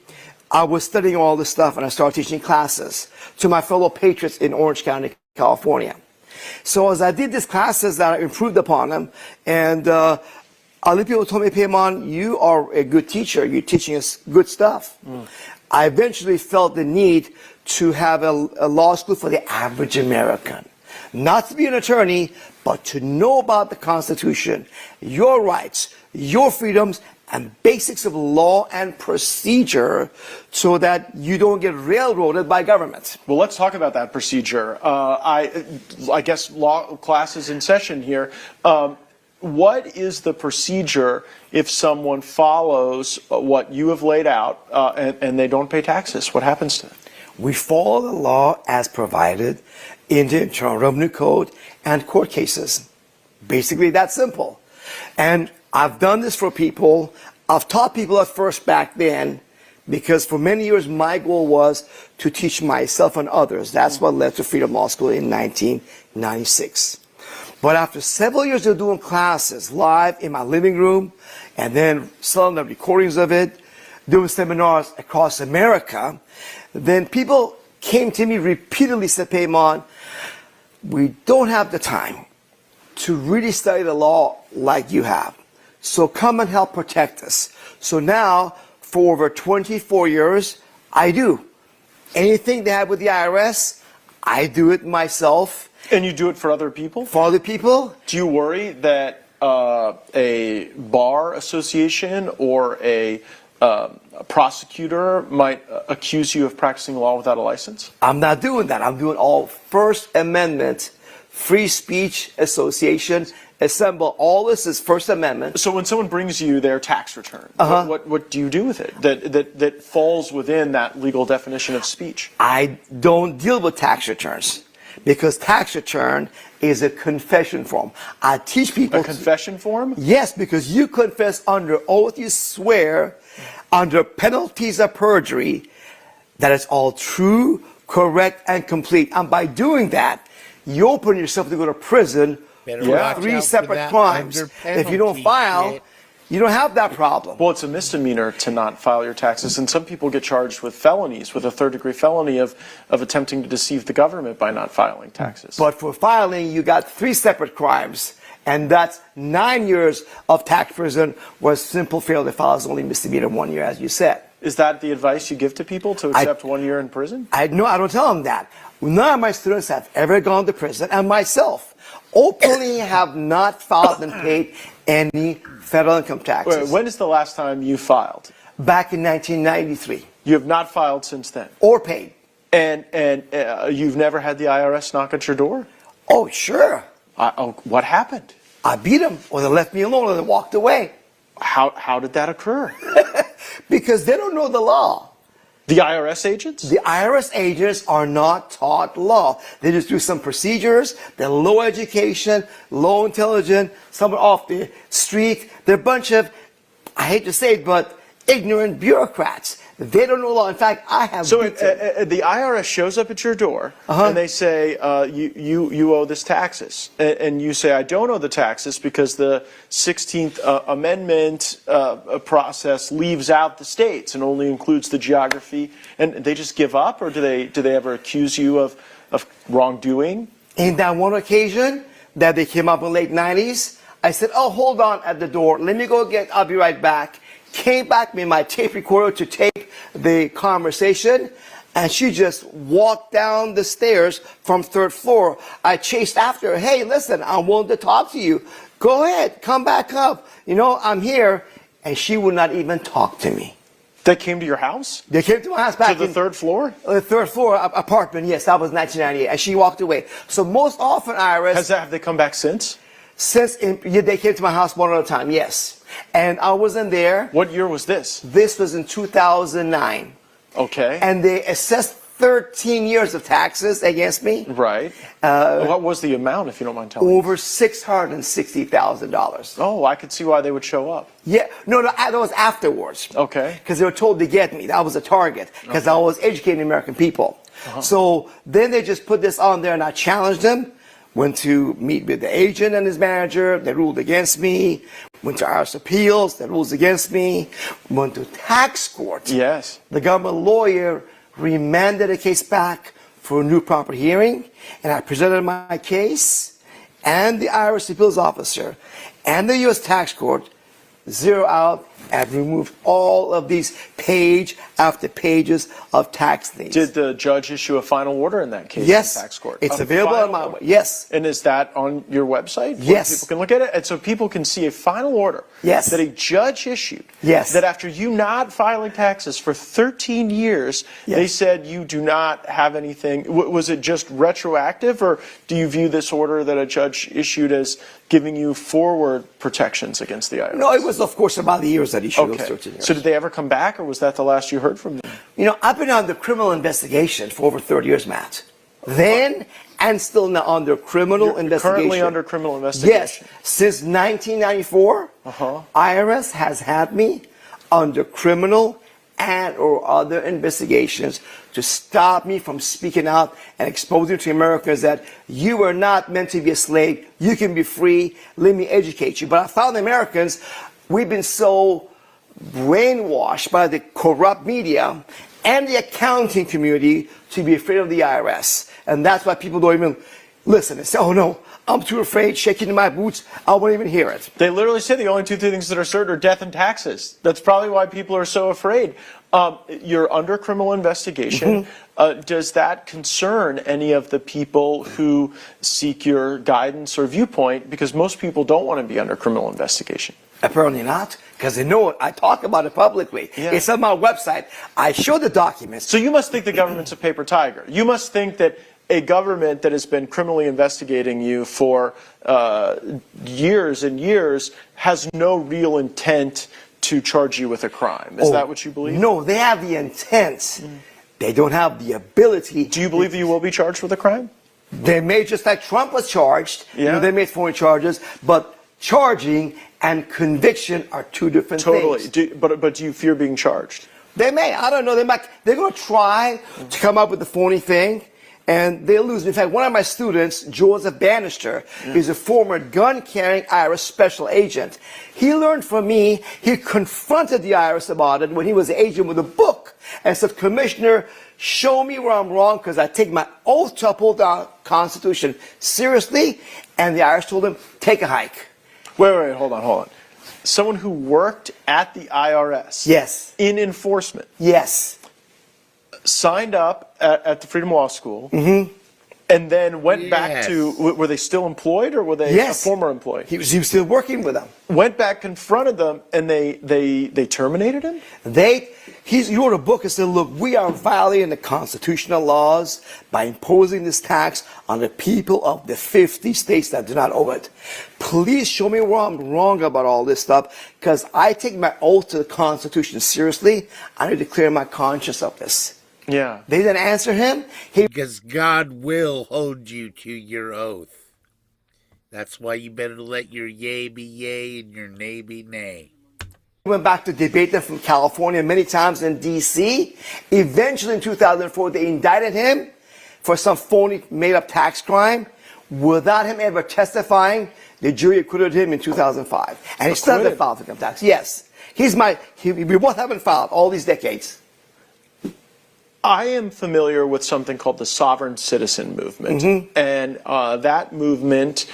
I was studying all this stuff and I started teaching classes to my fellow patriots in Orange County, California. So as I did these classes, I improved upon them, and other people told me, Paymon, you are a good teacher. You're teaching us good stuff. I eventually felt the need to have a law school for the average American. Not to be an attorney, but to know about the Constitution, your rights, your freedoms, and basics of law and procedure so that you don't get railroaded by government. Well, let's talk about that procedure. I guess law classes in session here. What is the procedure if someone follows what you have laid out and they don't pay taxes? What happens to them? We follow the law as provided in the Internal Revenue Code and court cases. Basically, that simple. And I've done this for people. I've taught people at first back then because for many years my goal was to teach myself and others. That's what led to Freedom Law School in 1996. But after several years of doing classes live in my living room and then selling the recordings of it, doing seminars across America, then people came to me repeatedly, said, Paymon, we don't have the time to really study the law like you have. So come and help protect us. So now, for over 24 years, I do. Anything they have with the IRS, I do it myself. And you do it for other people? For other people. Do you worry that a bar association or a prosecutor might accuse you of practicing law without a license? I'm not doing that. I'm doing all First Amendment, free speech association, assemble. All this is First Amendment. So when someone brings you their tax return, what do you do with it that falls within that legal definition of speech? I don't deal with tax returns because tax return is a confession form. I teach people. A confession form? Yes, because you confess under oath, you swear under penalties of perjury that it's all true, correct, and complete. And by doing that, you open yourself to go to prison for 3 separate crimes. If you don't file, you don't have that problem. Well, it's a misdemeanor to not file your taxes, and some people get charged with felonies, with a third-degree felony of attempting to deceive the government by not filing taxes. But for filing, you got 3 separate crimes, and that's 9 years of tax prison, where simple failure to file is only misdemeanor 1 year, as you said. Is that the advice you give to people, to accept 1 year in prison? No, I don't tell them that. None of my students have ever gone to prison, and myself openly have not filed and paid any federal income taxes. Wait, when is the last time you filed? Back in 1993. You have not filed since then? Or paid. And you've never had the IRS knock at your door? Oh, sure. What happened? I beat them, or they left me alone, or they walked away. How did that occur? Because they don't know the law. The IRS agents? The IRS agents are not taught law. They just do some procedures. They're low education, low intelligent, someone off the street. They're a bunch of, I hate to say it, but ignorant bureaucrats. They don't know law. In fact, I have. So the IRS shows up at your door and they say, you owe this taxes. And you say, I don't owe the taxes because the 16th Amendment process leaves out the states and only includes the geography. And they just give up, or do they ever accuse you of wrongdoing? In that one occasion that they came up in the late 90s, I said, oh, hold on at the door. Let me go I'll be right back. Came back with my tape recorder to tape the conversation, and she just walked down the stairs from 3rd floor. I chased after her. Hey, listen, I wanted to talk to you. Go ahead, come back up. You know, I'm here. And she would not even talk to me. They came to your house? They came to my house back to the 3rd floor? The 3rd floor apartment, yes, that was 1998. And she walked away. So most often, IRS... Have they come back since? They came to my house one other time, yes. And I wasn't there. What year was this? This was in 2009. Okay. And they assessed 13 years of taxes against me. Right. What was the amount, if you don't mind telling me? Over $660,000. Oh, I could see why they would show up. Yeah. No, that was afterwards. Okay. Because they were told to get me. That was a target. Because I was educating American people. So then they just put this on there, and I challenged them. Went to meet with the agent and his manager. They ruled against me. Went to IRS appeals. They ruled against me. Went to tax court. Yes. The government lawyer remanded the case back for a new proper hearing. And I presented my case. And the IRS appeals officer and the U.S. tax court zero out and remove all of these page after pages of tax things. Did the judge issue a final order in that case? Yes. In the tax court? It's available on my website. Yes. And is that on your website? Yes. People can look at it? And so people can see a final order yes. that a judge issued. Yes. That after you not filing taxes for 13 years, yes. they said you do not have anything. Was it just retroactive, or do you view this order that a judge issued as giving you forward protections against the IRS? No, it was, of course, about the years that he showed okay. 13 years. So did they ever come back, or was that the last you heard from them? You know, I've been under criminal investigation for over 30 years, Matt. Then and still now under criminal investigation. Currently under criminal investigation? Yes. Since 1994, IRS has had me under criminal and or other investigations to stop me from speaking out and exposing to Americans that you are not meant to be a slave. You can be free. Let me educate you. But I found Americans, we've been so brainwashed by the corrupt media and the accounting community to be afraid of the IRS. And that's why people don't even listen. They say, oh no, I'm too afraid, shaking in my boots, I won't even hear it. They literally say the only two things that are certain are death and taxes. That's probably why people are so afraid. You're under criminal investigation. Does that concern any of the people who seek your guidance or viewpoint? Because most people don't want to be under criminal investigation. Apparently not, because they know it. I talk about it publicly. Yeah. It's on my website. I show the documents. So you must think the government's a paper tiger. You must think that a government that has been criminally investigating you for years and years has no real intent to charge you with a crime. Is that what you believe? No, they have the intent. They don't have the ability. Do you believe that you will be charged with a crime? They may, just like Trump was charged. Yeah. You know, they made foreign charges, but charging and conviction are two different things. But do you fear being charged? They may. I don't know. They're going to try to come up with a phony thing, and they'll lose. In fact, one of my students, Joseph Bannister, is a former gun-carrying IRS special agent. He learned from me. He confronted the IRS about it when he was an agent with a book and said, Commissioner, show me where I'm wrong, because I take my oath to uphold the Constitution seriously. And the IRS told him, take a hike. Wait, hold on. Someone who worked at the IRS. Yes. In enforcement. Yes. Signed up at the Freedom Law School. And then went back to, were they still employed, or were they a former employee? He was still working with them. Went back, confronted them, and they terminated him? He wrote a book and said, look, we are violating the constitutional laws by imposing this tax on the people of the 50 states that do not owe it. Please show me where I'm wrong about all this stuff, because I take my oath to the Constitution seriously. I need to clear my conscience of this. Yeah. They didn't answer him. Because God will hold you to your oath. That's why you better let your yea be yea and your nay be nay. He went back to debate them from California many times in D.C. Eventually in 2004, they indicted him for some phony made-up tax crime. Without him ever testifying, the jury acquitted him in 2005. And he still hasn't filed income tax. Yes. We both haven't filed all these decades. I am familiar with something called the sovereign citizen movement. And that movement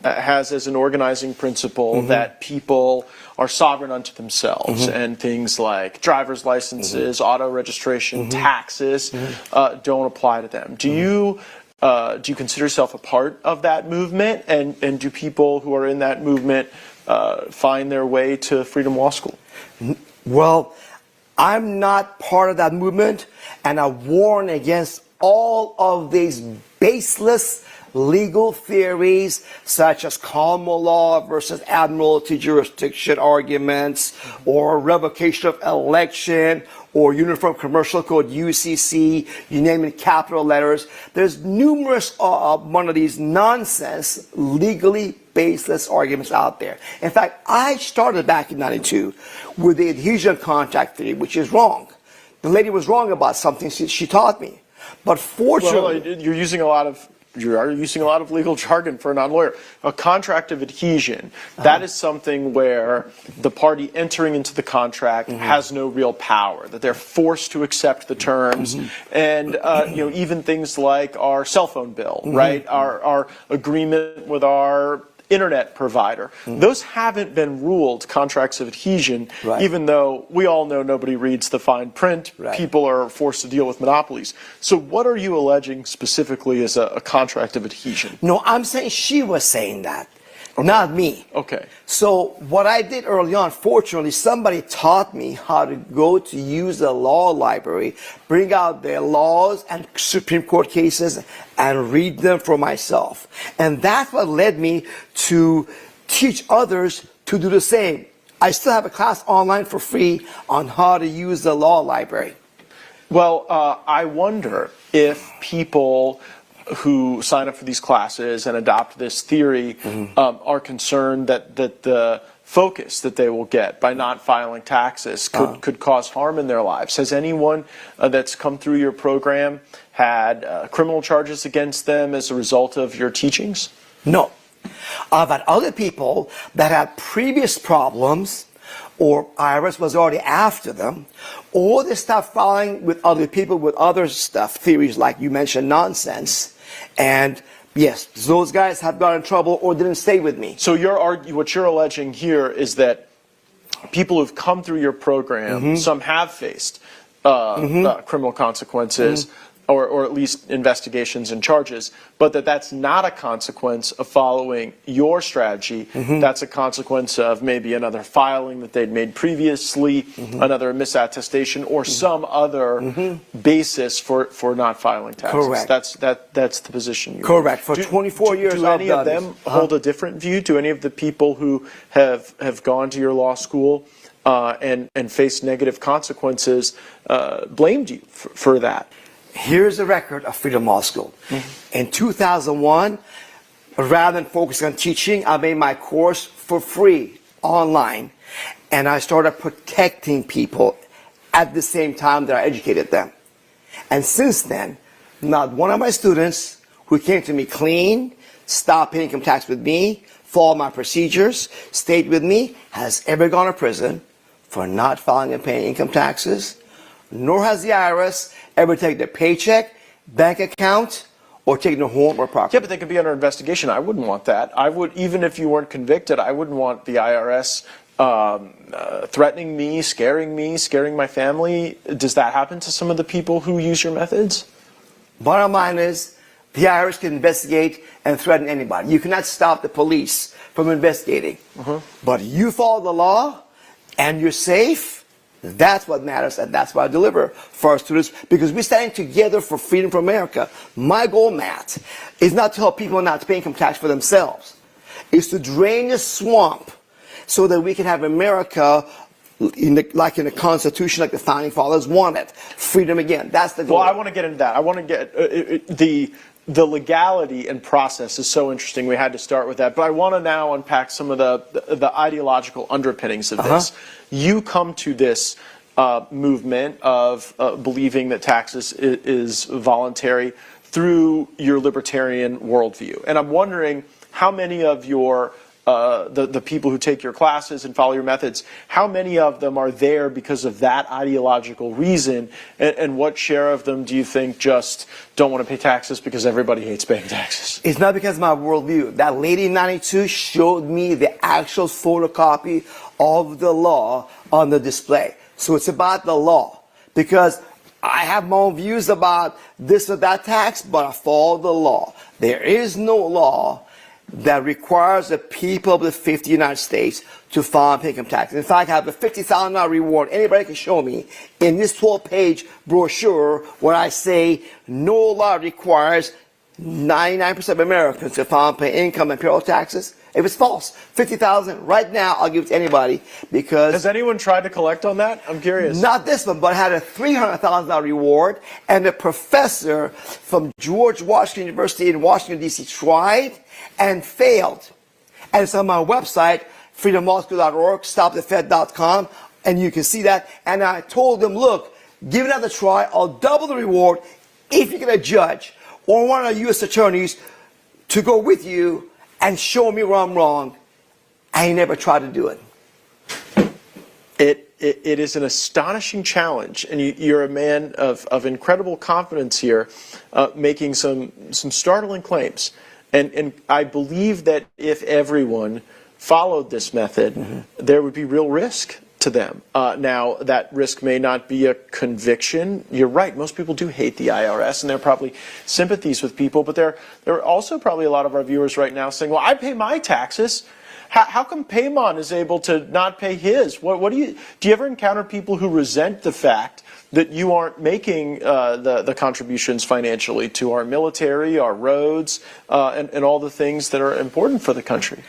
has as an organizing principle that people are sovereign unto themselves, and things like driver's licenses, auto registration, taxes don't apply to them. Do you consider yourself a part of that movement, and do people who are in that movement find their way to Freedom Law School? Well, I'm not part of that movement, and I warn against all of these baseless legal theories such as common law versus admiralty jurisdiction arguments, or revocation of election, or Uniform Commercial Code, UCC, you name it, capital letters. There's numerous one of these nonsense, legally baseless arguments out there. In fact, I started back in '92 with the adhesion contract theory, which is wrong. The lady was wrong about something she taught me. But fortunately... Well, you're using a lot of legal jargon for a non-lawyer. A contract of adhesion, that is something where the party entering into the contract has no real power, that they're forced to accept the terms, and even things like our cell phone bill, right? Our agreement with our internet provider. Those haven't been ruled contracts of adhesion, even though we all know nobody reads the fine print. People are forced to deal with monopolies. So what are you alleging specifically as a contract of adhesion? No, I'm saying she was saying that, not me. Okay. So what I did early on, fortunately, somebody taught me how to go to use the law library, bring out their laws and Supreme Court cases, and read them for myself. And that's what led me to teach others to do the same. I still have a class online for free on how to use the law library. Well, I wonder if people who sign up for these classes and adopt this theory are concerned that the focus that they will get by not filing taxes could cause harm in their lives. Has anyone that's come through your program had criminal charges against them as a result of your teachings? No. I've had other people that had previous problems, or IRS was already after them, or they stopped filing with other people with other stuff, theories like you mentioned, nonsense. And yes, those guys have got in trouble or didn't stay with me. So what you're alleging here is that people who've come through your program, some have faced criminal consequences, or at least investigations and charges, but that's not a consequence of following your strategy. That's a consequence of maybe another filing that they'd made previously, another misattestation, or some other basis for not filing taxes. Correct. That's the position you're Correct. For 24 years do any of them hold a different view? Do any of the people who have gone to your law school and faced negative consequences blamed you for that? Here's the record of Freedom Law School. In 2001, rather than focusing on teaching, I made my course for free online, and I started protecting people at the same time that I educated them. And since then, not one of my students who came to me clean, stopped paying income tax with me, followed my procedures, stayed with me, has ever gone to prison for not filing and paying income taxes, nor has the IRS ever taken their paycheck, bank account, or taken their home or property. Yeah, but they could be under investigation. I wouldn't want that. I would, even if you weren't convicted, I wouldn't want the IRS threatening me, scaring my family. Does that happen to some of the people who use your methods? Bottom line is, the IRS can investigate and threaten anybody. You cannot stop the police from investigating. But you follow the law, and you're safe, That's what matters, and that's what I deliver for our students, because we're standing together for freedom for America. My goal, Matt, is not to help people not to pay income tax for themselves. It's to drain the swamp so that we can have America like in the Constitution, like the Founding Fathers wanted. Freedom again. That's the goal. Well, I want to get into that. I want to get the legality and process is so interesting. We had to start with that. But I want to now unpack some of the ideological underpinnings of this. You come to this movement of believing that taxes is voluntary through your libertarian worldview. And I'm wondering how many of your the people who take your classes and follow your methods, how many of them are there because of that ideological reason, and what share of them do you think just don't want to pay taxes because everybody hates paying taxes? It's not because of my worldview. That lady in 92 showed me the actual photocopy of the law on the display. So it's about the law, because I have my own views about this or that tax, but I follow the law. There is no law that requires the people of the 50 United States to file and pay income tax. In fact, I have a $50,000 reward. Anybody can show me in this 12-page brochure where I say no law requires 99% of Americans to file and pay income and payroll taxes. If it's false, $50,000 right now, I'll give it to anybody, because... Has anyone tried to collect on that? I'm curious. Not this one, but I had a $300,000 reward, and a professor from George Washington University in Washington, D.C. tried and failed. And it's on my website, freedommallschool.org, stopthefed.com, and you can see that. And I told them, look, give it another try. I'll double the reward if you get a judge or one of the U.S. attorneys to go with you and show me where I'm wrong. I never tried to do it. It is an astonishing challenge, and you're a man of incredible confidence here, making some startling claims. And I believe that if everyone followed this method, there would be real risk to them. Now, that risk may not be a conviction. You're right, most people do hate the IRS, and there are probably sympathies with people, but there are also probably a lot of our viewers right now saying, well, I pay my taxes. How come Paymon is able to not pay his? What do you ever encounter people who resent the fact that you aren't making the contributions financially to our military, our roads, and all the things that are important for the country?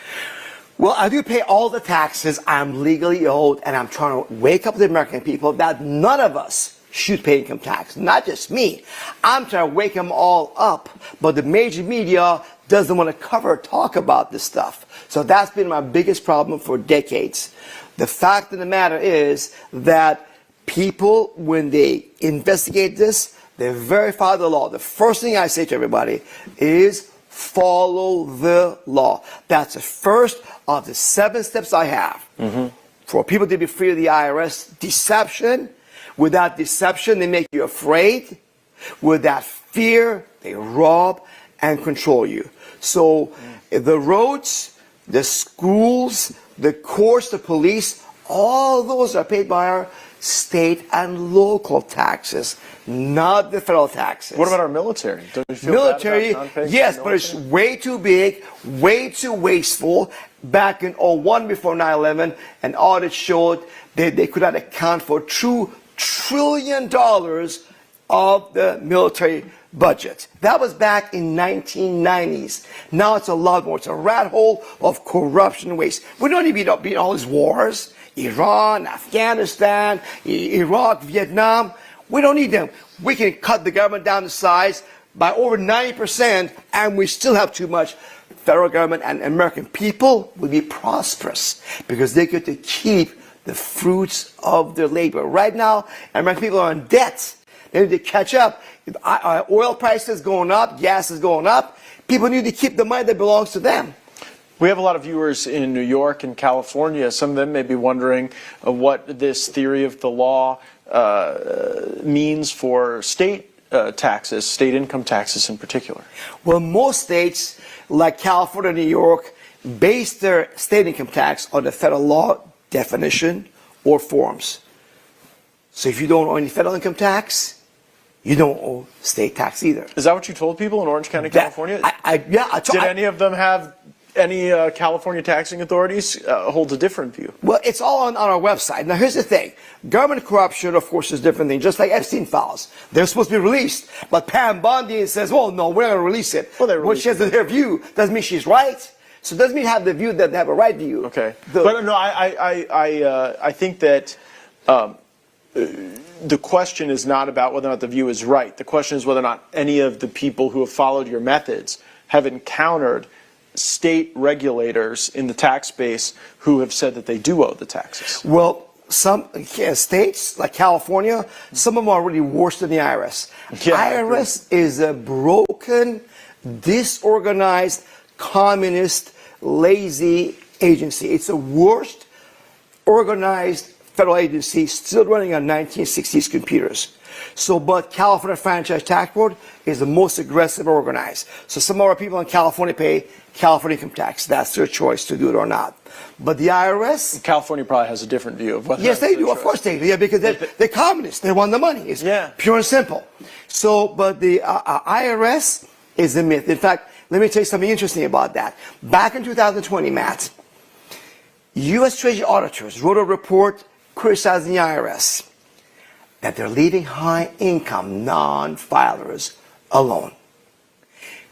Well, I do pay all the taxes I'm legally owed, and I'm trying to wake up the American people that none of us should pay income tax, not just me. I'm trying to wake them all up, but the major media doesn't want to talk about this stuff. So that's been my biggest problem for decades. The fact of the matter is that people, when they investigate this, they verify the law. The first thing I say to everybody is follow the law. That's the first of the 7 steps I have for people to be free of the IRS deception. Without deception, they make you afraid. Without fear, they rob and control you. So the roads, the schools, the courts, the police, all those are paid by our state and local taxes, not the federal taxes. What about our military? Don't you feel military, bad about non-paying yes, the but it's way too big, way too wasteful. Back in 01, before 9/11, an audit showed that they could not account for $2 trillion of the military budget. That was back in 1990s. Now it's a lot more. It's a rat hole of corruption and waste. We don't need to be in all these wars. Iran, Afghanistan, Iraq, Vietnam. We don't need them. We can cut the government down to size by over 90%, and we still have too much. Federal government and American people will be prosperous because they get to keep the fruits of their labor. Right now, American people are in debt. They need to catch up. Oil prices going up, gas is going up. People need to keep the money that belongs to them. We have a lot of viewers in New York and California. Some of them may be wondering what this theory of the law means for state taxes, state income taxes in particular. Well, most states, like California and New York, base their state income tax on the federal law definition or forms. So if you don't owe any federal income tax, you don't owe state tax either. Is that what you told people in Orange County, California? Did any of them have any California taxing authorities hold a different view? Well, it's all on our website. Now, here's the thing. Government corruption, of course, is different thing, just like Epstein files. They're supposed to be released. But Pam Bondi says, well, no, we're going to release it. Well, what she has their view doesn't mean she's right. So it doesn't mean have the view that they have a right view. Okay. But no, I think that the question is not about whether or not the view is right. The question is whether or not any of the people who have followed your methods have encountered state regulators in the tax base who have said that they do owe the taxes. Well, some states, like California, some of them are really worse than the IRS. Yeah, IRS is a broken, disorganized, communist, lazy agency. It's the worst organized federal agency still running on 1960s computers. So, but California Franchise Tax Board is the most aggressive organized. So some of our people in California pay California income tax. That's their choice to do it or not. But the IRS... California probably has a different view of whether... Yes, they do. Of course they do. Yeah, because they're communists. They want the money. It's pure and simple. So, but the IRS is a myth. In fact, let me tell you something interesting about that. Back in 2020, Matt, U.S. Treasury auditors wrote a report criticizing the IRS that they're leaving high-income non-filers alone.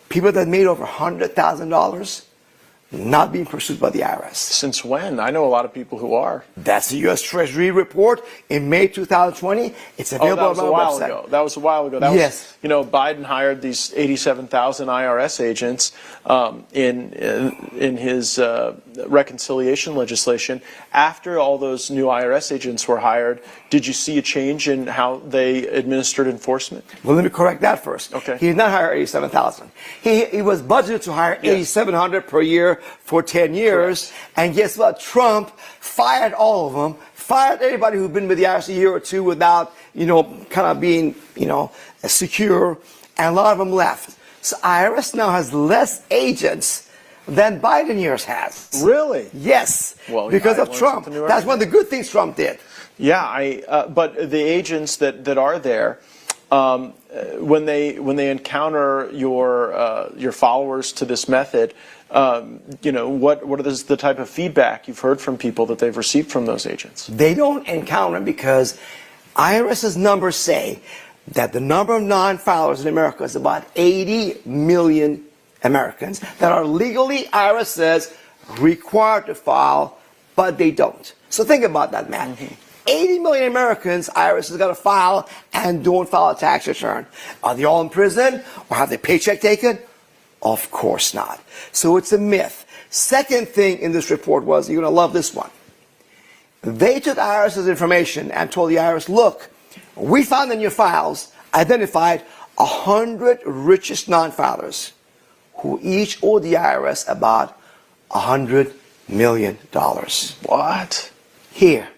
People that made over $100,000 not being pursued by the IRS. Since when? I know a lot of people who are. That's the U.S. Treasury report in May 2020 It's available on our website. That was a while ago. That yes. Was, Biden hired these 87,000 IRS agents in his reconciliation legislation. After all those new IRS agents were hired, did you see a change in how they administered enforcement? Well, let me correct that first. Okay. He did not hire 87,000. He was budgeted to hire 8,700 per year for 10 years. Correct. And guess what? Trump fired all of them, fired everybody who'd been with the IRS a year or two without, kind of being, secure, and a lot of them left. So IRS now has less agents than Biden years has. Really? Yes. Well, because of Trump. That's one of the good things Trump did. Yeah, but the agents that are there, when they encounter your followers to this method, what is the type of feedback you've heard from people that they've received from those agents? They don't encounter them because IRS's numbers say that the number of non-filers in America is about 80 million Americans that are legally, IRS says, required to file, but they don't. So think about that, Matt. 80 million Americans, IRS has got to file and don't file a tax return. Are they all in prison or have their paycheck taken? Of course not. So it's a myth. Second thing in this report was, you're going to love this one. They took IRS's information and told the IRS, look, we found in your files, identified 100 richest non-filers who each owe the IRS about $100 million. What? Here,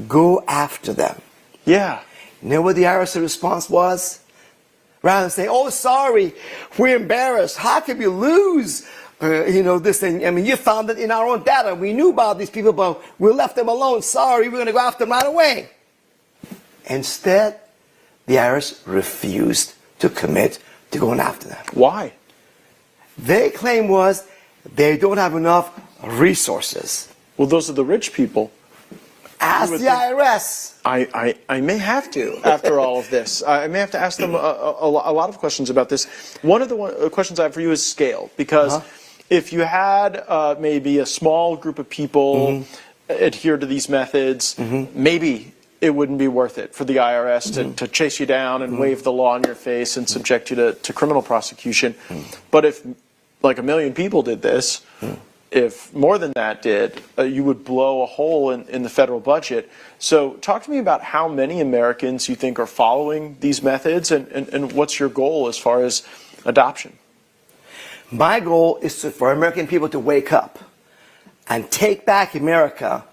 go after them. Yeah. You know what the IRS response was? Rather than say, oh, sorry, we're embarrassed. How could we lose, this thing? I mean, you found it in our own data. We knew about these people, but we left them alone. Sorry, we're going to go after them right away. Instead, the IRS refused to commit to going after them. Why? Their claim was they don't have enough resources. Well, those are the rich people. Ask the IRS. I may have to, after all of this. I may have to ask them a lot of questions about this. One of the questions I have for you is scale. Because if you had maybe a small group of people adhere to these methods, maybe it wouldn't be worth it for the IRS to chase you down and wave the law in your face and subject you to criminal prosecution. But if like 1 million people did this, if more than that did, you would blow a hole in the federal budget. So talk to me about how many Americans you think are following these methods and what's your goal as far as adoption? My goal is for American people to wake up and take back America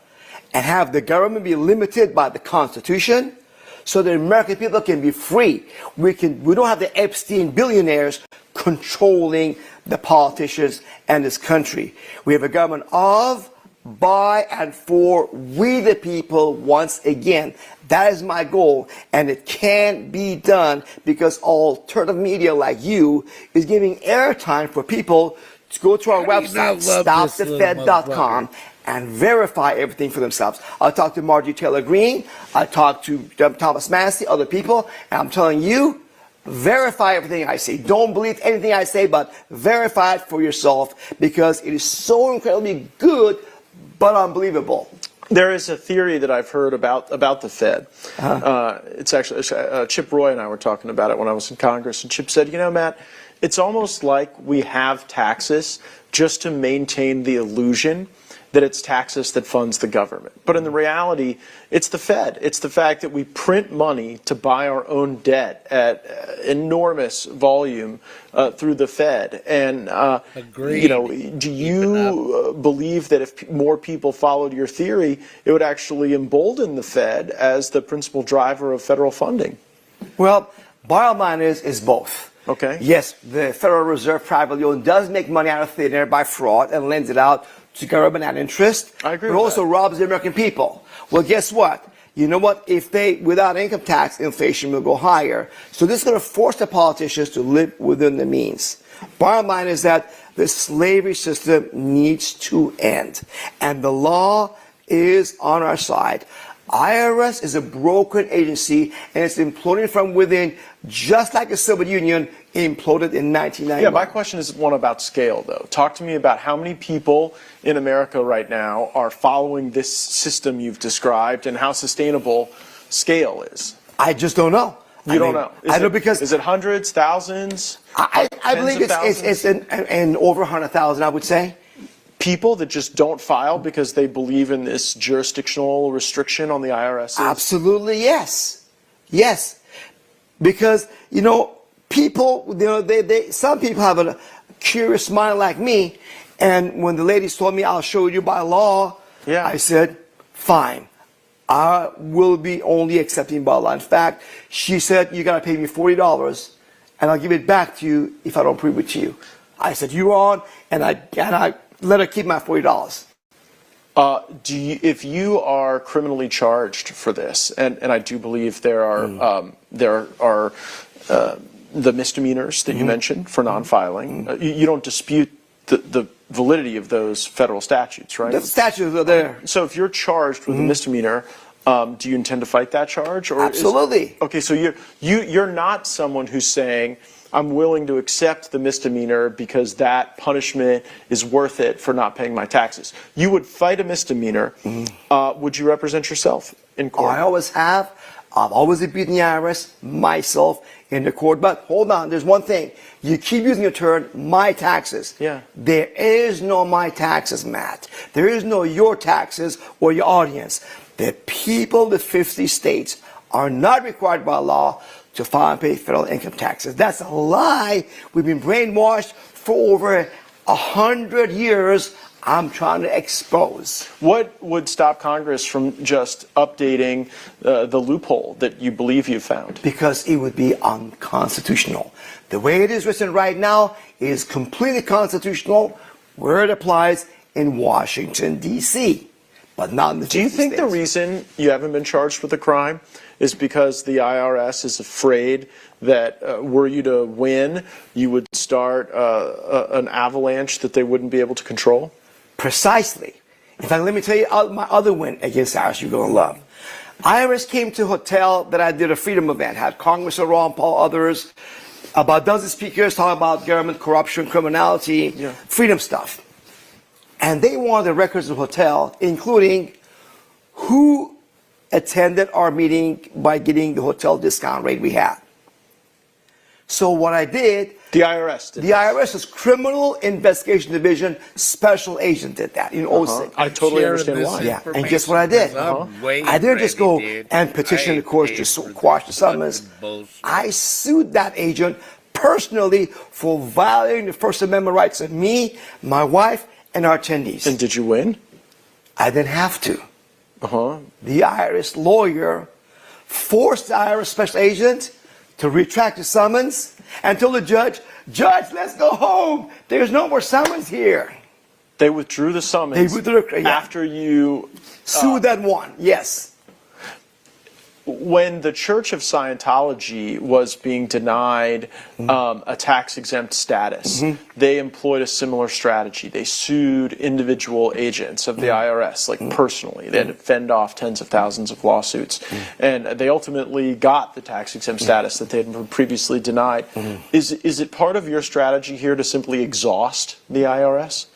and have the government be limited by the Constitution so that American people can be free. We don't have the Epstein billionaires controlling the politicians and this country. We have a government of, by, and for we the people once again. That is my goal, and it can't be done because alternative media like you is giving airtime for people to go to our website, stopthefed.com, and verify everything for themselves. I talked to Marjorie Taylor Greene, I talked to Thomas Massey, other people, and I'm telling you, verify everything I say. Don't believe anything I say, but verify it for yourself, because it is so incredibly good, but unbelievable. There is a theory that I've heard about the Fed. It's actually Chip Roy and I were talking about it when I was in Congress, and Chip said, you know, Matt, it's almost like we have taxes just to maintain the illusion that it's taxes that funds the government. But in the reality, it's the Fed. It's the fact that we print money to buy our own debt at enormous volume through the Fed. And, you know, do you believe that if more people followed your theory, it would actually embolden the Fed as the principal driver of federal funding? Well, bottom line is both. Okay. Yes, the Federal Reserve privately owned does make money out of thin air by fraud and lends it out to government at interest. I agree but with also that. robs the American people. Well, guess what? You know what? If they, without income tax, inflation will go higher. So this is going to force the politicians to live within the means. Bottom line is that the slavery system needs to end. And the law is on our side. IRS is a broken agency, and it's imploding from within, just like the Soviet Union imploded in 1991. Yeah, my question is one about scale, though. Talk to me about how many people in America right now are following this system you've described, and how sustainable scale is. I just don't know. You don't know? I know because... Is it hundreds, thousands? I believe it's in over 100,000, I would say. People that just don't file because they believe in this jurisdictional restriction on the IRS? Absolutely, yes. Yes. Because, you know, people, you know, some people have a curious mind like me, and when the ladies told me, I'll show you by law, yeah. I said, fine. I will be only accepting by law. In fact, she said, you got to pay me $40, and I'll give it back to you if I don't prove it to you. I said, you're on, and I let her keep my $40. If you are criminally charged for this, and I do believe there are the misdemeanors that you mentioned for non-filing, you don't dispute the validity of those federal statutes, right? The statutes are there. So if you're charged with a misdemeanor, do you intend to fight that charge? Or absolutely. Okay, so you're not someone who's saying, I'm willing to accept the misdemeanor because that punishment is worth it for not paying my taxes. You would fight a misdemeanor. Would you represent yourself in court? I always have. I've always beaten the IRS myself in the court. But hold on, there's one thing. You keep using the term my taxes. Yeah. There is no my taxes, Matt. There is no your taxes or your audience. The people of the 50 states are not required by law to file and pay federal income taxes. That's a lie. We've been brainwashed for over 100 years. I'm trying to expose. What would stop Congress from just updating the loophole that you believe you found? Because it would be unconstitutional. The way it is written right now is completely constitutional where it applies in Washington, D.C., but not in the 50 Do you think states. the reason you haven't been charged with a crime is because the IRS is afraid that were you to win, you would start an avalanche that they wouldn't be able to control? Precisely. In fact, let me tell you my other win against IRS you're going to love. IRS came to a hotel that I did a freedom event, had Congressman Ron Paul, others, about a dozen speakers talking about government corruption, criminality, freedom stuff. And they wanted the records of the hotel, including who attended our meeting by getting the hotel discount rate we had. So what I did... The IRS did. The IRS's Criminal Investigation Division special agent did that in 06. I totally understand why. Yeah, and guess what I did? I didn't just go and petition the courts to quash the summons. I sued that agent personally for violating the First Amendment rights of me, my wife, and our attendees. And did you win? I didn't have to. The IRS lawyer forced the IRS special agent to retract the summons and told the judge, Judge, let's go home. There's no more summons here. They withdrew the summons They withdrew, after you... sued that one, yes. when the Church of Scientology was being denied a tax-exempt status, they employed a similar strategy. They sued individual agents of the IRS, like personally. They had to fend off tens of thousands of lawsuits. And they ultimately got the tax-exempt status that they had previously denied. Is it part of your strategy here to simply exhaust the IRS?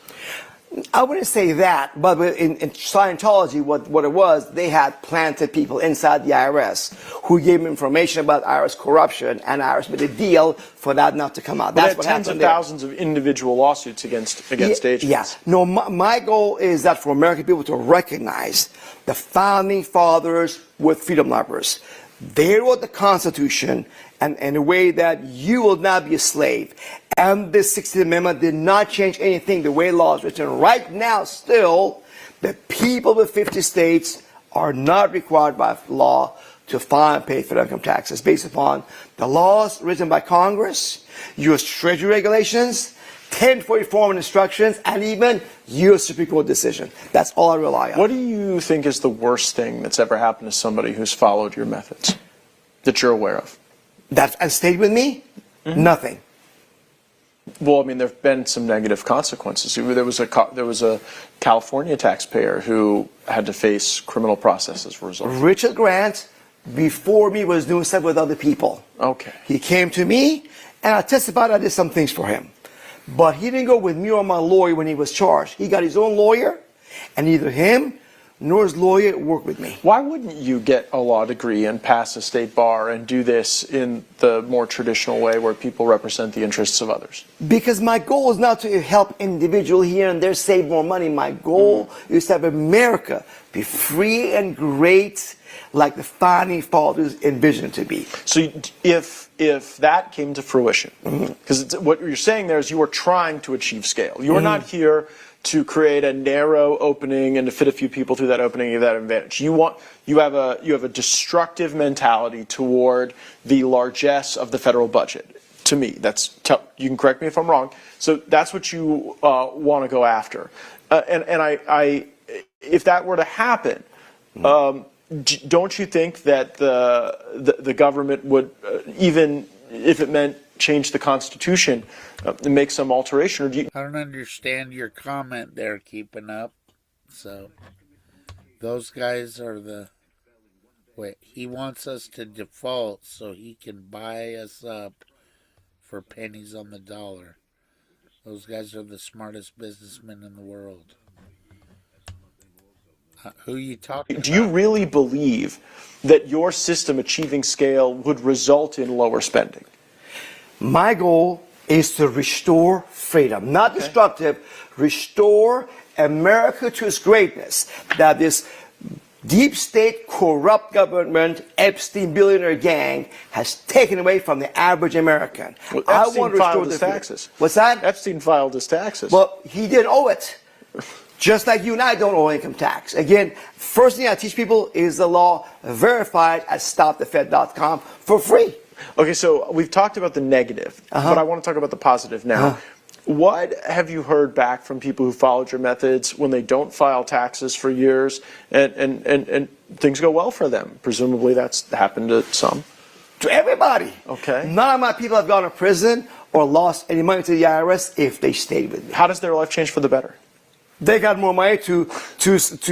I wouldn't say that, but in Scientology, what it was, they had planted people inside the IRS who gave them information about IRS corruption, and IRS made a deal for that not to come out. But That's what tens of happened there. thousands of individual lawsuits against agents. Yeah. No, my goal is that for American people to recognize the founding fathers were freedom lovers. They wrote the Constitution and in a way that you will not be a slave. And the 16th Amendment did not change anything the way law is written. Right now, still, the people of 50 states are not required by law to file and pay federal income taxes based upon the laws written by Congress, U.S. Treasury regulations, 1044 instructions, and even U.S. Supreme Court decision. That's all I rely on. What do you think is the worst thing that's ever happened to somebody who's followed your methods that you're aware of? That has stayed with me? Nothing. Well, I mean, there have been some negative consequences. There was a California taxpayer who had to face criminal process as a result. Richard Grant, before me, was doing stuff with other people. Okay. He came to me, and I testified I did some things for him. But he didn't go with me or my lawyer when he was charged. He got his own lawyer, and neither him nor his lawyer worked with me. Why wouldn't you get a law degree and pass a state bar and do this in the more traditional way where people represent the interests of others? Because my goal is not to help individuals here and there save more money. My goal is to have America be free and great like the founding fathers envisioned it to be. So if that came to fruition, because what you're saying there is you are trying to achieve scale. You are not here to create a narrow opening and to fit a few people through that opening and that advantage. You have a destructive mentality toward the largesse of the federal budget. To me, you can correct me if I'm wrong. So that's what you want to go after. And if that were to happen, don't you think that the government would, even if it meant change the Constitution, make some alteration? Or I don't understand your comment there, keeping up. So those guys are he wants us to default so he can buy us up for pennies on the dollar. Those guys are the smartest businessmen in the world. Who you talking about? Do you really believe that your system achieving scale would result in lower spending? My goal is to restore freedom, not destructive, restore America to its greatness, that this deep state, corrupt government, Epstein billionaire gang has taken away from the average American. Well, I Epstein want to restore filed the his freedom. taxes. What's that? Epstein filed his taxes. Well, he didn't owe it. Just like you and I don't owe income tax. Again, first thing I teach people is the law verified at stopthefed.com for free. Okay, so we've talked about the negative, but I want to talk about the positive now. What have you heard back from people who followed your methods when they don't file taxes for years and things go well for them? Presumably that's happened to some. To everybody. Okay. None of my people have gone to prison or lost any money to the IRS if they stayed with me. How does their life change for the better? They got more money to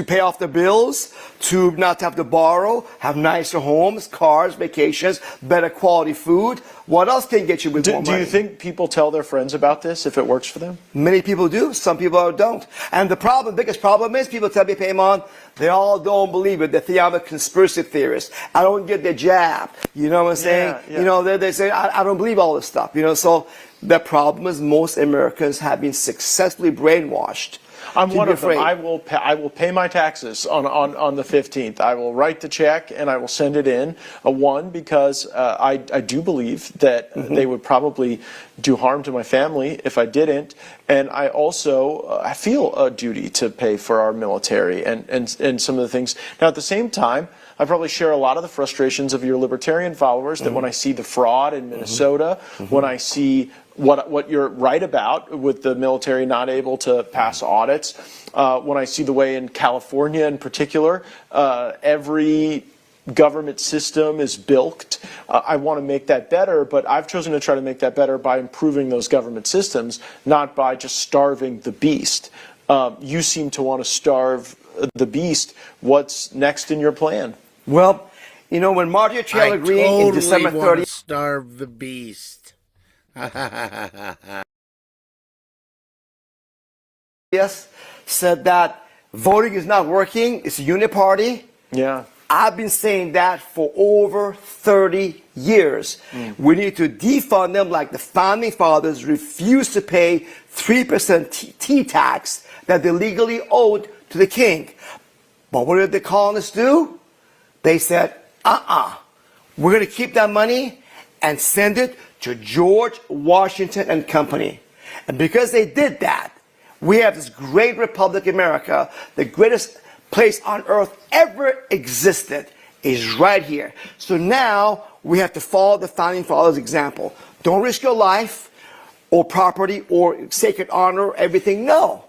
pay off their bills, to not have to borrow, have nicer homes, cars, vacations, better quality food. What else can get you with more money? Do you think people tell their friends about this if it works for them? Many people do. Some people don't. And the biggest problem is people tell me, Paymon, they all don't believe it. They think I'm a conspiracy theorist. I don't get the jab. You know what I'm saying? Yeah. You know, they say, I don't believe all this stuff. You know, so the problem is most Americans have been successfully brainwashed. I'm one of them. I will pay my taxes on the 15th. I will write the check and I will send it in. Because I do believe that they would probably do harm to my family if I didn't. And I also I feel a duty to pay for our military and some of the things. Now, at the same time, I probably share a lot of the frustrations of your libertarian followers that when I see the fraud in Minnesota, when I see what you're right about with the military not able to pass audits, when I see the way in California in particular, every government system is bilked. I want to make that better, but I've chosen to try to make that better by improving those government systems, not by just starving the beast. You seem to want to starve the beast. What's next in your plan? Well, you know, when Marjorie Taylor Greene in December 30th... want to starve the beast. Yes, said that voting is not working, it's a uniparty. Yeah. I've been saying that for over 30 years. We need to defund them like the founding fathers refused to pay 3% tea tax that they legally owed to the king. But what did the colonists do? They said, we're going to keep that money and send it to George Washington and Company. And because they did that, we have this great Republic America, the greatest place on earth ever existed is right here. So now we have to follow the founding fathers' example. Don't risk your life or property or sacred honor, everything. No.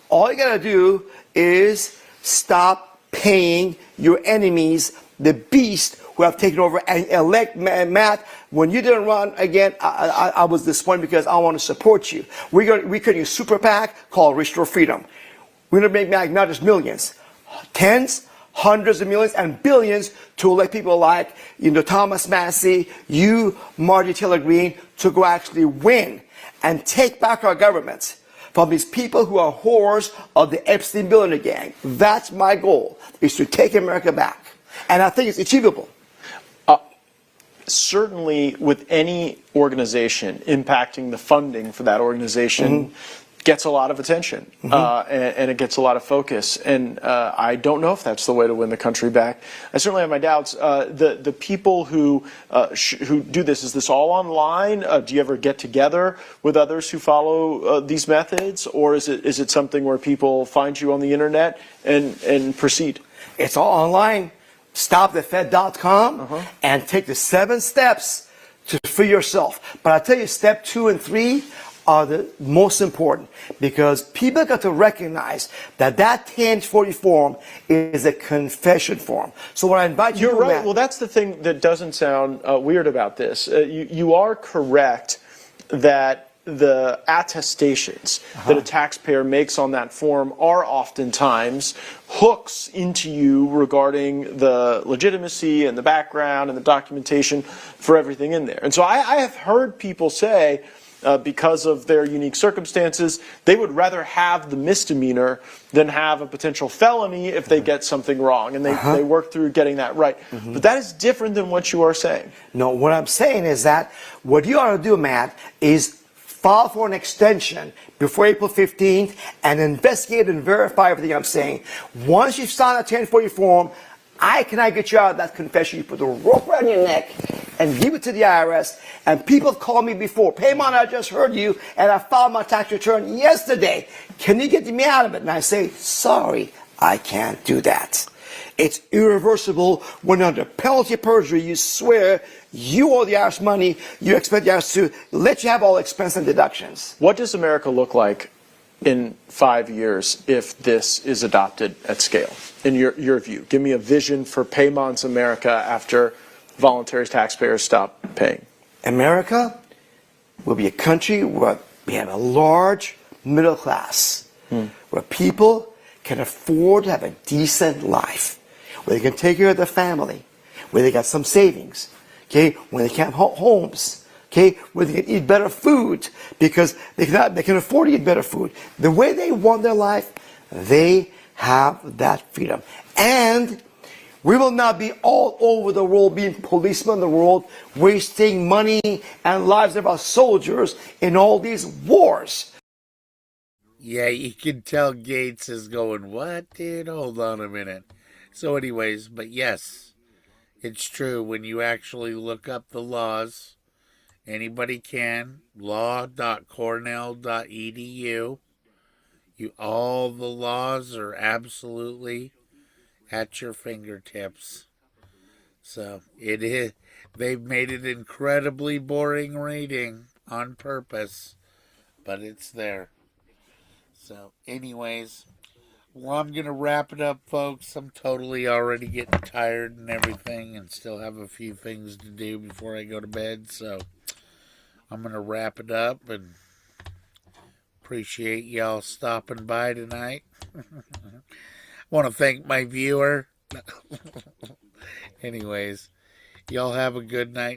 All you gotta do is stop paying your enemies, the beast who have taken over, and elect Matt. When you didn't run again, I was disappointed because I want to support you. We could use super PAC called Restore Freedom. We're gonna make Matt not just millions, tens, hundreds of millions, and billions to elect people like, you know, Thomas Massey, you, Marjorie Taylor Greene, to go actually win and take back our government from these people who are whores of the Epstein billionaire gang. That's my goal, is to take America back. And I think it's achievable. Certainly with any organization, impacting the funding for that organization gets a lot of attention, and it gets a lot of focus. And I don't know if that's the way to win the country back. I certainly have my doubts. The people who do this, is this all online? Do you ever get together with others who follow these methods, or is it something where people find you on the internet and proceed? It's all online. StopTheFed.com and take the 7 steps to free yourself. But I tell you, step 2 and 3 are the most important, because people got to recognize that 1040 form is a confession form. So what I invite you to do, You're right. Matt, Well, that's the thing that doesn't sound weird about this. You are correct that the attestations that a taxpayer makes on that form are oftentimes hooks into you regarding the legitimacy and the background and the documentation for everything in there. And so I have heard people say, because of their unique circumstances, they would rather have the misdemeanor than have a potential felony if they get something wrong, and they work through getting that right. But that is different than what you are saying. No, what I'm saying is that what you ought to do, Matt, is file for an extension before April 15th and investigate and verify everything I'm saying. Once you've signed a 1040 form, I cannot get you out of that confession. You put the rope around your neck and give it to the IRS. And people have called me before. Paymon, I just heard you, and I filed my tax return yesterday. Can you get me out of it? And I say, sorry, I can't do that. It's irreversible when under penalty of perjury you swear you owe the IRS money, you expect the IRS to let you have all expense and deductions. What does America look like in 5 years if this is adopted at scale, in your view? Give me a vision for Paymon's America after voluntary taxpayers stop paying. America will be a country where we have a large middle class, where people can afford to have a decent life, where they can take care of their family, where they got some savings, okay, where they can have homes, okay, where they can eat better food because they can afford to eat better food. The way they want their life, they have that freedom. And we will not be all over the world being policemen in the world, wasting money and lives of our soldiers in all these wars. Yeah, you can tell Gates is going, what, dude? Hold on a minute. So anyways, but yes, it's true. When you actually look up the laws, anybody can, law.cornell.edu. All the laws are absolutely at your fingertips. So it is. They've made it incredibly boring reading on purpose, but it's there. So anyways, Well, I'm going to wrap it up, folks. I'm totally already getting tired and everything and still have a few things to do before I go to bed. So I'm going to wrap it up and appreciate y'all stopping by tonight. I want to thank my viewer. Anyways, y'all have a good night.